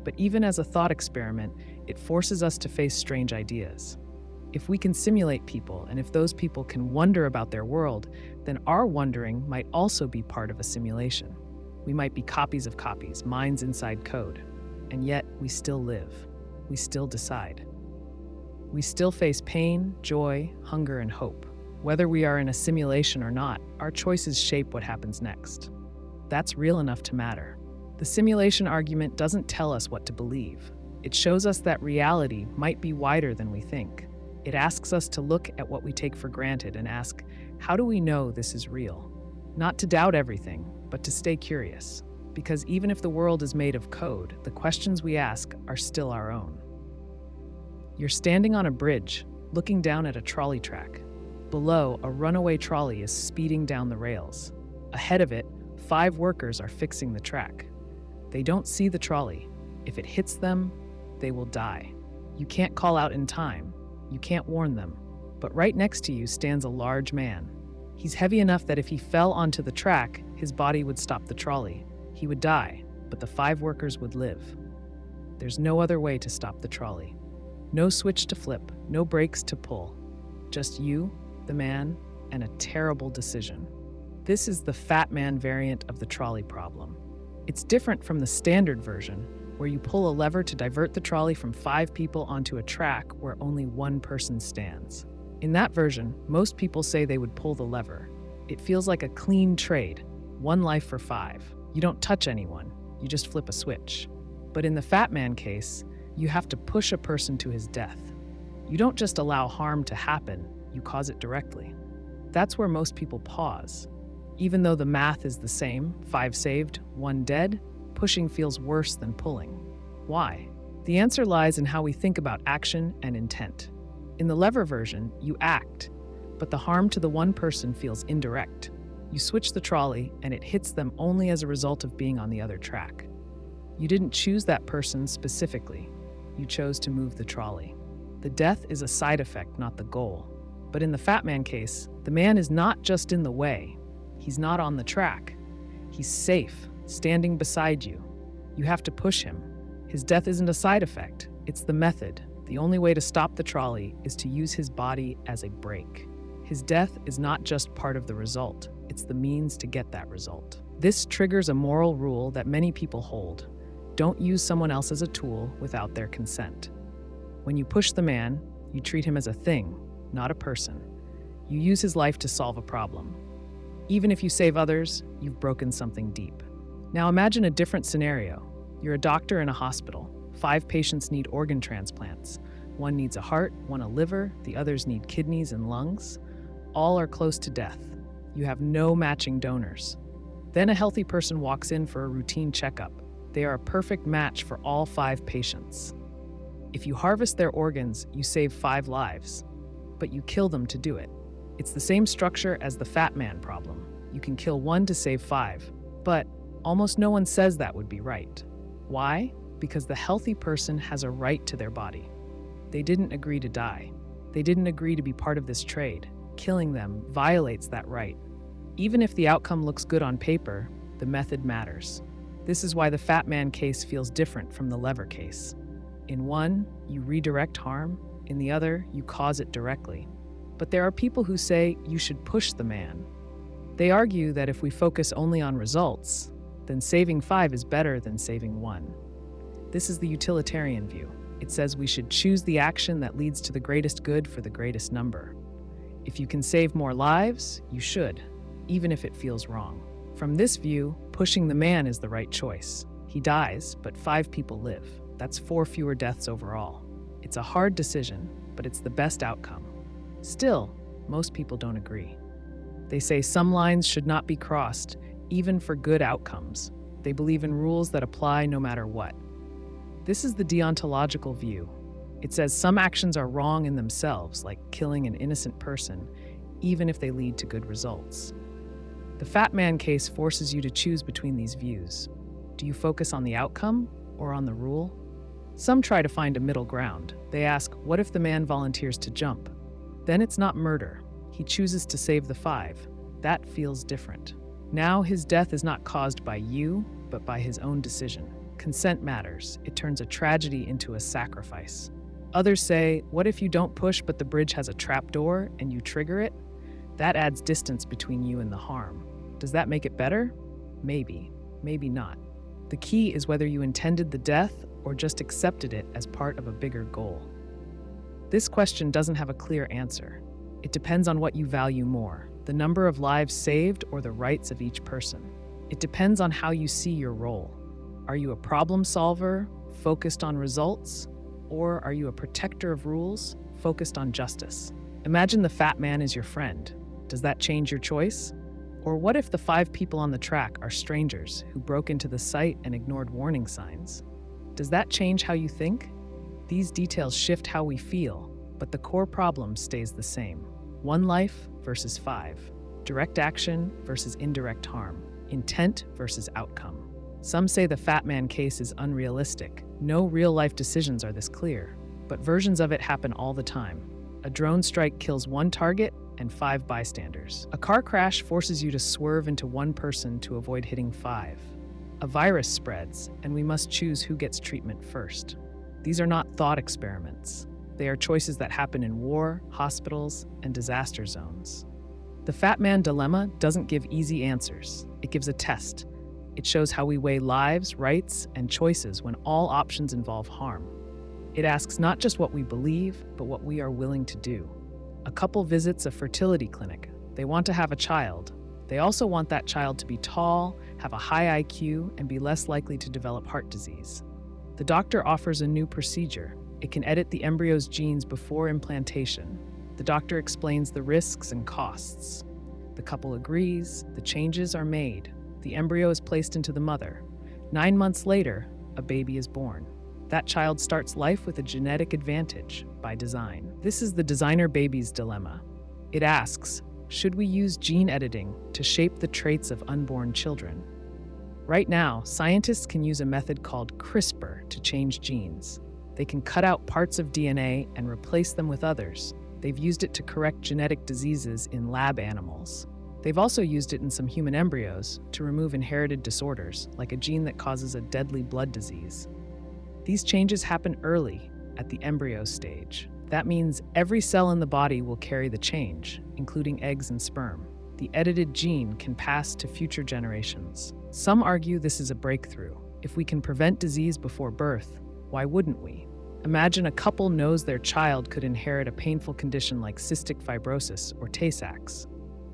But even as a thought experiment, it forces us to face strange ideas. If we can simulate people, and if those people can wonder about their world, then our wondering might also be part of a simulation. We might be copies of copies, minds inside code. And yet, we still live. We still decide. We still face pain, joy, hunger, and hope. Whether we are in a simulation or not, our choices shape what happens next. That's real enough to matter. The simulation argument doesn't tell us what to believe. It shows us that reality might be wider than we think. It asks us to look at what we take for granted and ask, how do we know this is real? Not to doubt everything, but to stay curious. Because even if the world is made of code, the questions we ask are still our own. You're standing on a bridge, looking down at a trolley track. Below, a runaway trolley is speeding down the rails. Ahead of it, 5 workers are fixing the track. They don't see the trolley. If it hits them, they will die. You can't call out in time. You can't warn them. But right next to you stands a large man. He's heavy enough that if he fell onto the track, his body would stop the trolley. He would die, but the 5 workers would live. There's no other way to stop the trolley. No switch to flip, no brakes to pull. Just you, the man, and a terrible decision. This is the fat man variant of the trolley problem. It's different from the standard version, where you pull a lever to divert the trolley from 5 people onto a track where only 1 person stands. In that version, most people say they would pull the lever. It feels like a clean trade, 1 life for 5. You don't touch anyone, you just flip a switch. But in the fat man case, you have to push a person to his death. You don't just allow harm to happen, you cause it directly. That's where most people pause. Even though the math is the same, 5 saved, 1 dead, pushing feels worse than pulling. Why? The answer lies in how we think about action and intent. In the lever version, you act, but the harm to the one person feels indirect. You switch the trolley, and it hits them only as a result of being on the other track. You didn't choose that person specifically. You chose to move the trolley. The death is a side effect, not the goal. But in the fat man case, the man is not just in the way. He's not on the track. He's safe, standing beside you. You have to push him. His death isn't a side effect, it's the method. The only way to stop the trolley is to use his body as a brake. His death is not just part of the result, it's the means to get that result. This triggers a moral rule that many people hold. Don't use someone else as a tool without their consent. When you push the man, you treat him as a thing, not a person. You use his life to solve a problem. Even if you save others, you've broken something deep. Now imagine a different scenario. You're a doctor in a hospital. 5 patients need organ transplants. 1 needs a heart, 1 a liver, the others need kidneys and lungs. All are close to death. You have no matching donors. Then a healthy person walks in for a routine checkup. They are a perfect match for all 5 patients. If you harvest their organs, you save 5 lives, but you kill them to do it. It's the same structure as the fat man problem. You can kill 1 to save 5, but almost no one says that would be right. Why? Because the healthy person has a right to their body. They didn't agree to die. They didn't agree to be part of this trade. Killing them violates that right. Even if the outcome looks good on paper, the method matters. This is why the fat man case feels different from the lever case. In one, you redirect harm. In the other, you cause it directly. But there are people who say you should push the man. They argue that if we focus only on results, then saving 5 is better than saving 1. This is the utilitarian view. It says we should choose the action that leads to the greatest good for the greatest number. If you can save more lives, you should, even if it feels wrong. From this view, pushing the man is the right choice. He dies, but 5 people live. That's 4 fewer deaths overall. It's a hard decision, but it's the best outcome. Still, most people don't agree. They say some lines should not be crossed, even for good outcomes. They believe in rules that apply no matter what. This is the deontological view. It says some actions are wrong in themselves, like killing an innocent person, even if they lead to good results. The fat man case forces you to choose between these views. Do you focus on the outcome or on the rule? Some try to find a middle ground. They ask, what if the man volunteers to jump? Then it's not murder. He chooses to save the 5. That feels different. Now his death is not caused by you, but by his own decision. Consent matters. It turns a tragedy into a sacrifice. Others say, what if you don't push but the bridge has a trapdoor and you trigger it? That adds distance between you and the harm. Does that make it better? Maybe, maybe not. The key is whether you intended the death or just accepted it as part of a bigger goal. This question doesn't have a clear answer. It depends on what you value more, the number of lives saved or the rights of each person. It depends on how you see your role. Are you a problem solver, focused on results? Or are you a protector of rules, focused on justice? Imagine the fat man is your friend. Does that change your choice? Or what if the 5 people on the track are strangers who broke into the site and ignored warning signs? Does that change how you think? These details shift how we feel, but the core problem stays the same. 1 life versus 5. Direct action versus indirect harm. Intent versus outcome. Some say the fat man case is unrealistic. No real-life decisions are this clear, but versions of it happen all the time. A drone strike kills 1 target and 5 bystanders. A car crash forces you to swerve into 1 person to avoid hitting 5. A virus spreads, and we must choose who gets treatment first. These are not thought experiments. They are choices that happen in war, hospitals, and disaster zones. The fat man dilemma doesn't give easy answers. It gives a test. It shows how we weigh lives, rights, and choices when all options involve harm. It asks not just what we believe, but what we are willing to do. A couple visits a fertility clinic. They want to have a child. They also want that child to be tall, have a high IQ, and be less likely to develop heart disease. The doctor offers a new procedure. It can edit the embryo's genes before implantation. The doctor explains the risks and costs. The couple agrees, the changes are made. The embryo is placed into the mother. 9 months later, a baby is born. That child starts life with a genetic advantage by design. This is the designer baby's dilemma. It asks, should we use gene editing to shape the traits of unborn children? Right now, scientists can use a method called CRISPR to change genes. They can cut out parts of DNA and replace them with others. They've used it to correct genetic diseases in lab animals. They've also used it in some human embryos to remove inherited disorders, like a gene that causes a deadly blood disease. These changes happen early, at the embryo stage. That means every cell in the body will carry the change, including eggs and sperm. The edited gene can pass to future generations. Some argue this is a breakthrough. If we can prevent disease before birth, why wouldn't we? Imagine a couple knows their child could inherit a painful condition like cystic fibrosis or Tay-Sachs.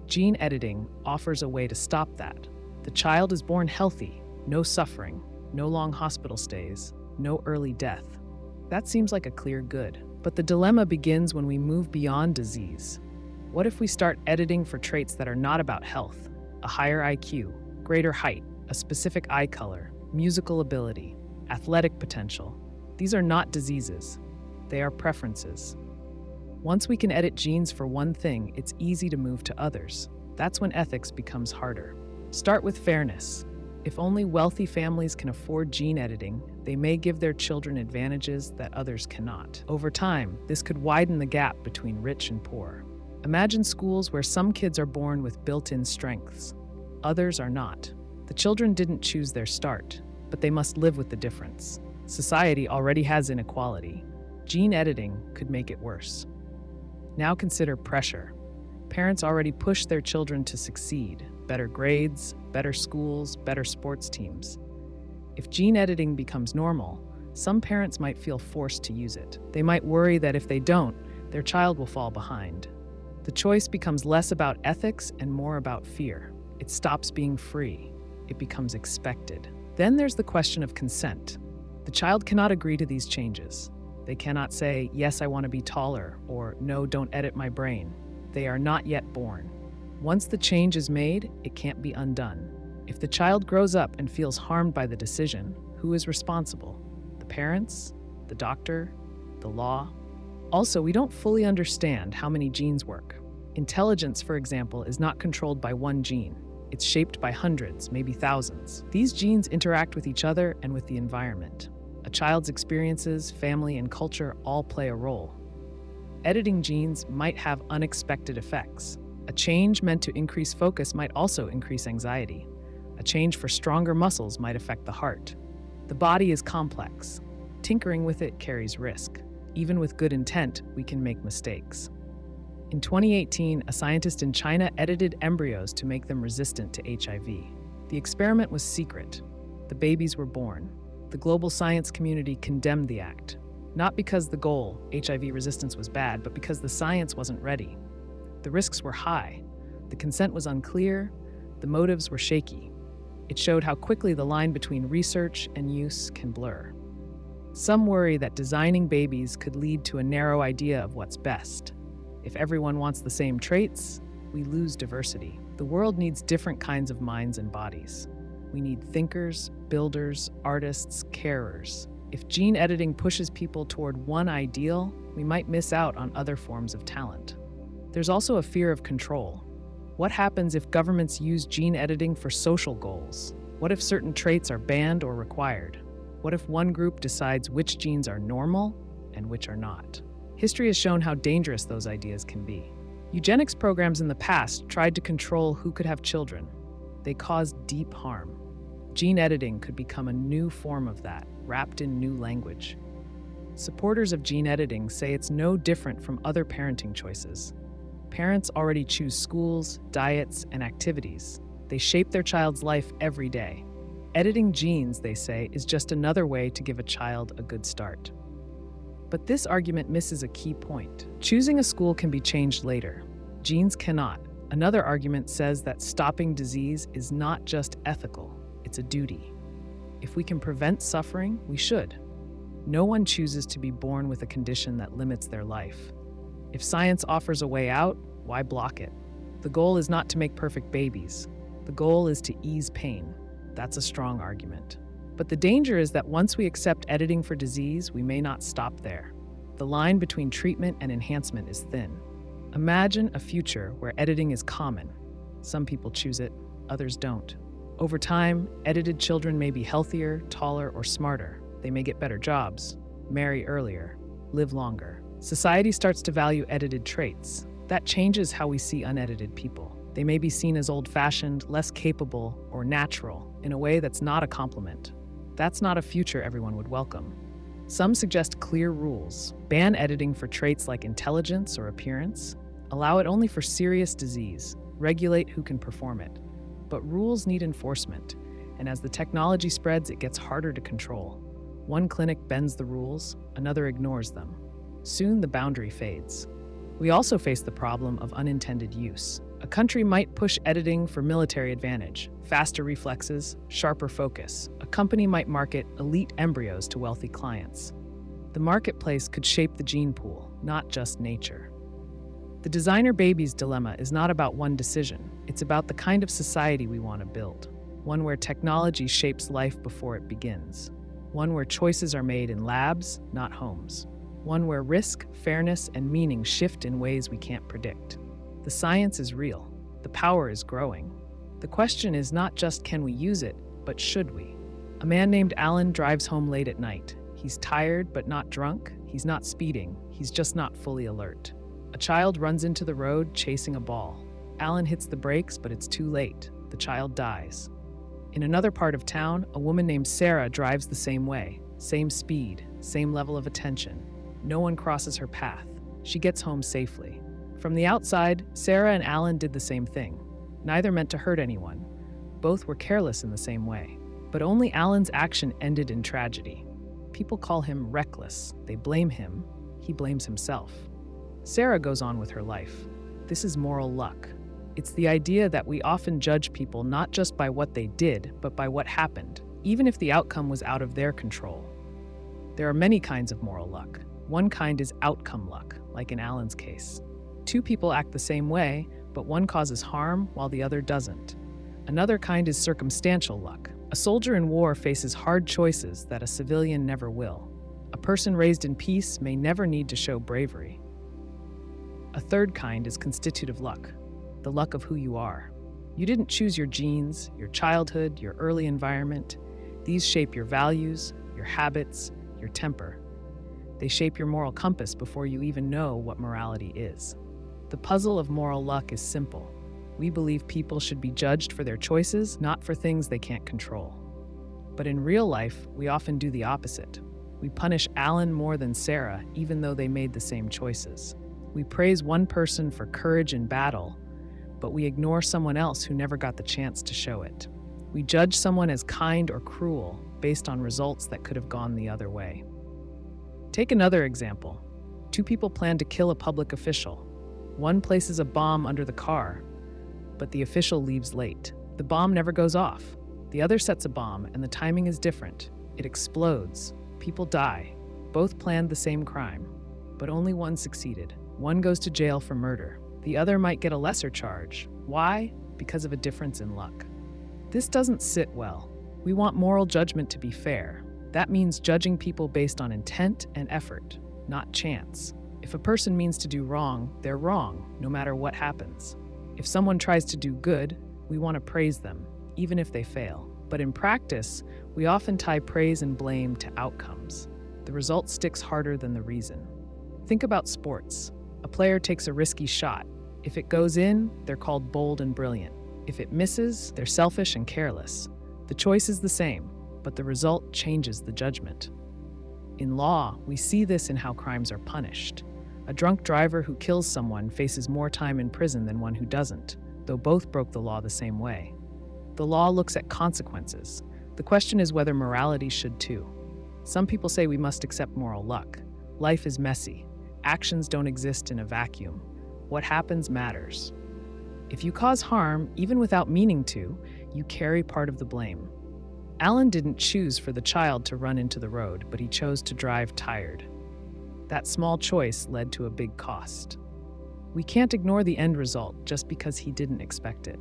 Gene editing offers a way to stop that. The child is born healthy, no suffering, no long hospital stays, no early death. That seems like a clear good. But the dilemma begins when we move beyond disease. What if we start editing for traits that are not about health? A higher IQ, greater height, a specific eye color, musical ability, athletic potential. These are not diseases. They are preferences. Once we can edit genes for one thing, it's easy to move to others. That's when ethics becomes harder. Start with fairness. If only wealthy families can afford gene editing, they may give their children advantages that others cannot. Over time, this could widen the gap between rich and poor. Imagine schools where some kids are born with built-in strengths. Others are not. The children didn't choose their start, but they must live with the difference. Society already has inequality. Gene editing could make it worse. Now consider pressure. Parents already push their children to succeed. Better grades, better schools, better sports teams. If gene editing becomes normal, some parents might feel forced to use it. They might worry that if they don't, their child will fall behind. The choice becomes less about ethics and more about fear. It stops being free. It becomes expected. Then there's the question of consent. The child cannot agree to these changes. They cannot say, yes, I want to be taller, or no, don't edit my brain. They are not yet born. Once the change is made, it can't be undone. If the child grows up and feels harmed by the decision, who is responsible? The parents? The doctor? The law? Also, we don't fully understand how many genes work. Intelligence, for example, is not controlled by one gene. It's shaped by hundreds, maybe thousands. These genes interact with each other and with the environment. A child's experiences, family, and culture all play a role. Editing genes might have unexpected effects. A change meant to increase focus might also increase anxiety. A change for stronger muscles might affect the heart. The body is complex. Tinkering with it carries risk. Even with good intent, we can make mistakes. In 2018, a scientist in China edited embryos to make them resistant to HIV. The experiment was secret. The babies were born. The global science community condemned the act. Not because the goal, HIV resistance, was bad, but because the science wasn't ready. The risks were high. The consent was unclear. The motives were shaky. It showed how quickly the line between research and use can blur. Some worry that designing babies could lead to a narrow idea of what's best. If everyone wants the same traits, we lose diversity. The world needs different kinds of minds and bodies. We need thinkers, builders, artists, carers. If gene editing pushes people toward one ideal, we might miss out on other forms of talent. There's also a fear of control. What happens if governments use gene editing for social goals? What if certain traits are banned or required? What if one group decides which genes are normal and which are not? History has shown how dangerous those ideas can be. Eugenics programs in the past tried to control who could have children. They caused deep harm. Gene editing could become a new form of that, wrapped in new language. Supporters of gene editing say it's no different from other parenting choices. Parents already choose schools, diets, and activities. They shape their child's life every day. Editing genes, they say, is just another way to give a child a good start. But this argument misses a key point. Choosing a school can be changed later. Genes cannot. Another argument says that stopping disease is not just ethical, it's a duty. If we can prevent suffering, we should. No one chooses to be born with a condition that limits their life. If science offers a way out, why block it? The goal is not to make perfect babies. The goal is to ease pain. That's a strong argument. But the danger is that once we accept editing for disease, we may not stop there. The line between treatment and enhancement is thin. Imagine a future where editing is common. Some people choose it, others don't. Over time, edited children may be healthier, taller, or smarter. They may get better jobs, marry earlier, live longer. Society starts to value edited traits. That changes how we see unedited people. They may be seen as old-fashioned, less capable, or natural in a way that's not a compliment. That's not a future everyone would welcome. Some suggest clear rules. Ban editing for traits like intelligence or appearance. Allow it only for serious disease. Regulate who can perform it. But rules need enforcement, and as the technology spreads, it gets harder to control. One clinic bends the rules, another ignores them. Soon the boundary fades. We also face the problem of unintended use. A country might push editing for military advantage, faster reflexes, sharper focus. A company might market elite embryos to wealthy clients. The marketplace could shape the gene pool, not just nature. The designer baby's dilemma is not about one decision. It's about the kind of society we want to build. One where technology shapes life before it begins. One where choices are made in labs, not homes. One where risk, fairness, and meaning shift in ways we can't predict. The science is real. The power is growing. The question is not just can we use it, but should we? A man named Alan drives home late at night. He's tired but not drunk. He's not speeding. He's just not fully alert. A child runs into the road chasing a ball. Alan hits the brakes, but it's too late. The child dies. In another part of town, a woman named Sarah drives the same way. Same speed, same level of attention. No one crosses her path. She gets home safely. From the outside, Sarah and Alan did the same thing. Neither meant to hurt anyone. Both were careless in the same way. But only Alan's action ended in tragedy. People call him reckless. They blame him. He blames himself. Sarah goes on with her life. This is moral luck. It's the idea that we often judge people not just by what they did, but by what happened, even if the outcome was out of their control. There are many kinds of moral luck. One kind is outcome luck, like in Alan's case. Two people act the same way, but one causes harm while the other doesn't. Another kind is circumstantial luck. A soldier in war faces hard choices that a civilian never will. A person raised in peace may never need to show bravery. A third kind is constitutive luck, the luck of who you are. You didn't choose your genes, your childhood, your early environment. These shape your values, your habits, your temper. They shape your moral compass before you even know what morality is. The puzzle of moral luck is simple. We believe people should be judged for their choices, not for things they can't control. But in real life, we often do the opposite. We punish Alan more than Sarah, even though they made the same choices. We praise one person for courage in battle, but we ignore someone else who never got the chance to show it. We judge someone as kind or cruel based on results that could have gone the other way. Take another example. Two people plan to kill a public official. One places a bomb under the car, but the official leaves late. The bomb never goes off. The other sets a bomb, and the timing is different. It explodes. People die. Both planned the same crime, but only one succeeded. One goes to jail for murder. The other might get a lesser charge. Why? Because of a difference in luck. This doesn't sit well. We want moral judgment to be fair. That means judging people based on intent and effort, not chance. If a person means to do wrong, they're wrong, no matter what happens. If someone tries to do good, we want to praise them, even if they fail. But in practice, we often tie praise and blame to outcomes. The result sticks harder than the reason. Think about sports. A player takes a risky shot. If it goes in, they're called bold and brilliant. If it misses, they're selfish and careless. The choice is the same, but the result changes the judgment. In law, we see this in how crimes are punished. A drunk driver who kills someone faces more time in prison than one who doesn't, though both broke the law the same way. The law looks at consequences. The question is whether morality should too. Some people say we must accept moral luck. Life is messy. Actions don't exist in a vacuum. What happens matters. If you cause harm, even without meaning to, you carry part of the blame. Alan didn't choose for the child to run into the road, but he chose to drive tired. That small choice led to a big cost. We can't ignore the end result just because he didn't expect it.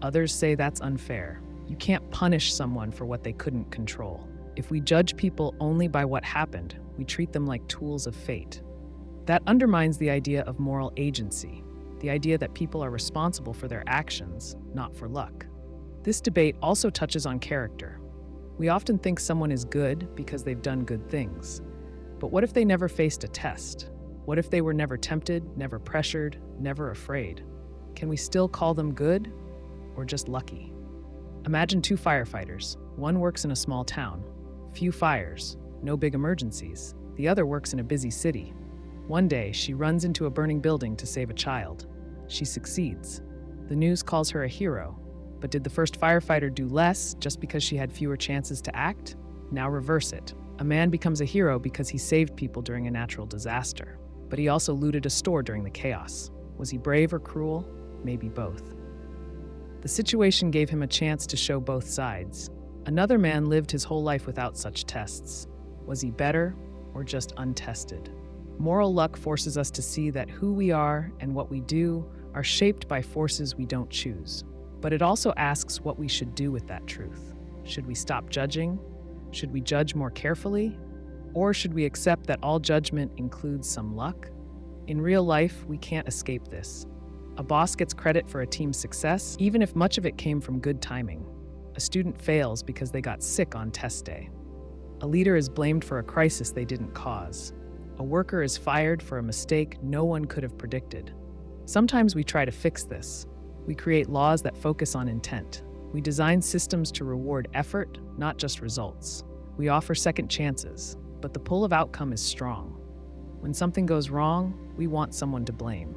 Others say that's unfair. You can't punish someone for what they couldn't control. If we judge people only by what happened, we treat them like tools of fate. That undermines the idea of moral agency, the idea that people are responsible for their actions, not for luck. This debate also touches on character. We often think someone is good because they've done good things. But what if they never faced a test? What if they were never tempted, never pressured, never afraid? Can we still call them good or just lucky? Imagine two firefighters. One works in a small town. Few fires, no big emergencies. The other works in a busy city. One day, she runs into a burning building to save a child. She succeeds. The news calls her a hero. But did the first firefighter do less just because she had fewer chances to act? Now reverse it. A man becomes a hero because he saved people during a natural disaster. But he also looted a store during the chaos. Was he brave or cruel? Maybe both. The situation gave him a chance to show both sides. Another man lived his whole life without such tests. Was he better or just untested? Moral luck forces us to see that who we are and what we do are shaped by forces we don't choose. But it also asks what we should do with that truth. Should we stop judging? Should we judge more carefully? Or should we accept that all judgment includes some luck? In real life, we can't escape this. A boss gets credit for a team's success, even if much of it came from good timing. A student fails because they got sick on test day. A leader is blamed for a crisis they didn't cause. A worker is fired for a mistake no one could have predicted. Sometimes we try to fix this. We create laws that focus on intent. We design systems to reward effort, not just results. We offer second chances, but the pull of outcome is strong. When something goes wrong, we want someone to blame.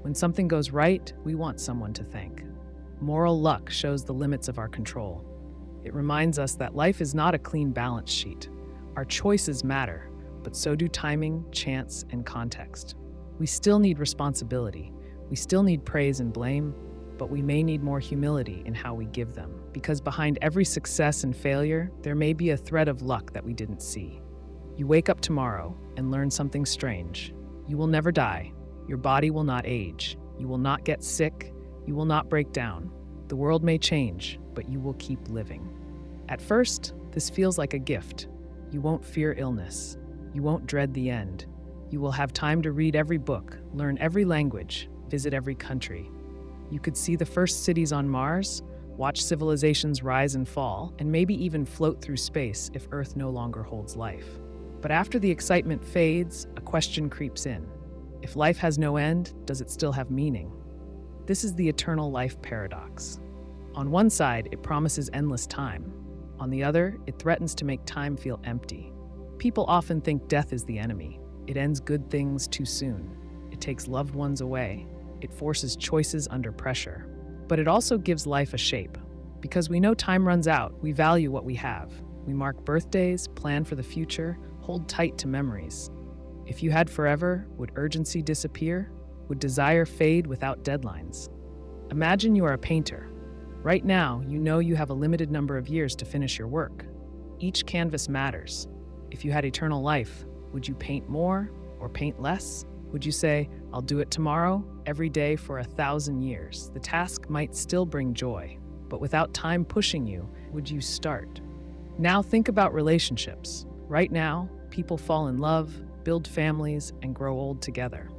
When something goes right, we want someone to thank. Moral luck shows the limits of our control. It reminds us that life is not a clean balance sheet. Our choices matter, but so do timing, chance, and context. We still need responsibility. We still need praise and blame, but we may need more humility in how we give them. Because behind every success and failure, there may be a thread of luck that we didn't see. You wake up tomorrow and learn something strange. You will never die. Your body will not age. You will not get sick. You will not break down. The world may change, but you will keep living. At first, this feels like a gift. You won't fear illness. You won't dread the end. You will have time to read every book, learn every language, visit every country. You could see the first cities on Mars, watch civilizations rise and fall, and maybe even float through space if Earth no longer holds life. But after the excitement fades, a question creeps in. If life has no end, does it still have meaning? This is the eternal life paradox. On one side, it promises endless time. On the other, it threatens to make time feel empty. People often think death is the enemy. It ends good things too soon. It takes loved ones away. It forces choices under pressure. But it also gives life a shape. Because we know time runs out, we value what we have. We mark birthdays, plan for the future, hold tight to memories. If you had forever, would urgency disappear? Would desire fade without deadlines? Imagine you are a painter. Right now, you know you have a limited number of years to finish your work. Each canvas matters. If you had eternal life, would you paint more or paint less? Would you say, I'll do it tomorrow, every day for 1,000 years? The task might still bring joy, but without time pushing you, would you start? Now think about relationships. Right now, people fall in love, build families, and grow old together.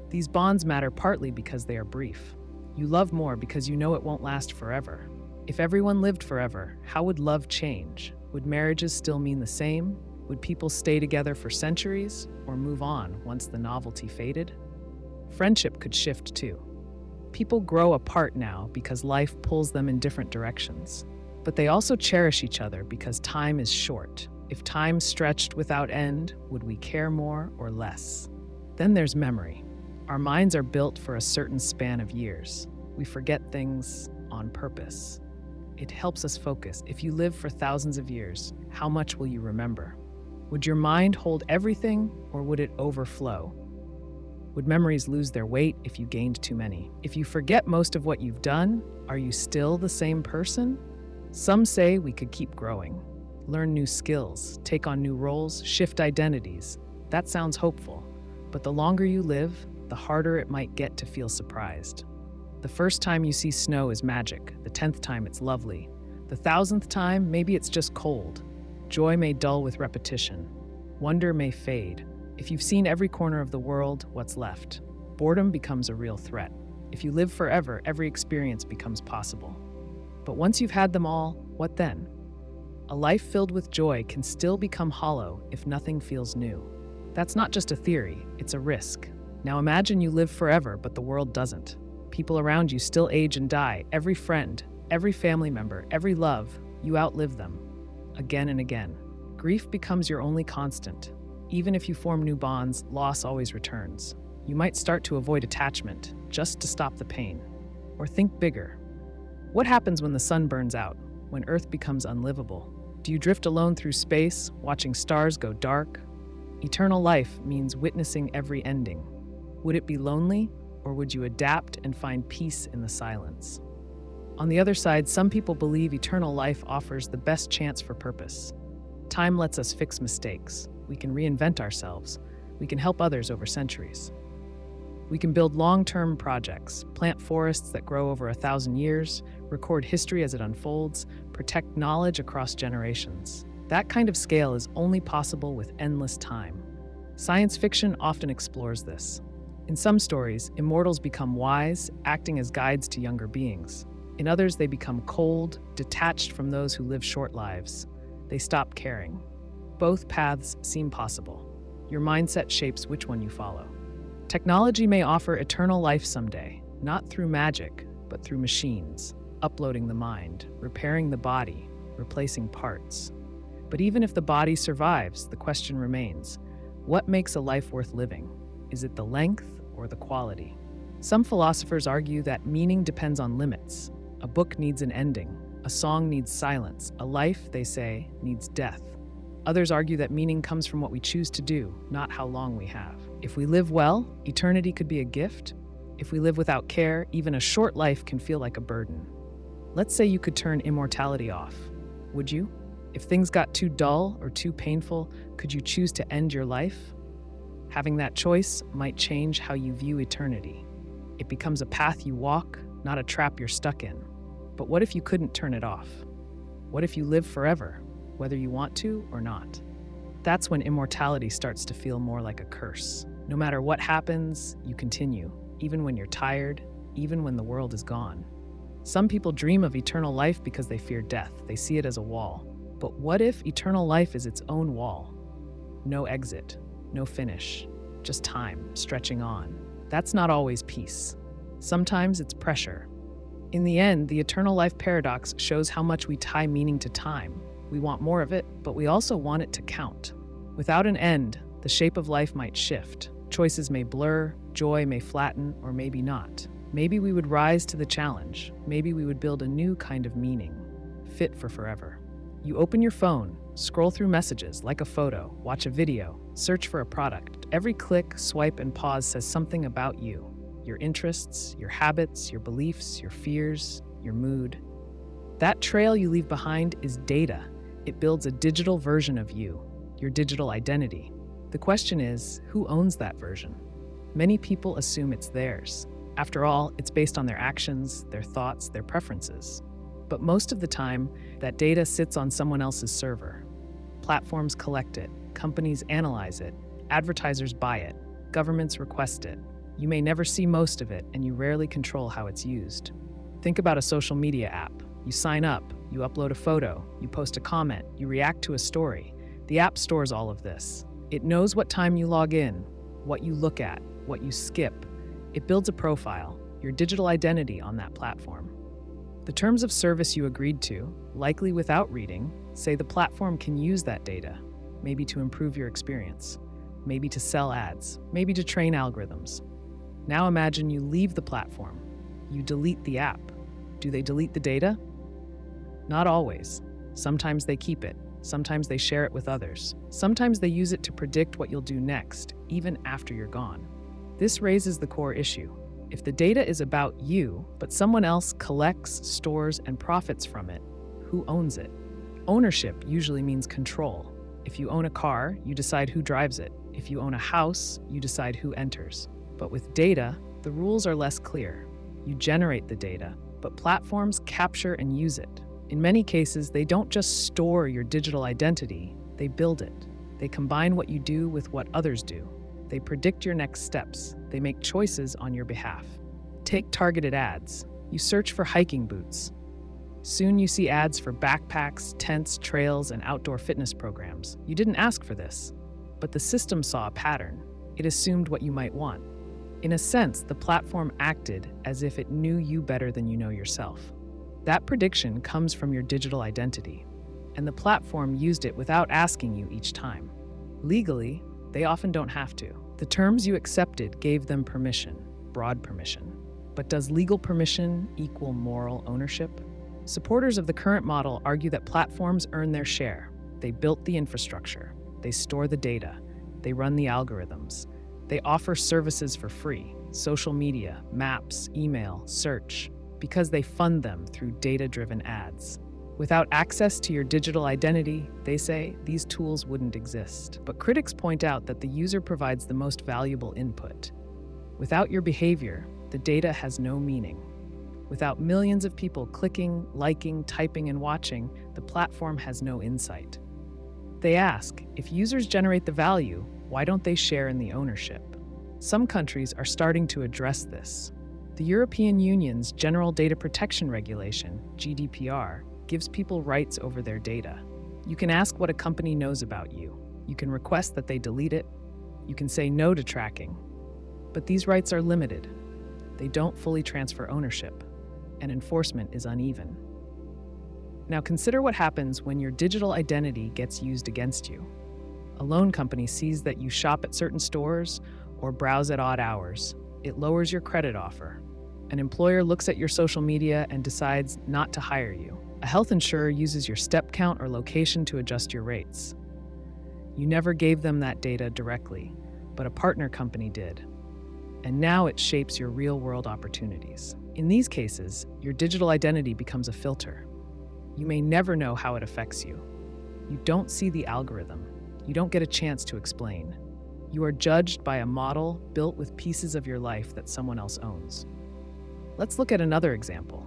These bonds matter partly because they are brief. You love more because you know it won't last forever. If everyone lived forever, how would love change? Would marriages still mean the same? Would people stay together for centuries or move on once the novelty faded? Friendship could shift too. People grow apart now because life pulls them in different directions. But they also cherish each other because time is short. If time stretched without end, would we care more or less? Then there's memory. Our minds are built for a certain span of years. We forget things on purpose. It helps us focus. If you live for thousands of years, how much will you remember? Would your mind hold everything, or would it overflow? Would memories lose their weight if you gained too many? If you forget most of what you've done, are you still the same person? Some say we could keep growing, learn new skills, take on new roles, shift identities. That sounds hopeful, but the longer you live, the harder it might get to feel surprised. The first time you see snow is magic, the 10th time it's lovely. The 1000th time, maybe it's just cold. Joy may dull with repetition. Wonder may fade. If you've seen every corner of the world, what's left? Boredom becomes a real threat. If you live forever, every experience becomes possible. But once you've had them all, what then? A life filled with joy can still become hollow if nothing feels new. That's not just a theory, it's a risk. Now imagine you live forever, but the world doesn't. People around you still age and die. Every friend, every family member, every love, you outlive them. Again and again. Grief becomes your only constant. Even if you form new bonds, loss always returns. You might start to avoid attachment, just to stop the pain. Or think bigger. What happens when the sun burns out, when Earth becomes unlivable? Do you drift alone through space, watching stars go dark? Eternal life means witnessing every ending. Would it be lonely, or would you adapt and find peace in the silence? On the other side, some people believe eternal life offers the best chance for purpose. Time lets us fix mistakes. We can reinvent ourselves. We can help others over centuries. We can build long-term projects, plant forests that grow over 1,000 years, record history as it unfolds, protect knowledge across generations. That kind of scale is only possible with endless time. Science fiction often explores this. In some stories, immortals become wise, acting as guides to younger beings. In others, they become cold, detached from those who live short lives. They stop caring. Both paths seem possible. Your mindset shapes which one you follow. Technology may offer eternal life someday, not through magic, but through machines, uploading the mind, repairing the body, replacing parts. But even if the body survives, the question remains, what makes a life worth living? Is it the length or the quality? Some philosophers argue that meaning depends on limits. A book needs an ending. A song needs silence. A life, they say, needs death. Others argue that meaning comes from what we choose to do, not how long we have. If we live well, eternity could be a gift. If we live without care, even a short life can feel like a burden. Let's say you could turn immortality off. Would you? If things got too dull or too painful, could you choose to end your life? Having that choice might change how you view eternity. It becomes a path you walk, not a trap you're stuck in. But what if you couldn't turn it off? What if you live forever, whether you want to or not? That's when immortality starts to feel more like a curse. No matter what happens, you continue, even when you're tired, even when the world is gone. Some people dream of eternal life because they fear death. They see it as a wall. But what if eternal life is its own wall? No exit, no finish, just time stretching on. That's not always peace. Sometimes it's pressure. In the end, the eternal life paradox shows how much we tie meaning to time. We want more of it, but we also want it to count. Without an end, the shape of life might shift. Choices may blur, joy may flatten, or maybe not. Maybe we would rise to the challenge. Maybe we would build a new kind of meaning, fit for forever. You open your phone, scroll through messages, like a photo, watch a video, search for a product. Every click, swipe, and pause says something about you. Your interests, your habits, your beliefs, your fears, your mood. That trail you leave behind is data. It builds a digital version of you, your digital identity. The question is, who owns that version? Many people assume it's theirs. After all, it's based on their actions, their thoughts, their preferences. But most of the time, that data sits on someone else's server. Platforms collect it, companies analyze it, advertisers buy it, governments request it. You may never see most of it, and you rarely control how it's used. Think about a social media app. You sign up, you upload a photo, you post a comment, you react to a story. The app stores all of this. It knows what time you log in, what you look at, what you skip. It builds a profile, your digital identity on that platform. The terms of service you agreed to, likely without reading, say the platform can use that data, maybe to improve your experience, maybe to sell ads, maybe to train algorithms. Now imagine you leave the platform. You delete the app. Do they delete the data? Not always. Sometimes they keep it. Sometimes they share it with others. Sometimes they use it to predict what you'll do next, even after you're gone. This raises the core issue. If the data is about you, but someone else collects, stores, and profits from it, who owns it. Ownership usually means control. If you own a car, you decide who drives it. If you own a house, you decide who enters. But with data, the rules are less clear. You generate the data, but platforms capture and use it. In many cases, they don't just store your digital identity, they build it. They combine what you do with what others do. They predict your next steps. They make choices on your behalf. Take targeted ads. You search for hiking boots. Soon you see ads for backpacks, tents, trails, and outdoor fitness programs. You didn't ask for this, but the system saw a pattern. It assumed what you might want. In a sense, the platform acted as if it knew you better than you know yourself. That prediction comes from your digital identity, and the platform used it without asking you each time. Legally, they often don't have to. The terms you accepted gave them permission, broad permission. But does legal permission equal moral ownership? Supporters of the current model argue that platforms earn their share. They built the infrastructure. They store the data. They run the algorithms. They offer services for free: social media, maps, email, search, because they fund them through data-driven ads. Without access to your digital identity, they say, these tools wouldn't exist. But critics point out that the user provides the most valuable input. Without your behavior, the data has no meaning. Without millions of people clicking, liking, typing, and watching, the platform has no insight. They ask, if users generate the value, why don't they share in the ownership? Some countries are starting to address this. The European Union's General Data Protection Regulation, GDPR, gives people rights over their data. You can ask what a company knows about you. You can request that they delete it. You can say no to tracking. But these rights are limited. They don't fully transfer ownership, and enforcement is uneven. Now consider what happens when your digital identity gets used against you. A loan company sees that you shop at certain stores or browse at odd hours. It lowers your credit offer. An employer looks at your social media and decides not to hire you. A health insurer uses your step count or location to adjust your rates. You never gave them that data directly, but a partner company did. And now it shapes your real-world opportunities. In these cases, your digital identity becomes a filter. You may never know how it affects you. You don't see the algorithm. You don't get a chance to explain. You are judged by a model built with pieces of your life that someone else owns. Let's look at another example.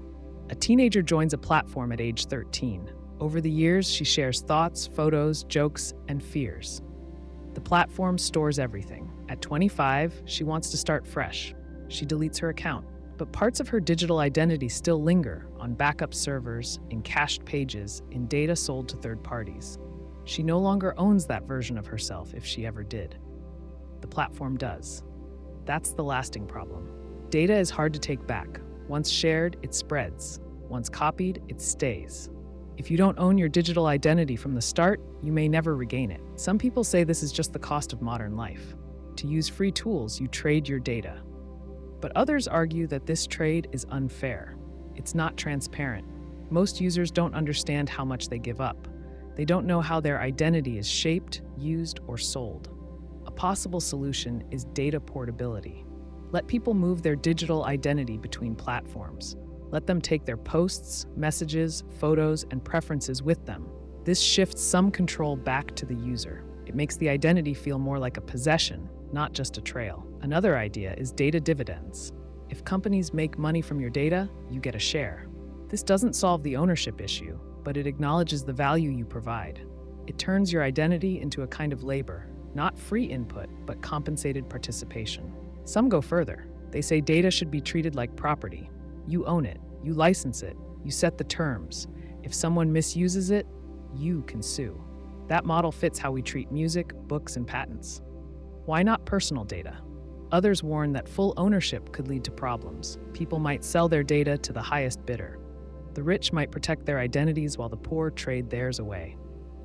A teenager joins a platform at age 13. Over the years, she shares thoughts, photos, jokes, and fears. The platform stores everything. At 25, she wants to start fresh. She deletes her account. But parts of her digital identity still linger on backup servers, in cached pages, in data sold to third parties. She no longer owns that version of herself if she ever did. The platform does. That's the lasting problem. Data is hard to take back. Once shared, it spreads. Once copied, it stays. If you don't own your digital identity from the start, you may never regain it. Some people say this is just the cost of modern life. To use free tools, you trade your data. But others argue that this trade is unfair. It's not transparent. Most users don't understand how much they give up. They don't know how their identity is shaped, used, or sold. A possible solution is data portability. Let people move their digital identity between platforms. Let them take their posts, messages, photos, and preferences with them. This shifts some control back to the user. It makes the identity feel more like a possession, not just a trail. Another idea is data dividends. If companies make money from your data, you get a share. This doesn't solve the ownership issue, but it acknowledges the value you provide. It turns your identity into a kind of labor, not free input, but compensated participation. Some go further. They say data should be treated like property. You own it, you license it, you set the terms. If someone misuses it, you can sue. That model fits how we treat music, books, and patents. Why not personal data? Others warn that full ownership could lead to problems. People might sell their data to the highest bidder. The rich might protect their identities while the poor trade theirs away.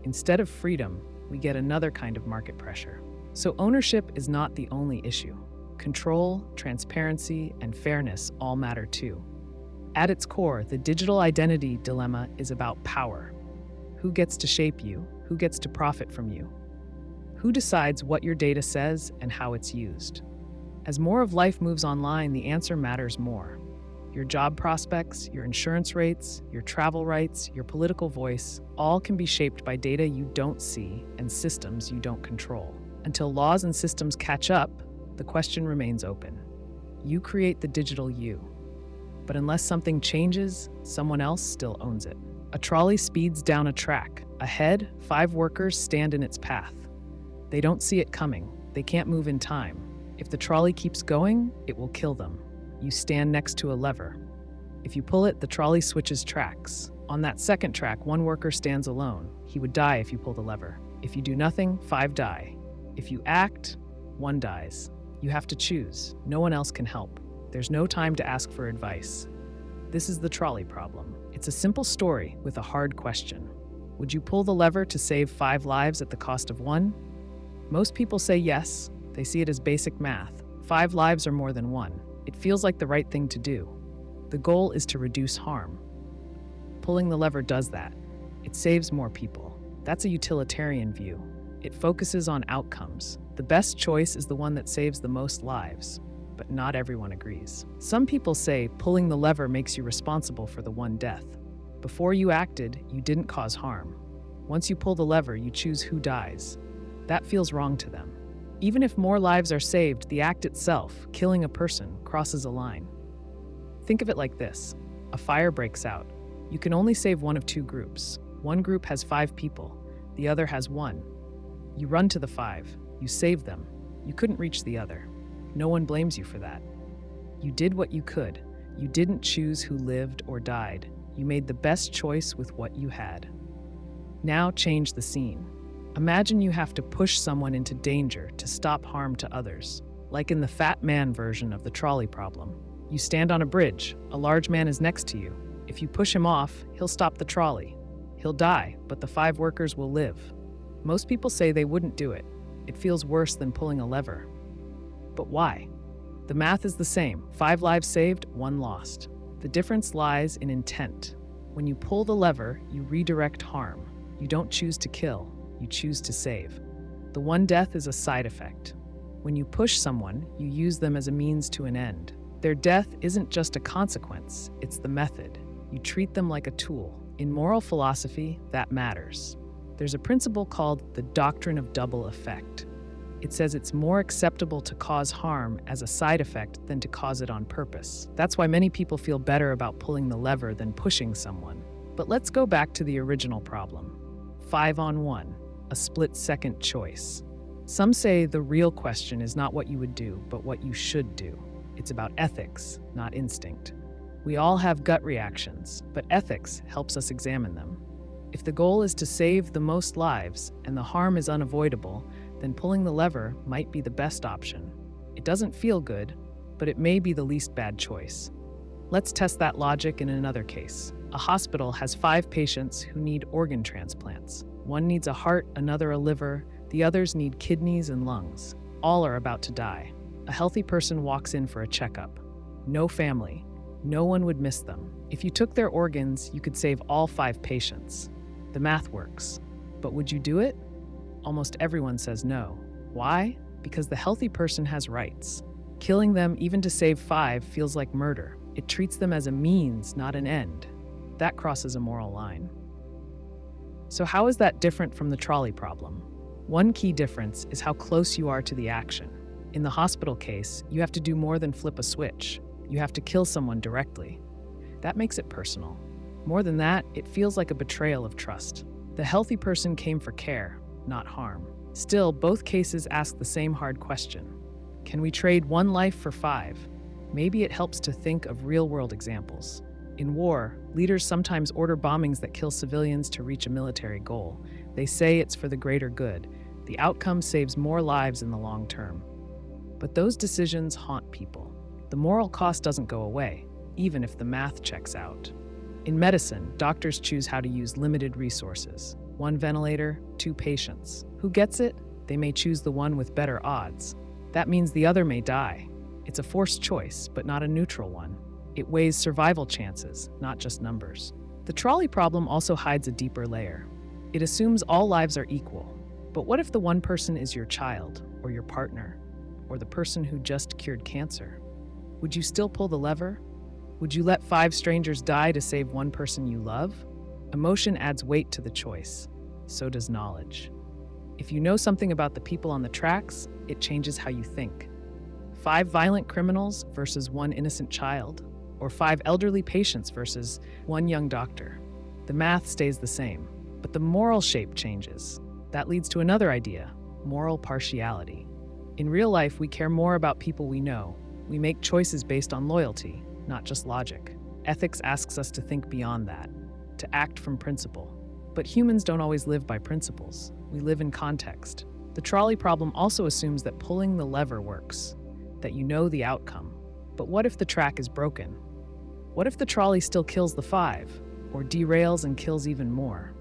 Instead of freedom, we get another kind of market pressure. So ownership is not the only issue. Control, transparency, and fairness all matter too. At its core, the digital identity dilemma is about power. Who gets to shape you? Who gets to profit from you? Who decides what your data says and how it's used? As more of life moves online, the answer matters more. Your job prospects, your insurance rates, your travel rights, your political voice, all can be shaped by data you don't see and systems you don't control. Until laws and systems catch up, the question remains open. You create the digital you. But unless something changes, someone else still owns it. A trolley speeds down a track. Ahead, 5 workers stand in its path. They don't see it coming. They can't move in time. If the trolley keeps going, it will kill them. You stand next to a lever. If you pull it, the trolley switches tracks. On that second track, 1 worker stands alone. He would die if you pull the lever. If you do nothing, 5 die. If you act, 1 dies. You have to choose. No one else can help. There's no time to ask for advice. This is the trolley problem. It's a simple story with a hard question. Would you pull the lever to save 5 lives at the cost of 1? Most people say yes. They see it as basic math. 5 lives are more than 1. It feels like the right thing to do. The goal is to reduce harm. Pulling the lever does that. It saves more people. That's a utilitarian view. It focuses on outcomes. The best choice is the one that saves the most lives, but not everyone agrees. Some people say pulling the lever makes you responsible for the 1 death. Before you acted, you didn't cause harm. Once you pull the lever, you choose who dies. That feels wrong to them. Even if more lives are saved, the act itself, killing a person, crosses a line. Think of it like this. A fire breaks out. You can only save one of 2 groups. One group has 5 people. The other has 1. You run to the 5. You save them. You couldn't reach the other. No one blames you for that. You did what you could. You didn't choose who lived or died. You made the best choice with what you had. Now change the scene. Imagine you have to push someone into danger to stop harm to others. Like in the fat man version of the trolley problem. You stand on a bridge. A large man is next to you. If you push him off, he'll stop the trolley. He'll die, but the 5 workers will live. Most people say they wouldn't do it. It feels worse than pulling a lever. But why? The math is the same. 5 lives saved, 1 lost. The difference lies in intent. When you pull the lever, you redirect harm. You don't choose to kill. You choose to save. The 1 death is a side effect. When you push someone, you use them as a means to an end. Their death isn't just a consequence, it's the method. You treat them like a tool. In moral philosophy, that matters. There's a principle called the doctrine of double effect. It says it's more acceptable to cause harm as a side effect than to cause it on purpose. That's why many people feel better about pulling the lever than pushing someone. But let's go back to the original problem. 5 on 1. A split-second choice. Some say the real question is not what you would do, but what you should do. It's about ethics, not instinct. We all have gut reactions, but ethics helps us examine them. If the goal is to save the most lives and the harm is unavoidable, then pulling the lever might be the best option. It doesn't feel good, but it may be the least bad choice. Let's test that logic in another case. A hospital has 5 patients who need organ transplants. One needs a heart, another a liver, the others need kidneys and lungs. All are about to die. A healthy person walks in for a checkup. No family. No one would miss them. If you took their organs, you could save all 5 patients. The math works. But would you do it? Almost everyone says no. Why? Because the healthy person has rights. Killing them, even to save 5, feels like murder. It treats them as a means, not an end. That crosses a moral line. So how is that different from the trolley problem? One key difference is how close you are to the action. In the hospital case, you have to do more than flip a switch. You have to kill someone directly. That makes it personal. More than that, it feels like a betrayal of trust. The healthy person came for care, not harm. Still, both cases ask the same hard question. Can we trade 1 life for 5? Maybe it helps to think of real-world examples. In war, leaders sometimes order bombings that kill civilians to reach a military goal. They say it's for the greater good. The outcome saves more lives in the long term. But those decisions haunt people. The moral cost doesn't go away, even if the math checks out. In medicine, doctors choose how to use limited resources. 1 ventilator, 2 patients. Who gets it? They may choose the one with better odds. That means the other may die. It's a forced choice, but not a neutral one. It weighs survival chances, not just numbers. The trolley problem also hides a deeper layer. It assumes all lives are equal. But what if the one person is your child, or your partner, or the person who just cured cancer? Would you still pull the lever? Would you let 5 strangers die to save one person you love? Emotion adds weight to the choice. So does knowledge. If you know something about the people on the tracks, it changes how you think. 5 violent criminals versus 1 innocent child, or 5 elderly patients versus 1 young doctor. The math stays the same, but the moral shape changes. That leads to another idea, moral partiality. In real life, we care more about people we know. We make choices based on loyalty, not just logic. Ethics asks us to think beyond that, to act from principle. But humans don't always live by principles. We live in context. The trolley problem also assumes that pulling the lever works, that you know the outcome. But what if the track is broken? What if the trolley still kills the 5, or derails and kills even more?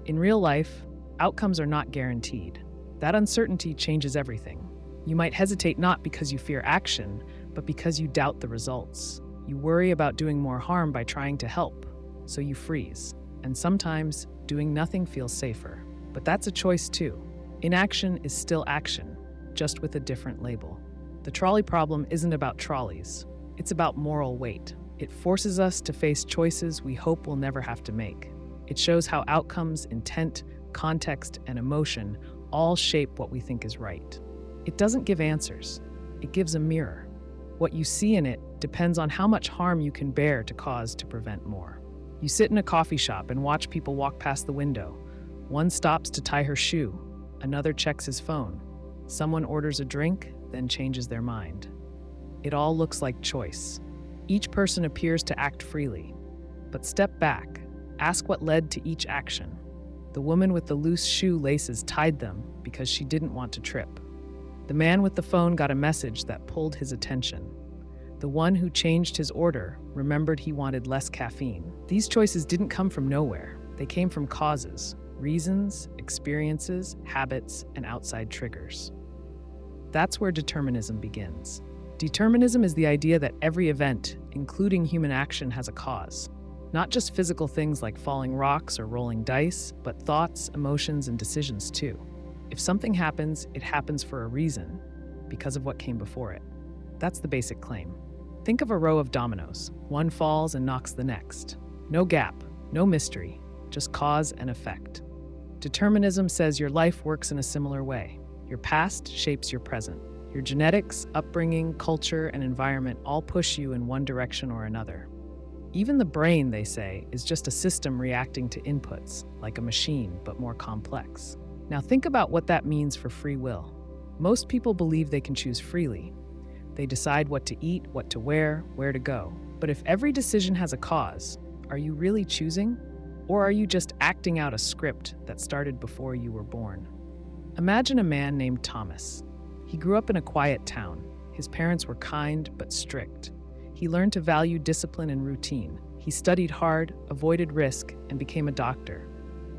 In real life, outcomes are not guaranteed. That uncertainty changes everything. You might hesitate not because you fear action, but because you doubt the results. You worry about doing more harm by trying to help, so you freeze. And sometimes, doing nothing feels safer. But that's a choice too. Inaction is still action, just with a different label. The trolley problem isn't about trolleys. It's about moral weight. It forces us to face choices we hope we'll never have to make. It shows how outcomes, intent, context, and emotion all shape what we think is right. It doesn't give answers. It gives a mirror. What you see in it depends on how much harm you can bear to cause to prevent more. You sit in a coffee shop and watch people walk past the window. One stops to tie her shoe. Another checks his phone. Someone orders a drink, then changes their mind. It all looks like choice. Each person appears to act freely. But step back. Ask what led to each action. The woman with the loose shoe laces tied them because she didn't want to trip. The man with the phone got a message that pulled his attention. The one who changed his order remembered he wanted less caffeine. These choices didn't come from nowhere. They came from causes, reasons, experiences, habits, and outside triggers. That's where determinism begins. Determinism is the idea that every event, including human action, has a cause. Not just physical things like falling rocks or rolling dice, but thoughts, emotions, and decisions too. If something happens, it happens for a reason, because of what came before it. That's the basic claim. Think of a row of dominoes. One falls and knocks the next. No gap, no mystery, just cause and effect. Determinism says your life works in a similar way. Your past shapes your present. Your genetics, upbringing, culture, and environment all push you in one direction or another. Even the brain, they say, is just a system reacting to inputs, like a machine, but more complex. Now think about what that means for free will. Most people believe they can choose freely. They decide what to eat, what to wear, where to go. But if every decision has a cause, are you really choosing? Or are you just acting out a script that started before you were born? Imagine a man named Thomas. He grew up in a quiet town. His parents were kind but strict. He learned to value discipline and routine. He studied hard, avoided risk, and became a doctor.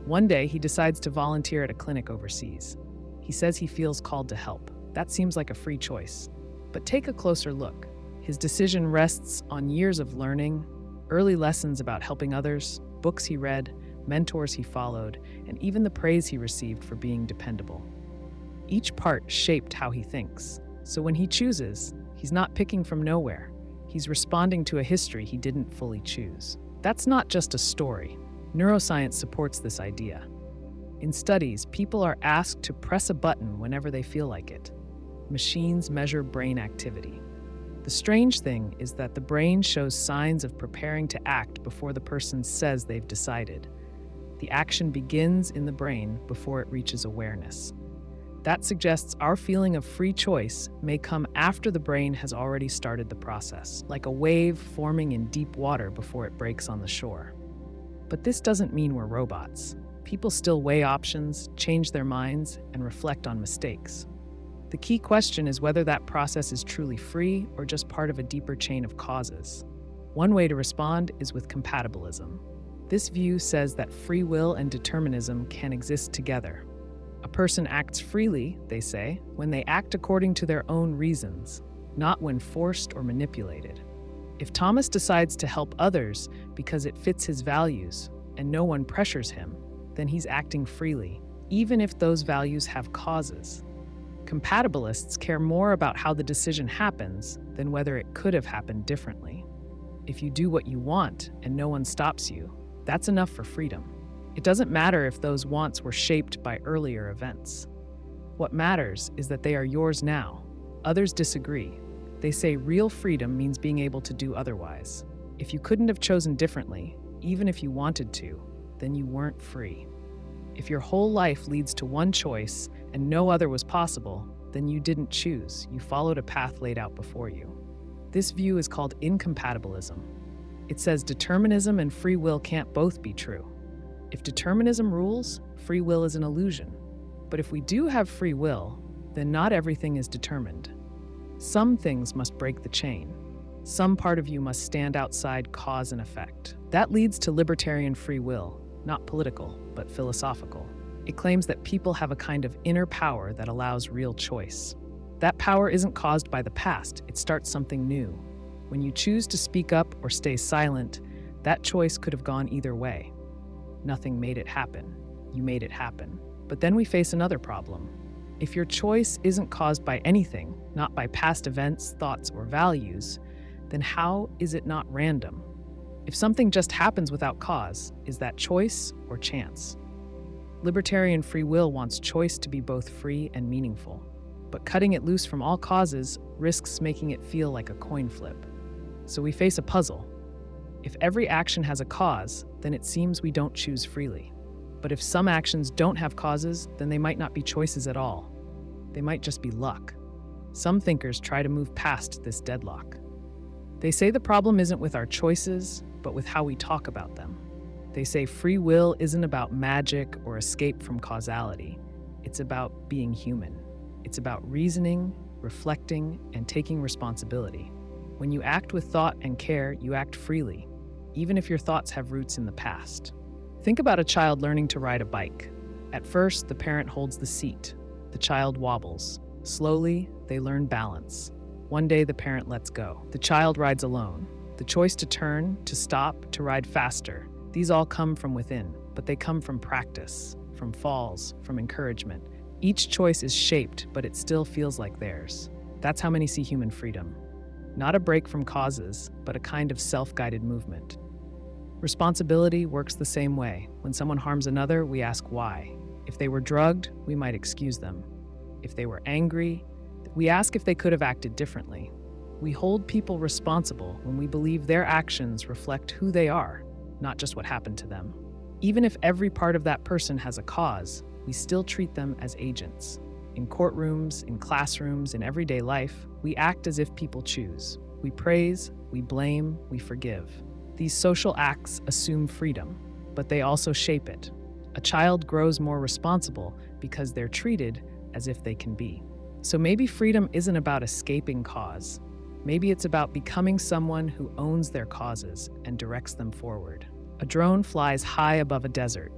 One day, he decides to volunteer at a clinic overseas. He says he feels called to help. That seems like a free choice. But take a closer look. His decision rests on years of learning, early lessons about helping others, books he read, mentors he followed, and even the praise he received for being dependable. Each part shaped how he thinks. So when he chooses, he's not picking from nowhere. He's responding to a history he didn't fully choose. That's not just a story. Neuroscience supports this idea. In studies, people are asked to press a button whenever they feel like it. Machines measure brain activity. The strange thing is that the brain shows signs of preparing to act before the person says they've decided. The action begins in the brain before it reaches awareness. That suggests our feeling of free choice may come after the brain has already started the process, like a wave forming in deep water before it breaks on the shore. But this doesn't mean we're robots. People still weigh options, change their minds, and reflect on mistakes. The key question is whether that process is truly free or just part of a deeper chain of causes. One way to respond is with compatibilism. This view says that free will and determinism can exist together. A person acts freely, they say, when they act according to their own reasons, not when forced or manipulated. If Thomas decides to help others because it fits his values and no one pressures him, then he's acting freely, even if those values have causes. Compatibilists care more about how the decision happens than whether it could have happened differently. if you do what you want and no one stops you, that's enough for freedom. It doesn't matter if those wants were shaped by earlier events. What matters is that they are yours now. Others disagree. They say real freedom means being able to do otherwise. If you couldn't have chosen differently, even if you wanted to, then you weren't free. If your whole life leads to one choice and no other was possible, then you didn't choose. You followed a path laid out before you. This view is called incompatibilism. It says determinism and free will can't both be true. If determinism rules, free will is an illusion. But if we do have free will, then not everything is determined. Some things must break the chain. Some part of you must stand outside cause and effect. That leads to libertarian free will, not political, but philosophical. It claims that people have a kind of inner power that allows real choice. That power isn't caused by the past, it starts something new. When you choose to speak up or stay silent, that choice could have gone either way. Nothing made it happen. You made it happen. But then we face another problem. If your choice isn't caused by anything, not by past events, thoughts, or values, then how is it not random? If something just happens without cause, is that choice or chance? Libertarian free will wants choice to be both free and meaningful, but cutting it loose from all causes risks making it feel like a coin flip. So we face a puzzle. If every action has a cause, then it seems we don't choose freely. But if some actions don't have causes, then they might not be choices at all. They might just be luck. Some thinkers try to move past this deadlock. They say the problem isn't with our choices, but with how we talk about them. They say free will isn't about magic or escape from causality. It's about being human. It's about reasoning, reflecting, and taking responsibility. When you act with thought and care, you act freely, even if your thoughts have roots in the past. Think about a child learning to ride a bike. At first, the parent holds the seat. The child wobbles. Slowly, they learn balance. One day, the parent lets go. The child rides alone. The choice to turn, to stop, to ride faster. These all come from within, but they come from practice, from falls, from encouragement. Each choice is shaped, but it still feels like theirs. That's how many see human freedom. Not a break from causes, but a kind of self-guided movement. Responsibility works the same way. When someone harms another, we ask why. If they were drugged, we might excuse them. If they were angry, we ask if they could have acted differently. We hold people responsible when we believe their actions reflect who they are, not just what happened to them. Even if every part of that person has a cause, we still treat them as agents. In courtrooms, in classrooms, in everyday life, we act as if people choose. We praise, we blame, we forgive. These social acts assume freedom, but they also shape it. A child grows more responsible because they're treated as if they can be. So maybe freedom isn't about escaping cause. Maybe it's about becoming someone who owns their causes and directs them forward. A drone flies high above a desert.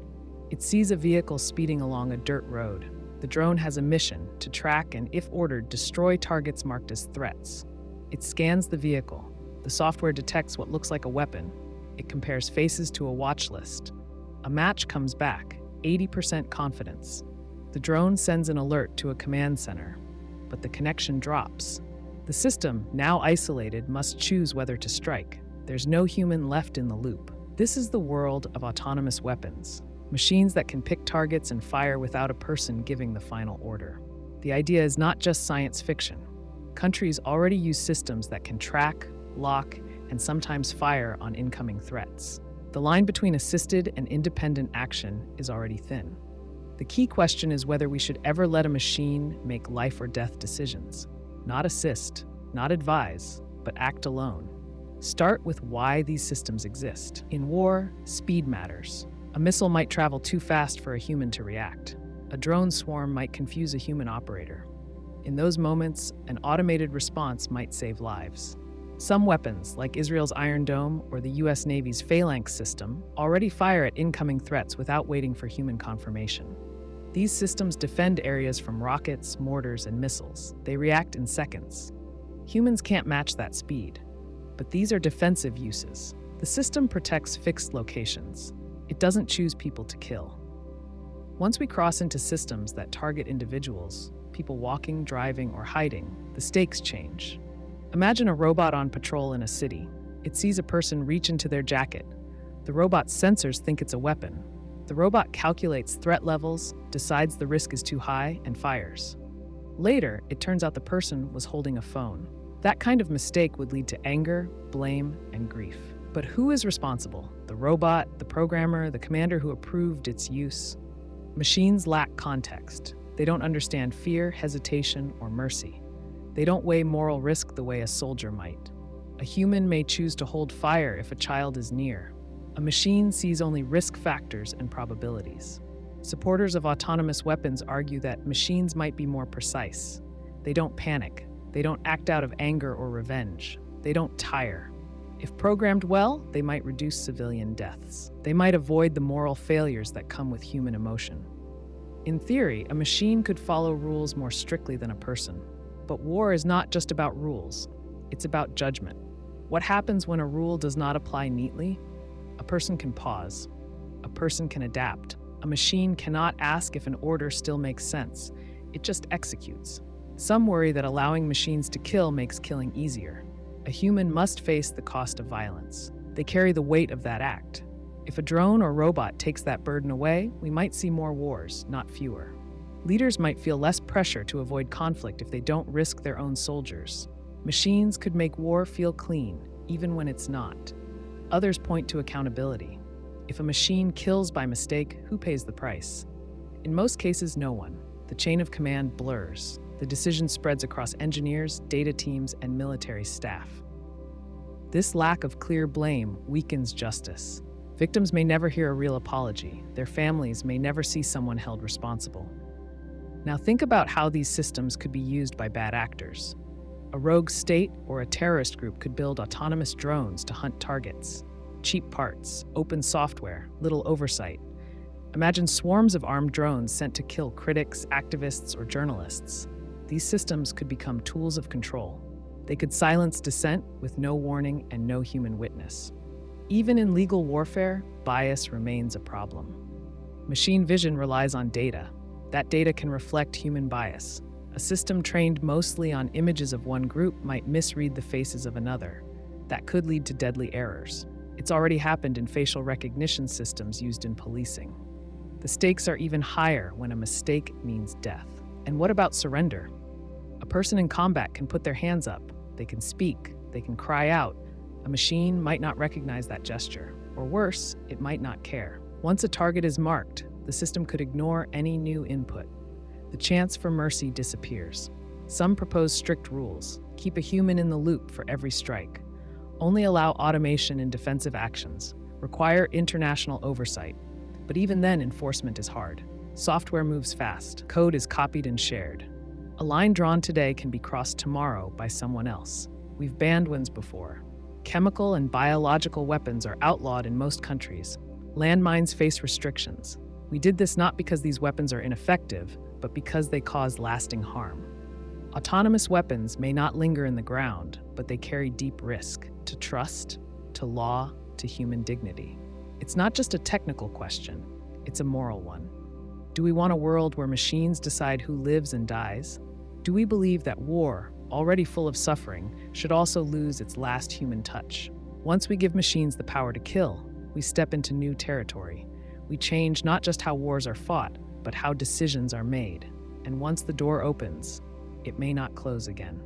It sees a vehicle speeding along a dirt road. The drone has a mission to track and, if ordered, destroy targets marked as threats. It scans the vehicle. The software detects what looks like a weapon. It compares faces to a watch list. A match comes back, 80% confidence. The drone sends an alert to a command center, but the connection drops. The system, now isolated, must choose whether to strike. There's no human left in the loop. This is the world of autonomous weapons, machines that can pick targets and fire without a person giving the final order. The idea is not just science fiction. Countries already use systems that can track, lock, and sometimes fire on incoming threats. The line between assisted and independent action is already thin. The key question is whether we should ever let a machine make life or death decisions. Not assist, not advise, but act alone. Start with why these systems exist. In war, speed matters. A missile might travel too fast for a human to react. A drone swarm might confuse a human operator. In those moments, an automated response might save lives. Some weapons, like Israel's Iron Dome or the US Navy's Phalanx system, already fire at incoming threats without waiting for human confirmation. These systems defend areas from rockets, mortars, and missiles. They react in seconds. Humans can't match that speed, but these are defensive uses. The system protects fixed locations. It doesn't choose people to kill. Once we cross into systems that target individuals, people walking, driving, or hiding, the stakes change. Imagine a robot on patrol in a city. It sees a person reach into their jacket. The robot's sensors think it's a weapon. The robot calculates threat levels, decides the risk is too high, and fires. Later, it turns out the person was holding a phone. That kind of mistake would lead to anger, blame, and grief. But who is responsible? The robot, the programmer, the commander who approved its use? Machines lack context. They don't understand fear, hesitation, or mercy. They don't weigh moral risk the way a soldier might. A human may choose to hold fire if a child is near. A machine sees only risk factors and probabilities. Supporters of autonomous weapons argue that machines might be more precise. They don't panic. They don't act out of anger or revenge. They don't tire. If programmed well, they might reduce civilian deaths. They might avoid the moral failures that come with human emotion. In theory, a machine could follow rules more strictly than a person. But war is not just about rules. It's about judgment. What happens when a rule does not apply neatly? A person can pause. A person can adapt. A machine cannot ask if an order still makes sense. It just executes. Some worry that allowing machines to kill makes killing easier. A human must face the cost of violence. They carry the weight of that act. If a drone or robot takes that burden away, we might see more wars, not fewer. Leaders might feel less pressure to avoid conflict if they don't risk their own soldiers. Machines could make war feel clean, even when it's not. Others point to accountability. If a machine kills by mistake, who pays the price? In most cases, no one. The chain of command blurs. The decision spreads across engineers, data teams, and military staff. This lack of clear blame weakens justice. Victims may never hear a real apology. Their families may never see someone held responsible. Now think about how these systems could be used by bad actors. A rogue state or a terrorist group could build autonomous drones to hunt targets. Cheap parts, open software, little oversight. Imagine swarms of armed drones sent to kill critics, activists, or journalists. These systems could become tools of control. They could silence dissent with no warning and no human witness. Even in legal warfare, bias remains a problem. Machine vision relies on data. That data can reflect human bias. A system trained mostly on images of one group might misread the faces of another. That could lead to deadly errors. It's already happened in facial recognition systems used in policing. The stakes are even higher when a mistake means death. And what about surrender? A person in combat can put their hands up. They can speak. They can cry out. A machine might not recognize that gesture. Or worse, it might not care. Once a target is marked, the system could ignore any new input. The chance for mercy disappears. Some propose strict rules. Keep a human in the loop for every strike. Only allow automation in defensive actions. Require international oversight. But even then, enforcement is hard. Software moves fast. Code is copied and shared. A line drawn today can be crossed tomorrow by someone else. We've banned ones before. Chemical and biological weapons are outlawed in most countries. Landmines face restrictions. We did this not because these weapons are ineffective, but because they cause lasting harm. Autonomous weapons may not linger in the ground, but they carry deep risk to trust, to law, to human dignity. It's not just a technical question, it's a moral one. Do we want a world where machines decide who lives and dies? Do we believe that war, already full of suffering, should also lose its last human touch? Once we give machines the power to kill, we step into new territory. We change not just how wars are fought, but how decisions are made. And once the door opens, it may not close again.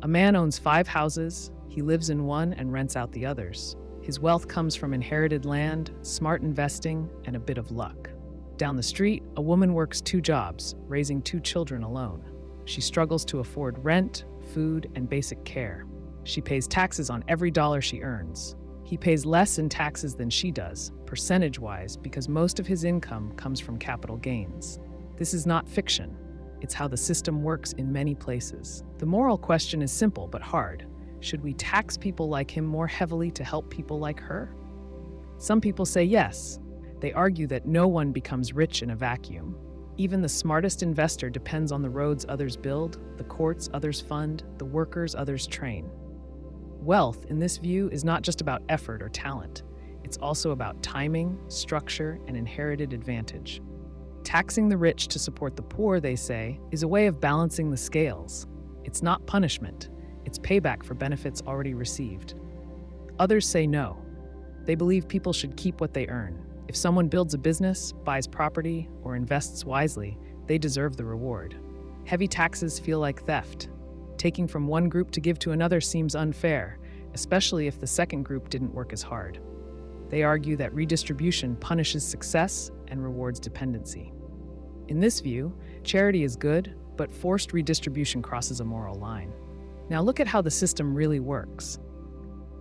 A man owns 5 houses. He lives in one and rents out the others. His wealth comes from inherited land, smart investing, and a bit of luck. Down the street, a woman works 2 jobs, raising 2 children alone. She struggles to afford rent, food, and basic care. She pays taxes on every dollar she earns. He pays less in taxes than she does, percentage-wise, because most of his income comes from capital gains. This is not fiction. It's how the system works in many places. The moral question is simple but hard. Should we tax people like him more heavily to help people like her? Some people say yes. They argue that no one becomes rich in a vacuum. Even the smartest investor depends on the roads others build, the courts others fund, the workers others train. Wealth, in this view, is not just about effort or talent. It's also about timing, structure, and inherited advantage. Taxing the rich to support the poor, they say, is a way of balancing the scales. It's not punishment. It's payback for benefits already received. Others say no. They believe people should keep what they earn. If someone builds a business, buys property, or invests wisely, they deserve the reward. Heavy taxes feel like theft. Taking from one group to give to another seems unfair, especially if the second group didn't work as hard. They argue that redistribution punishes success and rewards dependency. In this view, charity is good, but forced redistribution crosses a moral line. Now look at how the system really works.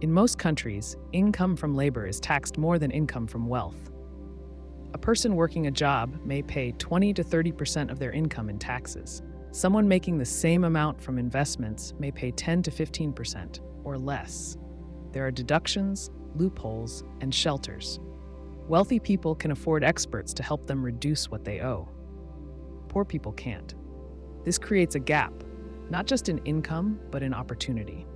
In most countries, income from labor is taxed more than income from wealth. A person working a job may pay 20 to 30% of their income in taxes. Someone making the same amount from investments may pay 10 to 15% or less. There are deductions, loopholes, and shelters. Wealthy people can afford experts to help them reduce what they owe. Poor people can't. This creates a gap, not just in income, but in opportunity.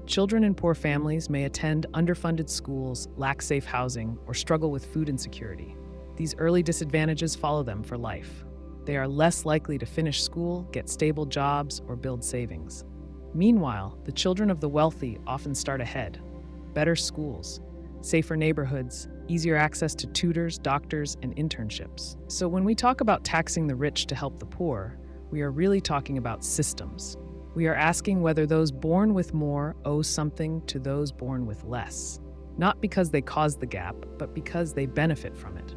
Children in poor families may attend underfunded schools, lack safe housing, or struggle with food insecurity. These early disadvantages follow them for life. They are less likely to finish school, get stable jobs, or build savings. Meanwhile, the children of the wealthy often start ahead. Better schools, safer neighborhoods, easier access to tutors, doctors, and internships. So when we talk about taxing the rich to help the poor, we are really talking about systems. We are asking whether those born with more owe something to those born with less. Not because they caused the gap, but because they benefit from it.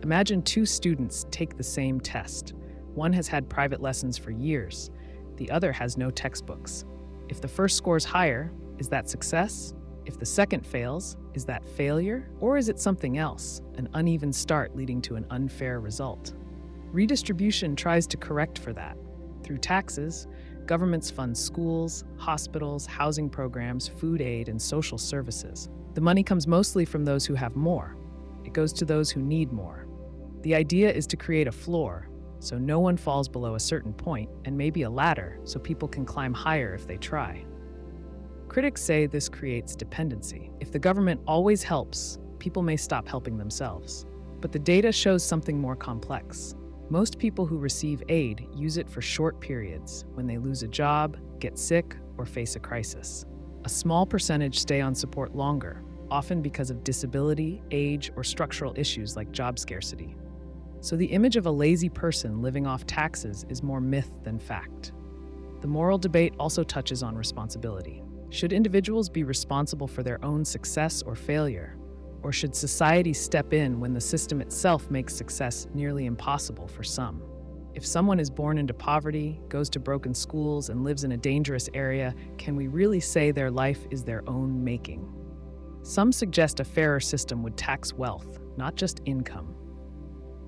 Imagine two students take the same test. One has had private lessons for years. The other has no textbooks. If the first scores higher, is that success? If the second fails, is that failure? Or is it something else, an uneven start leading to an unfair result? Redistribution tries to correct for that. Through taxes, governments fund schools, hospitals, housing programs, food aid, and social services. The money comes mostly from those who have more. It goes to those who need more. The idea is to create a floor, so no one falls below a certain point, and maybe a ladder, so people can climb higher if they try. Critics say this creates dependency. If the government always helps, people may stop helping themselves. But the data shows something more complex. Most people who receive aid use it for short periods, when they lose a job, get sick, or face a crisis. A small percentage stay on support longer, often because of disability, age, or structural issues like job scarcity. So the image of a lazy person living off taxes is more myth than fact. The moral debate also touches on responsibility. Should individuals be responsible for their own success or failure? Or should society step in when the system itself makes success nearly impossible for some? If someone is born into poverty, goes to broken schools, and lives in a dangerous area, can we really say their life is their own making? Some suggest a fairer system would tax wealth, not just income.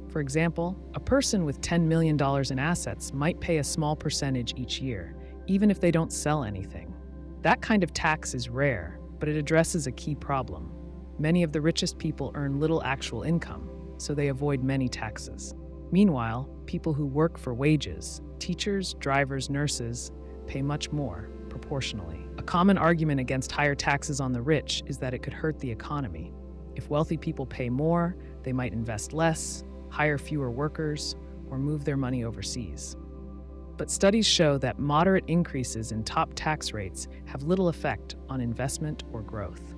For example, a person with $10 million in assets might pay a small percentage each year, even if they don't sell anything. That kind of tax is rare, but it addresses a key problem. Many of the richest people earn little actual income, so they avoid many taxes. Meanwhile, people who work for wages, teachers, drivers, nurses, pay much more, proportionally. A common argument against higher taxes on the rich is that it could hurt the economy. If wealthy people pay more, they might invest less, hire fewer workers, or move their money overseas. But studies show that moderate increases in top tax rates have little effect on investment or growth.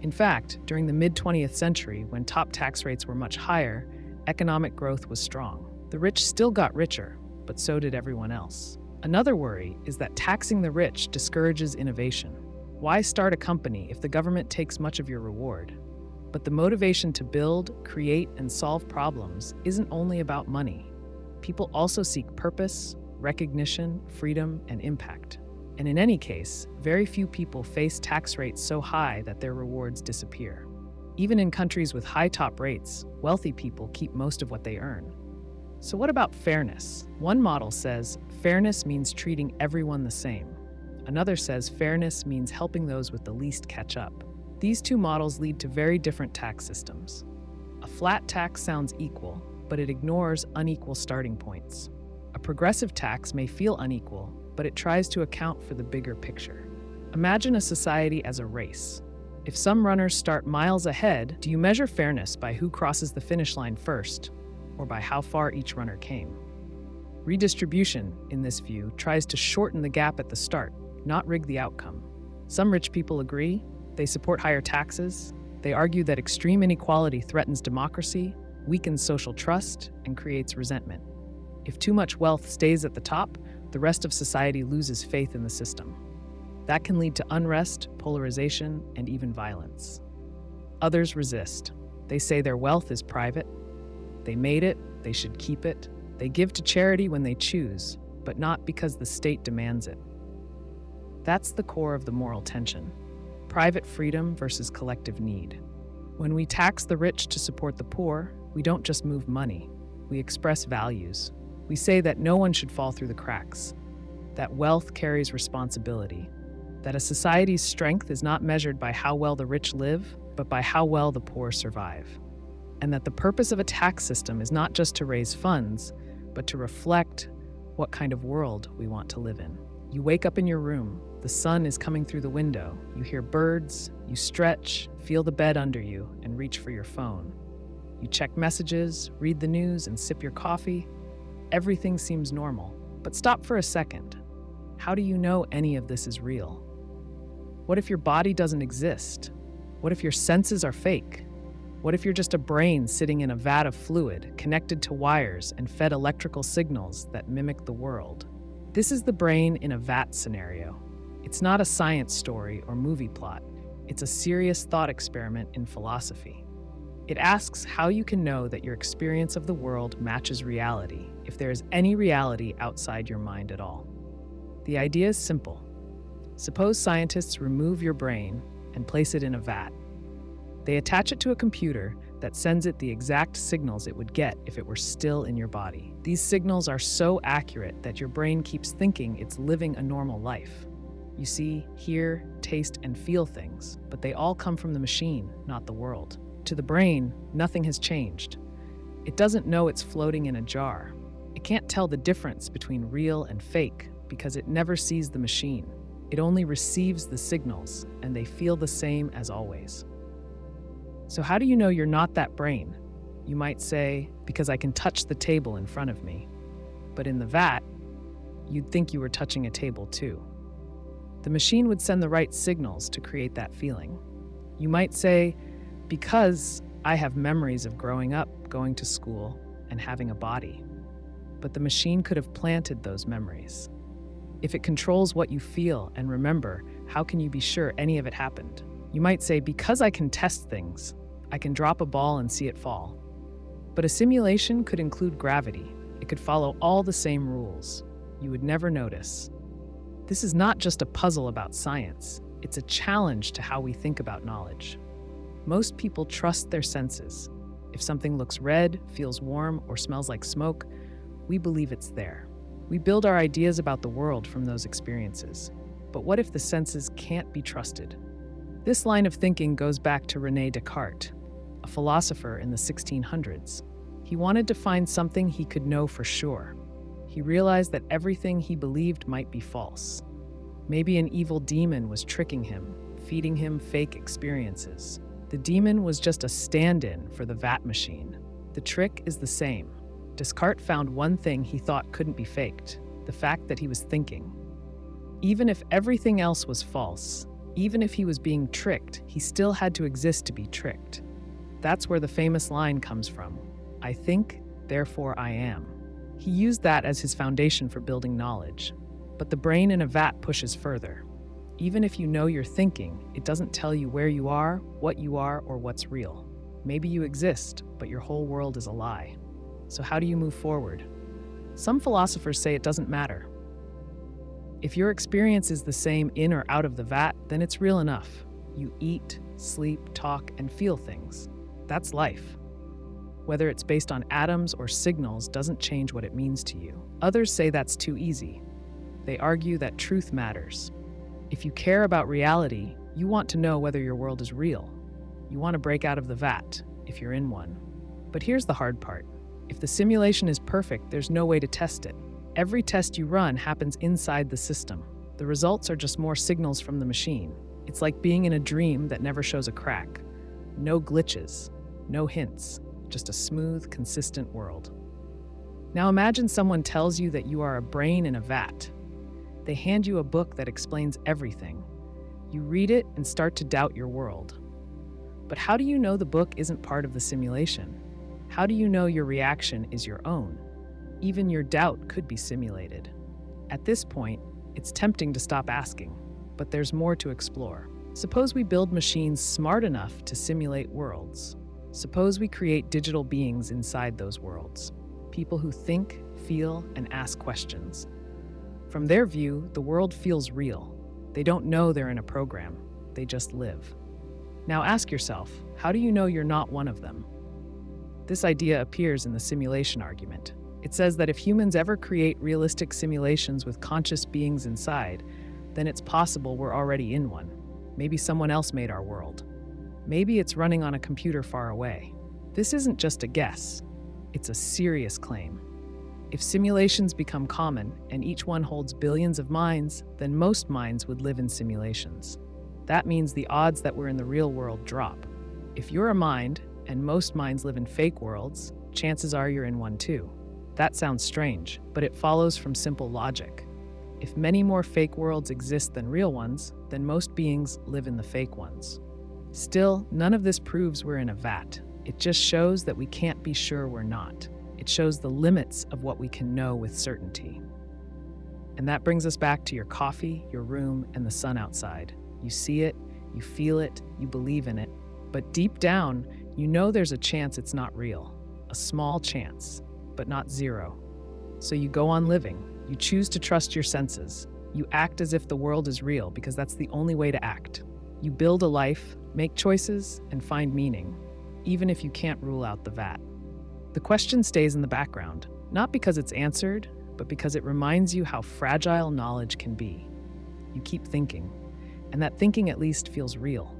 In fact, during the mid-20th century, when top tax rates were much higher, economic growth was strong. The rich still got richer, but so did everyone else. Another worry is that taxing the rich discourages innovation. Why start a company if the government takes much of your reward? But the motivation to build, create, and solve problems isn't only about money. People also seek purpose, recognition, freedom, and impact. And in any case, very few people face tax rates so high that their rewards disappear. Even in countries with high top rates, wealthy people keep most of what they earn. So what about fairness? One model says fairness means treating everyone the same. Another says fairness means helping those with the least catch up. These two models lead to very different tax systems. A flat tax sounds equal, but it ignores unequal starting points. A progressive tax may feel unequal, but it tries to account for the bigger picture. Imagine a society as a race. If some runners start miles ahead, do you measure fairness by who crosses the finish line first, or by how far each runner came? Redistribution, in this view, tries to shorten the gap at the start, not rig the outcome. Some rich people agree, They support higher taxes. They argue that extreme inequality threatens democracy, weakens social trust, and creates resentment. If too much wealth stays at the top, the rest of society loses faith in the system. That can lead to unrest, polarization, and even violence. Others resist. They say their wealth is private. They made it, they should keep it. They give to charity when they choose, but not because the state demands it. That's the core of the moral tension: private freedom versus collective need. When we tax the rich to support the poor, we don't just move money, we express values. We say that no one should fall through the cracks, that wealth carries responsibility, that a society's strength is not measured by how well the rich live, but by how well the poor survive. And that the purpose of a tax system is not just to raise funds, but to reflect what kind of world we want to live in. You wake up in your room, the sun is coming through the window, you hear birds, you stretch, feel the bed under you, and reach for your phone. You check messages, read the news, and sip your coffee. Everything seems normal. But stop for a second. How do you know any of this is real? What if your body doesn't exist? What if your senses are fake? What if you're just a brain sitting in a vat of fluid, connected to wires and fed electrical signals that mimic the world? This is the brain in a vat scenario. It's not a science story or movie plot. It's a serious thought experiment in philosophy. It asks how you can know that your experience of the world matches reality, if there is any reality outside your mind at all. The idea is simple. Suppose scientists remove your brain and place it in a vat. They attach it to a computer that sends it the exact signals it would get if it were still in your body. These signals are so accurate that your brain keeps thinking it's living a normal life. You see, hear, taste, and feel things, but they all come from the machine, not the world. To the brain, nothing has changed. It doesn't know it's floating in a jar. It can't tell the difference between real and fake because it never sees the machine. It only receives the signals, and they feel the same as always. So how do you know you're not that brain? You might say, because I can touch the table in front of me. But in the vat, you'd think you were touching a table too. The machine would send the right signals to create that feeling. You might say, because I have memories of growing up, going to school, and having a body. But the machine could have planted those memories. If it controls what you feel and remember, how can you be sure any of it happened? You might say, because I can test things, I can drop a ball and see it fall. But a simulation could include gravity. It could follow all the same rules. You would never notice. This is not just a puzzle about science. It's a challenge to how we think about knowledge. Most people trust their senses. If something looks red, feels warm, or smells like smoke, we believe it's there. We build our ideas about the world from those experiences. But what if the senses can't be trusted? This line of thinking goes back to René Descartes, a philosopher in the 1600s. He wanted to find something he could know for sure. He realized that everything he believed might be false. Maybe an evil demon was tricking him, feeding him fake experiences. The demon was just a stand-in for the vat machine. The trick is the same. Descartes found one thing he thought couldn't be faked: the fact that he was thinking. Even if everything else was false, even if he was being tricked, he still had to exist to be tricked. That's where the famous line comes from: I think, therefore I am. He used that as his foundation for building knowledge. But the brain in a vat pushes further. Even if you know you're thinking, it doesn't tell you where you are, what you are, or what's real. Maybe you exist, but your whole world is a lie. So how do you move forward? Some philosophers say it doesn't matter. If your experience is the same in or out of the vat, then it's real enough. You eat, sleep, talk, and feel things. That's life. Whether it's based on atoms or signals doesn't change what it means to you. Others say that's too easy. They argue that truth matters. If you care about reality, you want to know whether your world is real. You want to break out of the vat, if you're in one. But here's the hard part. If the simulation is perfect, there's no way to test it. Every test you run happens inside the system. The results are just more signals from the machine. It's like being in a dream that never shows a crack. No glitches, no hints, just a smooth, consistent world. Now imagine someone tells you that you are a brain in a vat. They hand you a book that explains everything. You read it and start to doubt your world. But how do you know the book isn't part of the simulation? How do you know your reaction is your own? Even your doubt could be simulated. At this point, it's tempting to stop asking, but there's more to explore. Suppose we build machines smart enough to simulate worlds. Suppose we create digital beings inside those worlds, people who think, feel, and ask questions. From their view, the world feels real. They don't know they're in a program, they just live. Now ask yourself, how do you know you're not one of them? This idea appears in the simulation argument. It says that if humans ever create realistic simulations with conscious beings inside, then it's possible we're already in one. Maybe someone else made our world. Maybe it's running on a computer far away. This isn't just a guess, it's a serious claim. If simulations become common and each one holds billions of minds, then most minds would live in simulations. That means the odds that we're in the real world drop. If you're a mind, and most minds live in fake worlds, chances are you're in one too. That sounds strange, but it follows from simple logic. If many more fake worlds exist than real ones, then most beings live in the fake ones. Still, none of this proves we're in a vat. It just shows that we can't be sure we're not. It shows the limits of what we can know with certainty. And that brings us back to your coffee, your room, and the sun outside. You see it, you feel it, you believe in it, but deep down, you know there's a chance it's not real. A small chance, but not zero. So you go on living. You choose to trust your senses. You act as if the world is real because that's the only way to act. You build a life, make choices, and find meaning, even if you can't rule out the vat. The question stays in the background, not because it's answered, but because it reminds you how fragile knowledge can be. You keep thinking, and that thinking at least feels real.